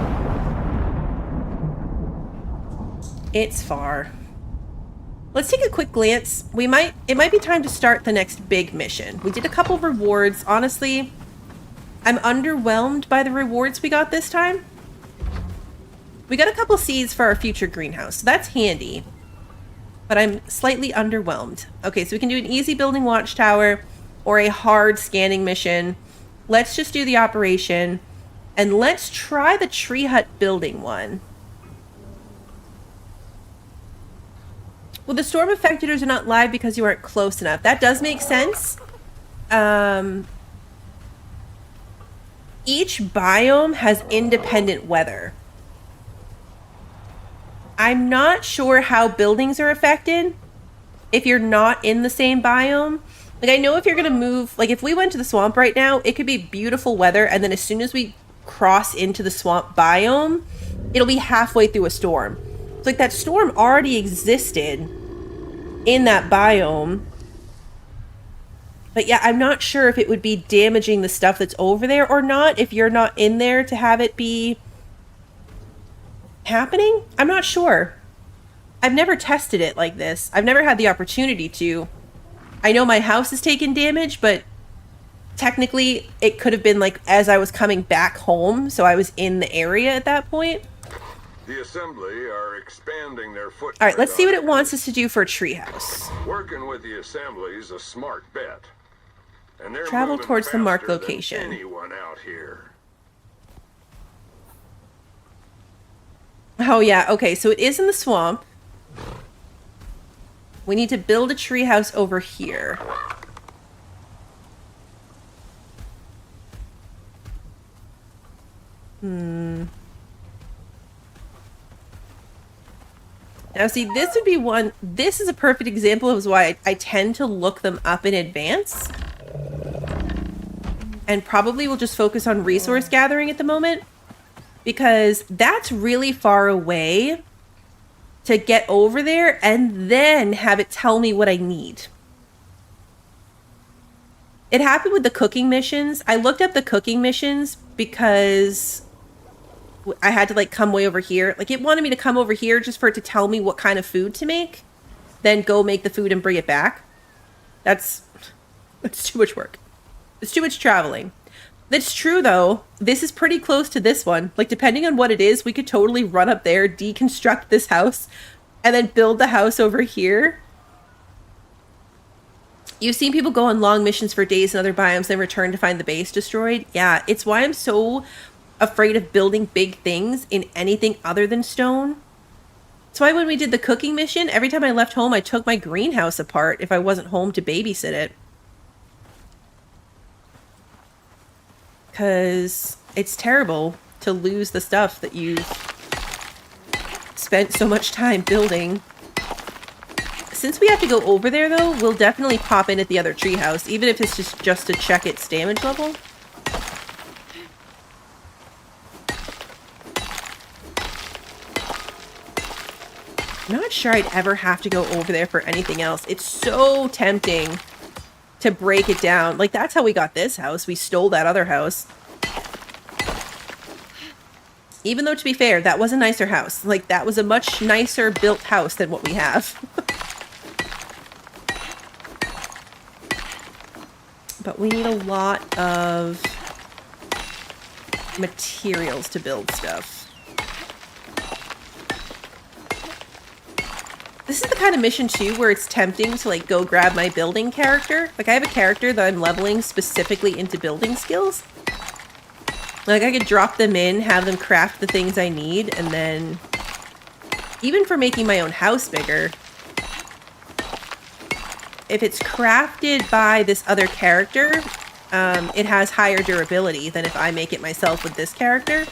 S1: It's far. Let's take a quick glance. It might be time to start the next big mission. We did a couple rewards. Honestly, I'm underwhelmed by the rewards we got this time. We got a couple seeds for our future greenhouse, so that's handy. But I'm slightly underwhelmed. Okay, so we can do an easy building watchtower or a hard scanning mission. Let's just do the operation. And let's try the tree hut building one. Well, the storm effectors are not live because you aren't close enough. That does make sense. Each biome has independent weather. I'm not sure how buildings are affected if you're not in the same biome. Like, I know if you're going to move... Like, if we went to the swamp right now, it could be beautiful weather, and then as soon as we cross into the swamp biome, it'll be halfway through a storm. It's like that storm already existed in that biome. But yeah, I'm not sure if it would be damaging the stuff that's over there or not, if you're not in there to have it be happening. I'm not sure. I've never tested it like this. I've never had the opportunity to. I know my house has taken damage, but technically it could have been like as I was coming back home, so I was in the area at that point.
S2: The Assembly are expanding their footprint.
S1: All right, let's see what it
S2: on
S1: wants us to do for a treehouse.
S2: Working with the Assembly's a smart bet. And they're
S1: Travel
S2: moving
S1: towards the marked
S2: faster than
S1: location.
S2: anyone out here.
S1: Oh yeah, okay, so it is in the swamp. We need to build a treehouse over here. Now see, this would be one, this is a perfect example of why I tend to look them up in advance. And probably will just focus on resource gathering at the moment. Because that's really far away to get over there and then have it tell me what I need. It happened with the cooking missions. I looked up the cooking missions because I had to like come way over here. Like it wanted me to come over here just for it to tell me what kind of food to make. Then go make the food and bring it back. That's too much work. It's too much traveling. That's true though. This is pretty close to this one. Like depending on what it is, we could totally run up there, deconstruct this house, and then build the house over here. You've seen people go on long missions for days in other biomes, then return to find the base destroyed. Yeah, it's why I'm so afraid of building big things in anything other than stone. That's why when we did the cooking mission, every time I left home, I took my greenhouse apart if I wasn't home to babysit it. Because it's terrible to lose the stuff that you've spent so much time building. Since we have to go over there, though, we'll definitely pop in at the other treehouse, even if it's just to check its damage level. I'm not sure I'd ever have to go over there for anything else. It's so tempting to break it down. Like, that's how we got this house. We stole that other house. Even though, to be fair, that was a nicer house. Like, that was a much nicer built house than what we have. But we need a lot of materials to build stuff. This is the kind of mission, too, where it's tempting to, like, go grab my building character. Like, I have a character that I'm leveling specifically into building skills. Like, I could drop them in, have them craft the things I need, and then... Even for making my own house bigger... If it's crafted by this other character, it has higher durability than if I make it myself with this character.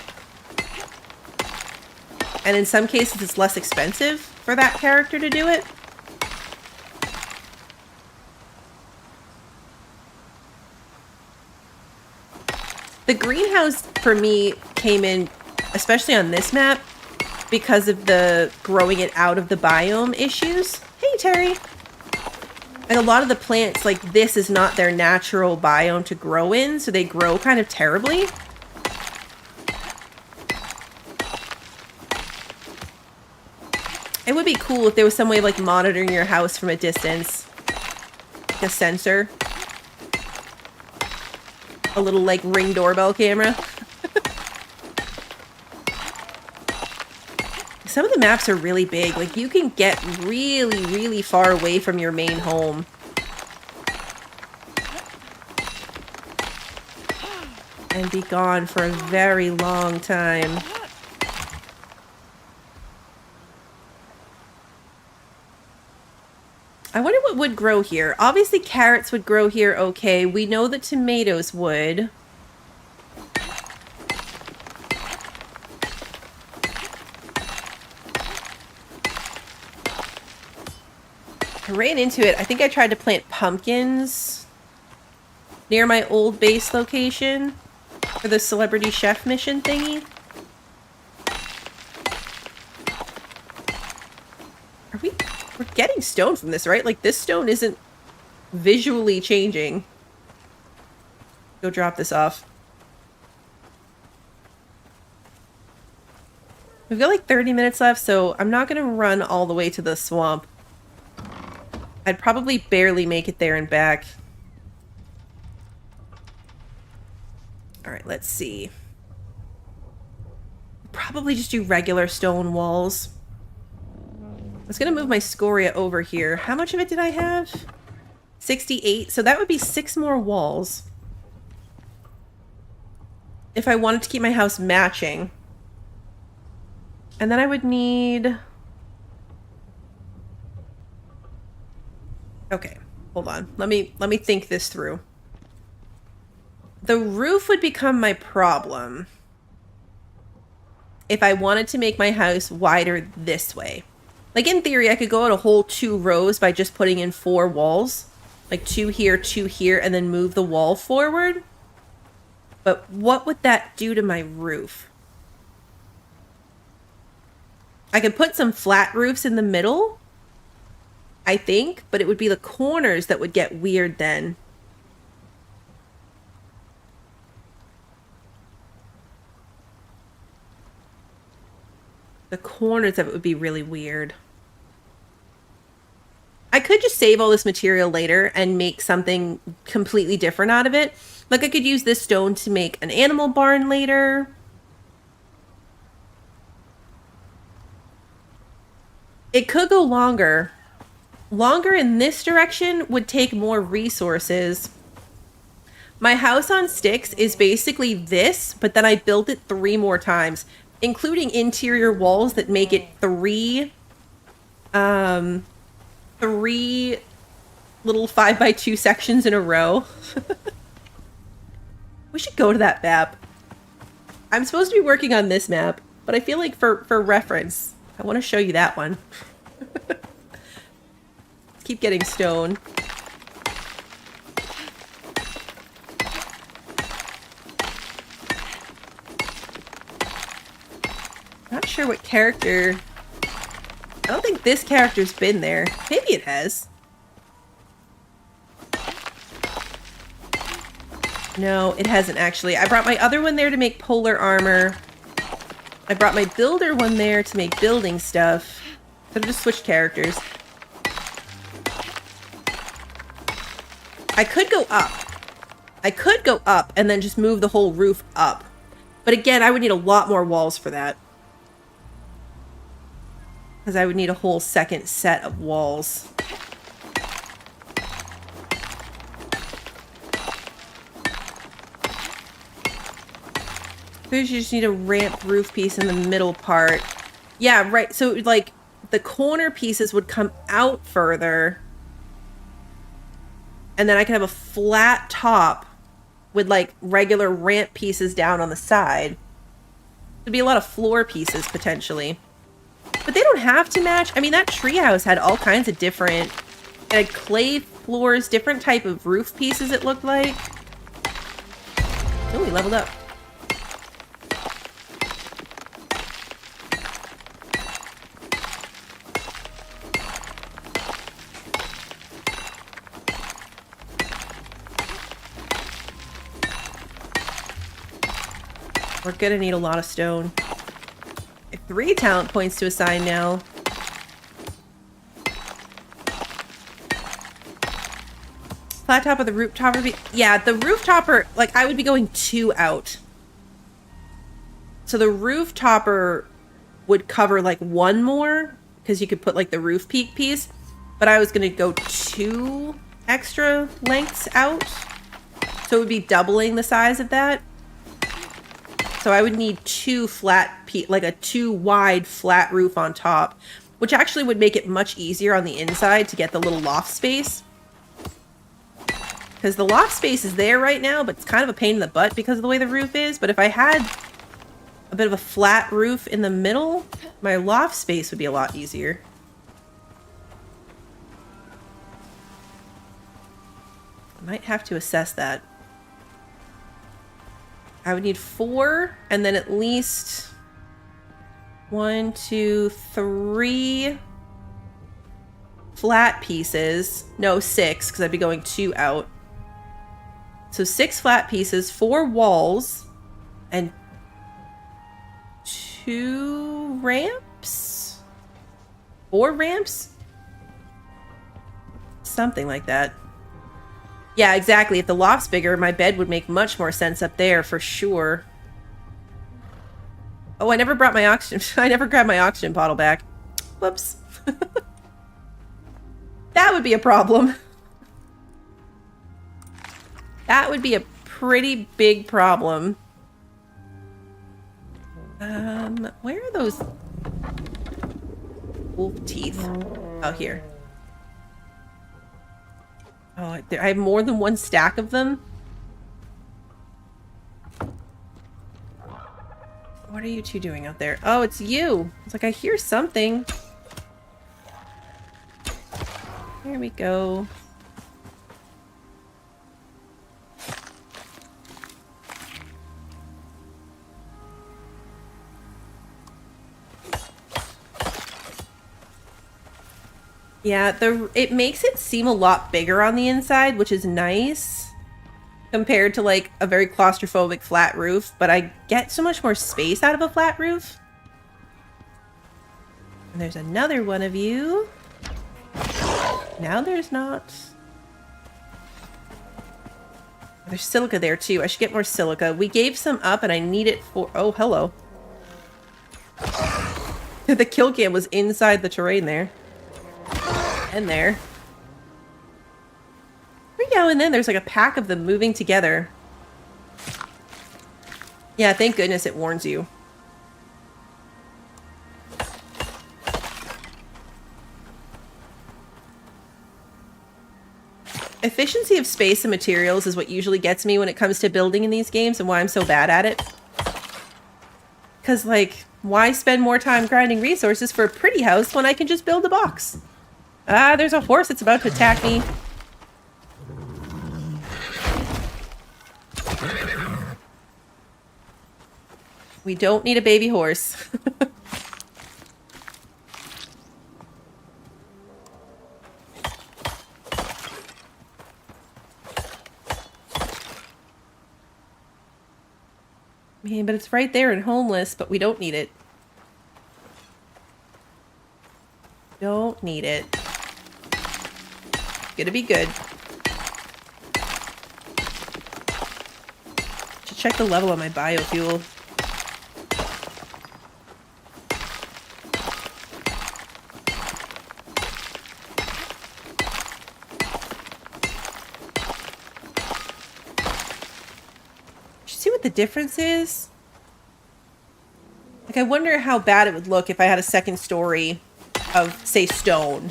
S1: And in some cases, it's less expensive for that character to do it. The greenhouse, for me, came in, especially on this map, because of the growing it out of the biome issues. Hey, Terry! And a lot of the plants, like, this is not their natural biome to grow in, so they grow kind of terribly. It would be cool if there was some way of, like, monitoring your house from a distance. Like a sensor. A little, like, Ring doorbell camera. Some of the maps are really big. Like, you can get really, really far away from your main home. And be gone for a very long time. I wonder what would grow here. Obviously, carrots would grow here okay. We know that tomatoes would. I ran into it. I think I tried to plant pumpkins near my old base location for the celebrity chef mission thingy. We're getting stone from this, right? Like, this stone isn't visually changing. Go drop this off. We've got like 30 minutes left, so I'm not going to run all the way to the swamp. I'd probably barely make it there and back. Alright, let's see. Probably just do regular stone walls. I was going to move my scoria over here. How much of it did I have? 68. So that would be 6 more walls. If I wanted to keep my house matching. And then I would need... Okay, hold on. Let me think this through. The roof would become my problem if I wanted to make my house wider this way. Like, in theory, I could go out a whole 2 rows by just putting in 4 walls. Like, 2 here, and then move the wall forward. But what would that do to my roof? I could put some flat roofs in the middle, I think, but it would be the corners that would get weird then. The corners of it would be really weird. I could just save all this material later and make something completely different out of it. Like, I could use this stone to make an animal barn later. It could go longer. Longer in this direction would take more resources. My house on sticks is basically this, but then I built it 3 more times, including interior walls that make it 3 little 5x2 sections in a row. We should go to that map. I'm supposed to be working on this map, but I feel like for reference, I want to show you that one. Let's keep getting stone. Not sure what character... I don't think this character's been there. Maybe it has. No, it hasn't actually. I brought my other one there to make polar armor. I brought my builder one there to make building stuff. Could have just switched characters. I could go up. I could go up and then just move the whole roof up. But again, I would need a lot more walls for that. Because I would need a whole second set of walls. First, you just need a ramp roof piece in the middle part. Yeah, right. So, like, the corner pieces would come out further. And then I could have a flat top with, like, regular ramp pieces down on the side. There'd be a lot of floor pieces, potentially. But they don't have to match. I mean, that treehouse had all kinds of different... It had clay floors, different type of roof pieces, it looked like. Oh, we leveled up. We're gonna need a lot of stone. 3 talent points to assign now. Flat top of the roof topper. Yeah, the roof topper, like, I would be going 2 out. So the roof topper would cover, like, 1 more, because you could put, like, the roof peak piece. But I was going to go 2 extra lengths out. So it would be doubling the size of that. So I would need 2 flat, like a 2 wide flat roof on top, which actually would make it much easier on the inside to get the little loft space. Because the loft space is there right now, but it's kind of a pain in the butt because of the way the roof is. But if I had a bit of a flat roof in the middle, my loft space would be a lot easier. I might have to assess that. I would need 4, and then at least 1, 2, 3 flat pieces. No, 6, because I'd be going 2 out. So 6 flat pieces, 4 walls, and 2 ramps? 4 ramps? Something like that. Yeah, exactly. If the loft's bigger, my bed would make much more sense up there for sure. Oh, I never brought my oxygen. I never grabbed my oxygen bottle back. Whoops. That would be a problem. That would be a pretty big problem. Where are those wolf teeth? Oh, here. Oh, I have more than one stack of them. What are you two doing out there? Oh, it's you. It's like I hear something. Here we go. Yeah, it makes it seem a lot bigger on the inside, which is nice compared to like a very claustrophobic flat roof, but I get so much more space out of a flat roof. And there's another one of you. Now there's not. There's silica there too. I should get more silica. We gave some up and I need it for... Oh, hello. The kill cam was inside the terrain there. And there. Every now and then there's like a pack of them moving together. Yeah, thank goodness it warns you. Efficiency of space and materials is what usually gets me when it comes to building in these games and why I'm so bad at it. Because, like, why spend more time grinding resources for a pretty house when I can just build a box? Ah, there's a horse that's about to attack me. We don't need a baby horse. Man, but it's right there and homeless, but we don't need it. Don't need it. Gonna be good. Should check the level on my biofuel. See what the difference is? Like, I wonder how bad it would look if I had a second story of, say, stone.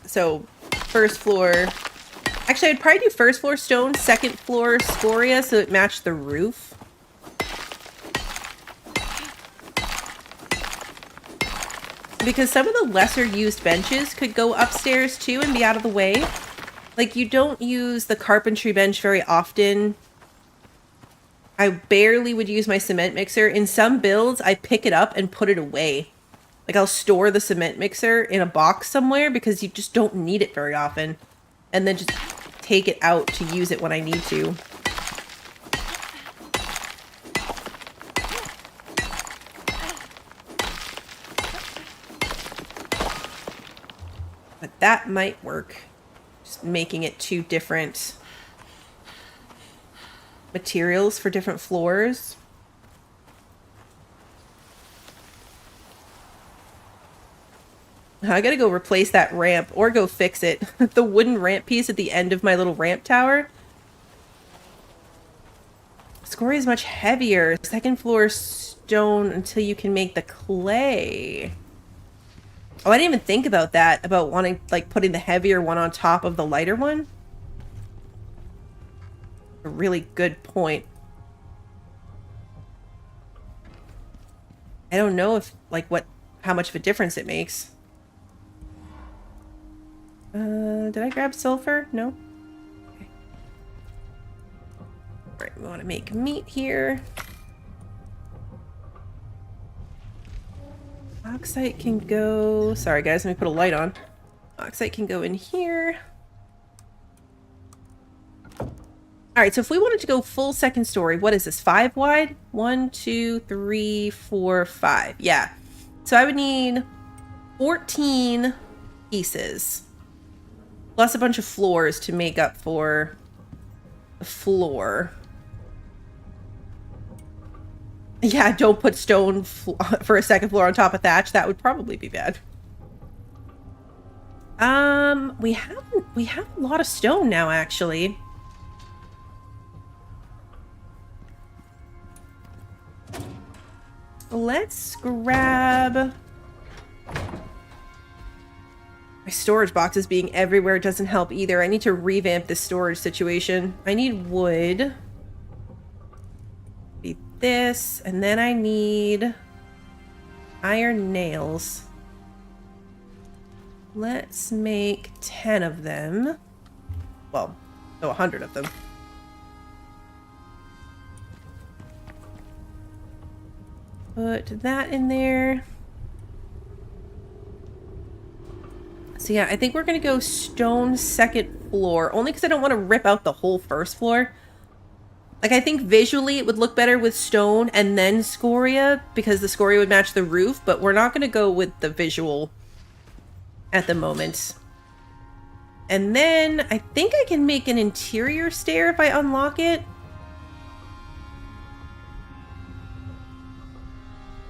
S1: So, first floor... Actually, I'd probably do first floor stone, second floor scoria, so it matched the roof. Because some of the lesser used benches could go upstairs too and be out of the way. Like, you don't use the carpentry bench very often. I barely would use my cement mixer. In some builds, I pick it up and put it away. Like, I'll store the cement mixer in a box somewhere because you just don't need it very often. And then just take it out to use it when I need to. But that might work. Just making it 2 different materials for different floors. I gotta go replace that ramp or go fix it. The wooden ramp piece at the end of my little ramp tower. Scoria is much heavier. Second floor stone until you can make the clay. Oh, I didn't even think about that, about wanting, like, putting the heavier one on top of the lighter one. A really good point. I don't know if, like, how much of a difference it makes. Did I grab sulfur? No? Okay. Alright, we want to make meat here. Oxide can go... Sorry guys, let me put a light on. Oxide can go in here. All right, so if we wanted to go full second story, what is this? 5 wide? 1, 2, 3, 4, 5. Yeah. So I would need 14 pieces. Plus a bunch of floors to make up for the floor. Yeah, don't put stone for a second floor on top of thatch. That would probably be bad. We have a lot of stone now, actually. Let's grab... My storage boxes being everywhere doesn't help either. I need to revamp this storage situation. I need wood. Be this, and then I need iron nails. Let's make 10 of them. Well, no, 100 of them. Put that in there. So yeah, I think we're going to go stone second floor, only because I don't want to rip out the whole first floor. Like, I think visually it would look better with stone and then scoria, because the scoria would match the roof, but we're not going to go with the visual at the moment. And then I think I can make an interior stair if I unlock it.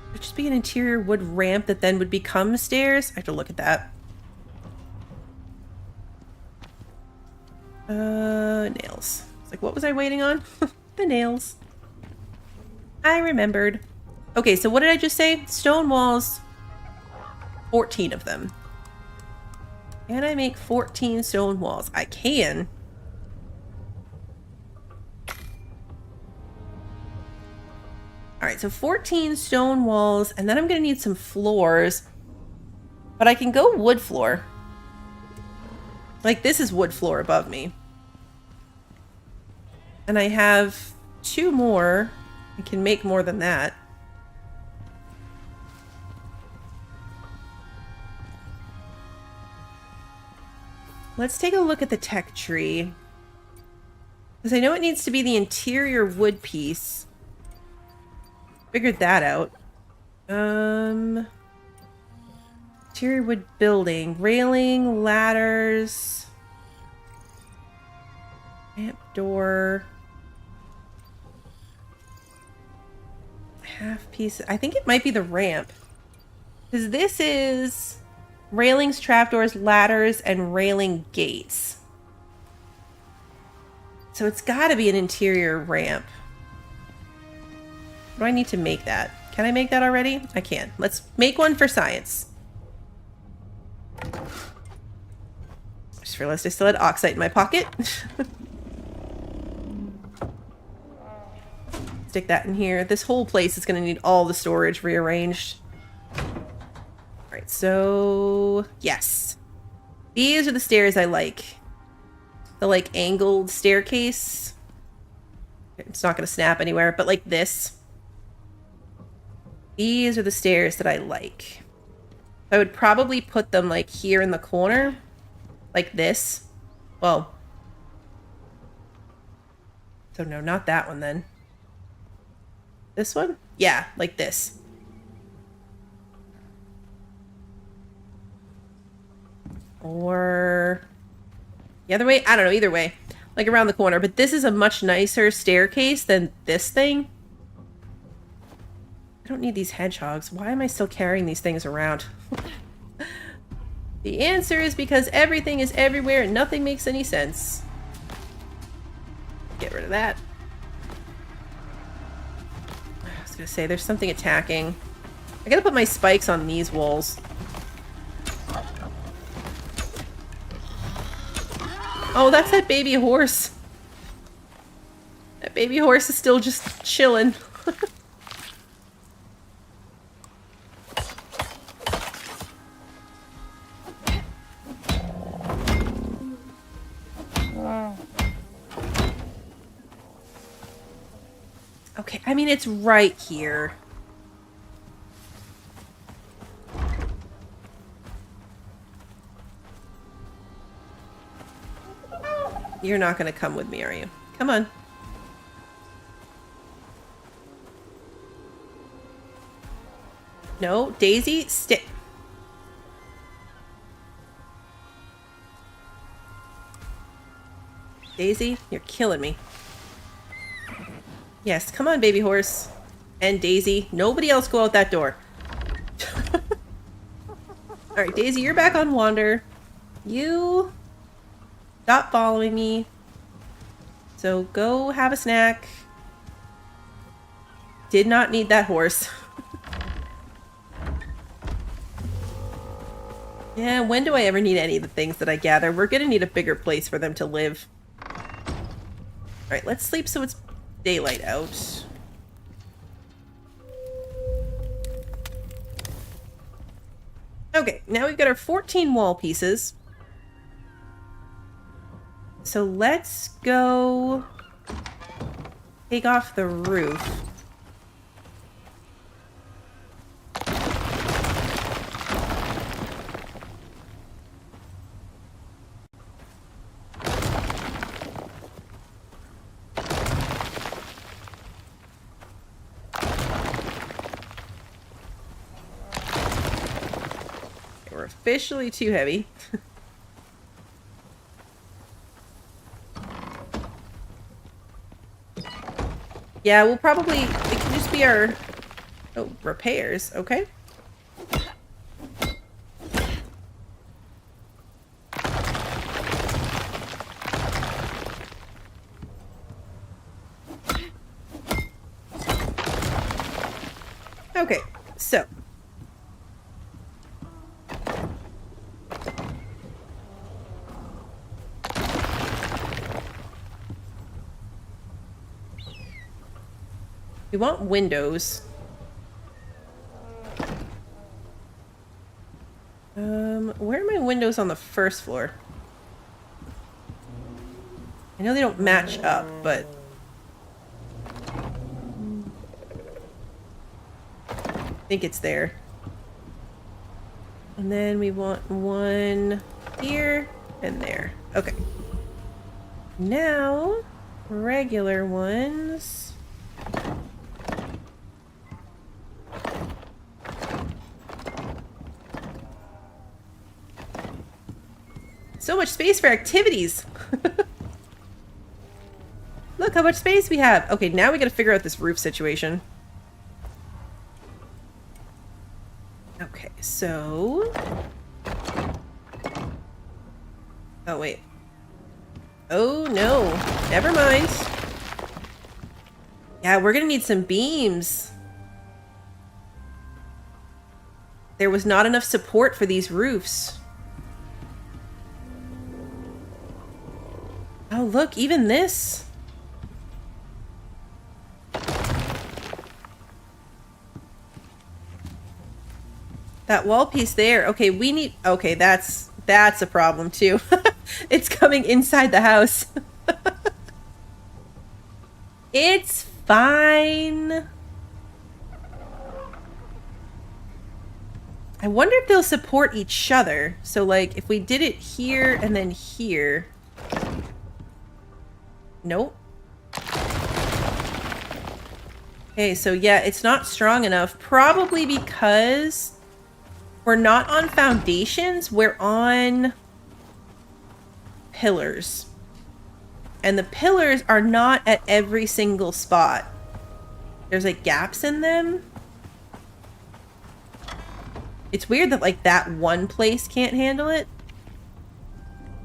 S1: It would just be an interior wood ramp that then would become stairs. I have to look at that. Nails. It's like, what was I waiting on? The nails. I remembered. Okay, so what did I just say? Stone walls. 14 of them. Can I make 14 stone walls? I can. Alright, so 14 stone walls, and then I'm going to need some floors. But I can go wood floor. Like, this is wood floor above me. And I have 2 more. I can make more than that. Let's take a look at the tech tree. Because I know it needs to be the interior wood piece. Figured that out. Interior wood building. Railing, ladders. Ramp door. Half piece. I think it might be the ramp. Because this is railings, trapdoors, ladders, and railing gates. So it's got to be an interior ramp. Do I need to make that? Can I make that already? I can. Let's make one for science. Just realized I still had oxide in my pocket. Stick that in here. This whole place is going to need all the storage rearranged. Alright, so... yes. These are the stairs I like. The, like, angled staircase. It's not going to snap anywhere, but like this. These are the stairs that I like. I would probably put them, like, here in the corner. Like this. Well. So no, not that one then. This one? Yeah, like this. Or the other way? I don't know, either way. Like around the corner. But this is a much nicer staircase than this thing. I don't need these hedgehogs. Why am I still carrying these things around? The answer is because everything is everywhere and nothing makes any sense. Get rid of that. I was gonna say, there's something attacking. I gotta put my spikes on these walls. Oh, that's that baby horse. That baby horse is still just chilling. Okay, I mean, it's right here. You're not going to come with me, are you? Come on. No, Daisy, stay. Daisy, you're killing me. Yes, come on, baby horse. And Daisy, nobody else go out that door. Alright, Daisy, you're back on Wander. You stop following me. So go have a snack. Did not need that horse. Yeah, when do I ever need any of the things that I gather? We're gonna need a bigger place for them to live. Alright, let's sleep so it's daylight out. Okay, now we've got our 14 wall pieces. So let's go take off the roof. We're officially too heavy. Yeah, we'll probably, it can just be our, oh, repairs, okay. Okay, so. We want windows. Where are my windows on the first floor? I know they don't match up, but... I think it's there. And then we want one here and there. Okay. Now, regular ones. So much space for activities. Look how much space we have. Okay, now we gotta figure out this roof situation. Okay, so... Oh, wait. Oh, no. Never mind. Yeah, we're gonna need some beams. There was not enough support for these roofs. Oh, look, even this. That wall piece there. Okay, we need... Okay, that's a problem, too. It's coming inside the house. It's fine. I wonder if they'll support each other. So, like, if we did it here and then here... Nope. Okay, so yeah, it's not strong enough. Probably because we're not on foundations, we're on pillars. And the pillars are not at every single spot. There's like gaps in them. It's weird that like that one place can't handle it.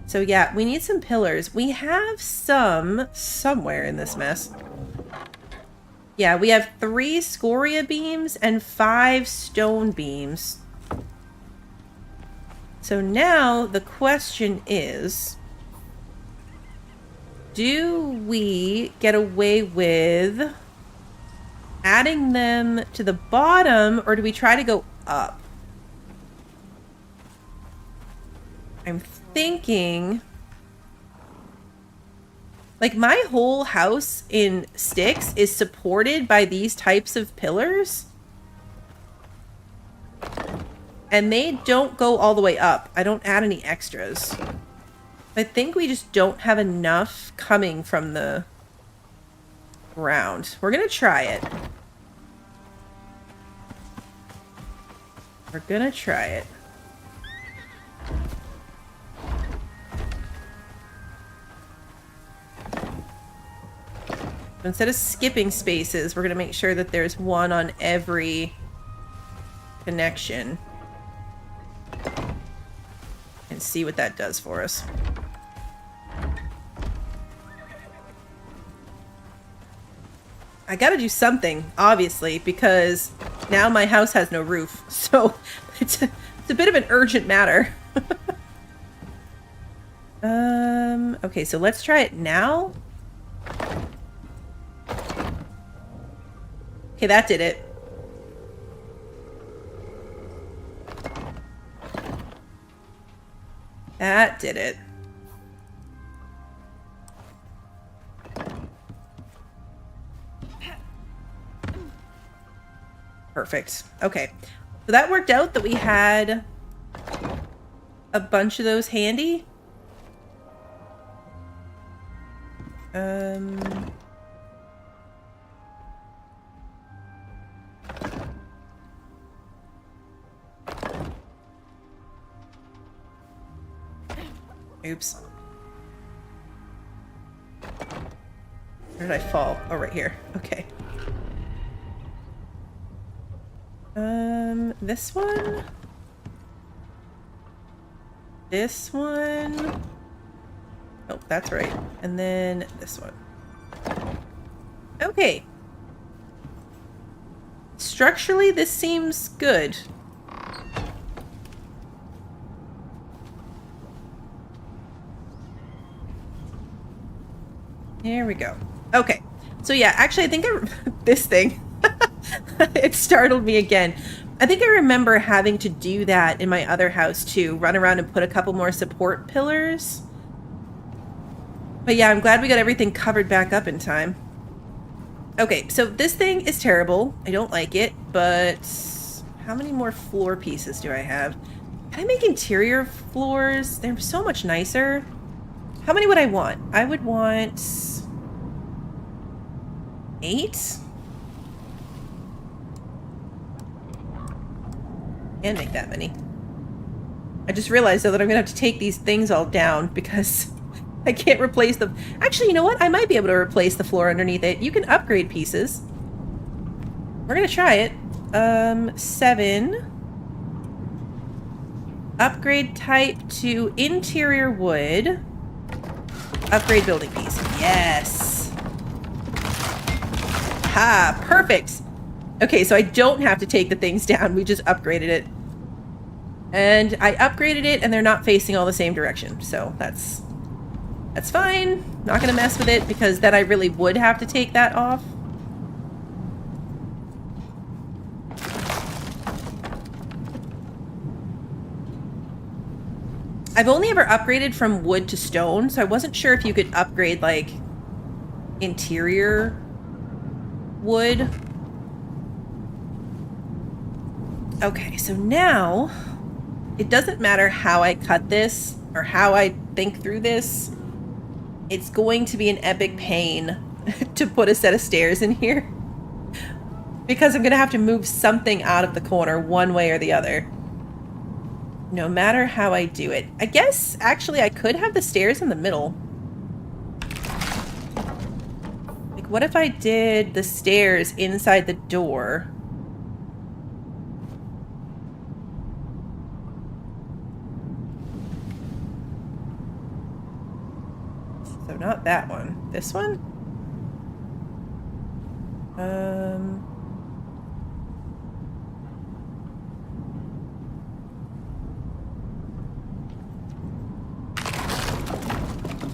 S1: So yeah, we need some pillars. We have some somewhere in this mess. Yeah, we have 3 scoria beams and 5 stone beams. So now the question is, do we get away with adding them to the bottom, or do we try to go up? I'm thinking, like, my whole house in sticks is supported by these types of pillars, and they don't go all the way up. I don't add any extras. I think we just don't have enough coming from the round. We're gonna try it. We're gonna try it. Instead of skipping spaces, we're gonna make sure that there's one on every connection. And see what that does for us. I gotta do something, obviously, because now my house has no roof. So it's a bit of an urgent matter. Okay, so let's try it now. Okay, that did it. That did it. Perfect. Okay. So that worked out that we had a bunch of those handy. Oops. Where did I fall? Oh, right here. Okay. This one? This one? Oh, that's right. And then this one. Okay. Structurally, this seems good. Here we go. Okay. So yeah, actually I think this thing, it startled me again. I think I remember having to do that in my other house too. Run around and put a couple more support pillars. But yeah, I'm glad we got everything covered back up in time. Okay, so this thing is terrible. I don't like it, but how many more floor pieces do I have? Can I make interior floors? They're so much nicer. How many would I want? I would want 8? Can't make that many. I just realized though that I'm gonna have to take these things all down because I can't replace them. Actually, you know what? I might be able to replace the floor underneath it. You can upgrade pieces. We're gonna try it. 7. Upgrade type to interior wood. Upgrade building piece. Yes. Ha, perfect. Okay, so I don't have to take the things down. We just upgraded it. And I upgraded it and they're not facing all the same direction. So that's fine. Not gonna mess with it because then I really would have to take that off. I've only ever upgraded from wood to stone, so I wasn't sure if you could upgrade, like, interior wood. Okay, so now, it doesn't matter how I cut this, or how I think through this. It's going to be an epic pain to put a set of stairs in here. Because I'm going to have to move something out of the corner one way or the other. No matter how I do it. I guess, actually, I could have the stairs in the middle. Like, what if I did the stairs inside the door? So not that one. This one?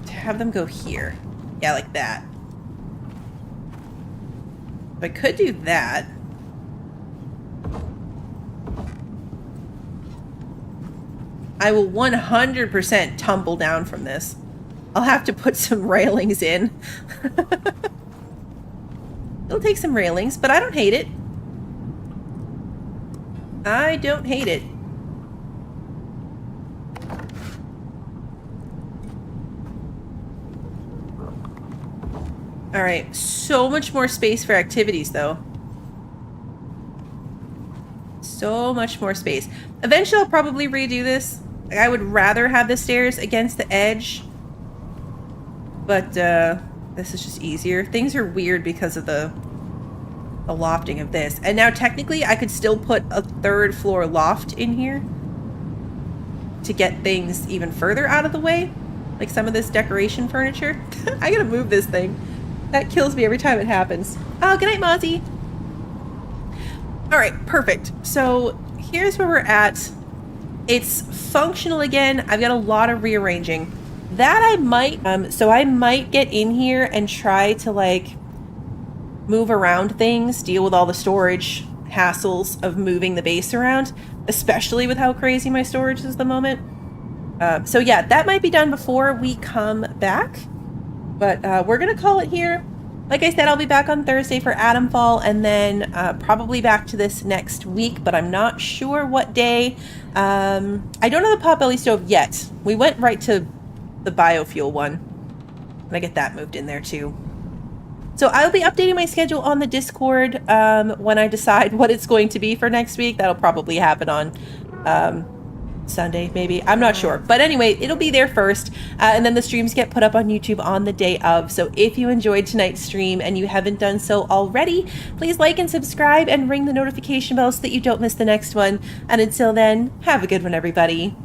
S1: Have them go here. Yeah, like that. I could do that. I will 100% tumble down from this. I'll have to put some railings in. It'll take some railings, but I don't hate it. I don't hate it. All right, so much more space for activities, though. So much more space. Eventually, I'll probably redo this. Like, I would rather have the stairs against the edge, but this is just easier. Things are weird because of the lofting of this. And now, technically, I could still put a 3rd floor loft in here to get things even further out of the way, like some of this decoration furniture. I gotta move this thing. That kills me every time it happens. Oh, good night, Mozzie. All right, perfect. So here's where we're at. It's functional again. I've got a lot of rearranging. That I might, so I might get in here and try to like move around things, deal with all the storage hassles of moving the base around, especially with how crazy my storage is at the moment. So yeah, that might be done before we come back. But we're going to call it here. Like I said, I'll be back on Thursday for Atomfall, and then probably back to this next week, but I'm not sure what day. I don't know the Potbelly stove yet. We went right to the biofuel one. And I get that moved in there too. So I'll be updating my schedule on the Discord when I decide what it's going to be for next week. That'll probably happen on Sunday, maybe. I'm not sure. But anyway, it'll be there first. And then the streams get put up on YouTube on the day of. So if you enjoyed tonight's stream and you haven't done so already, please like and subscribe and ring the notification bell so that you don't miss the next one. And until then, have a good one, everybody.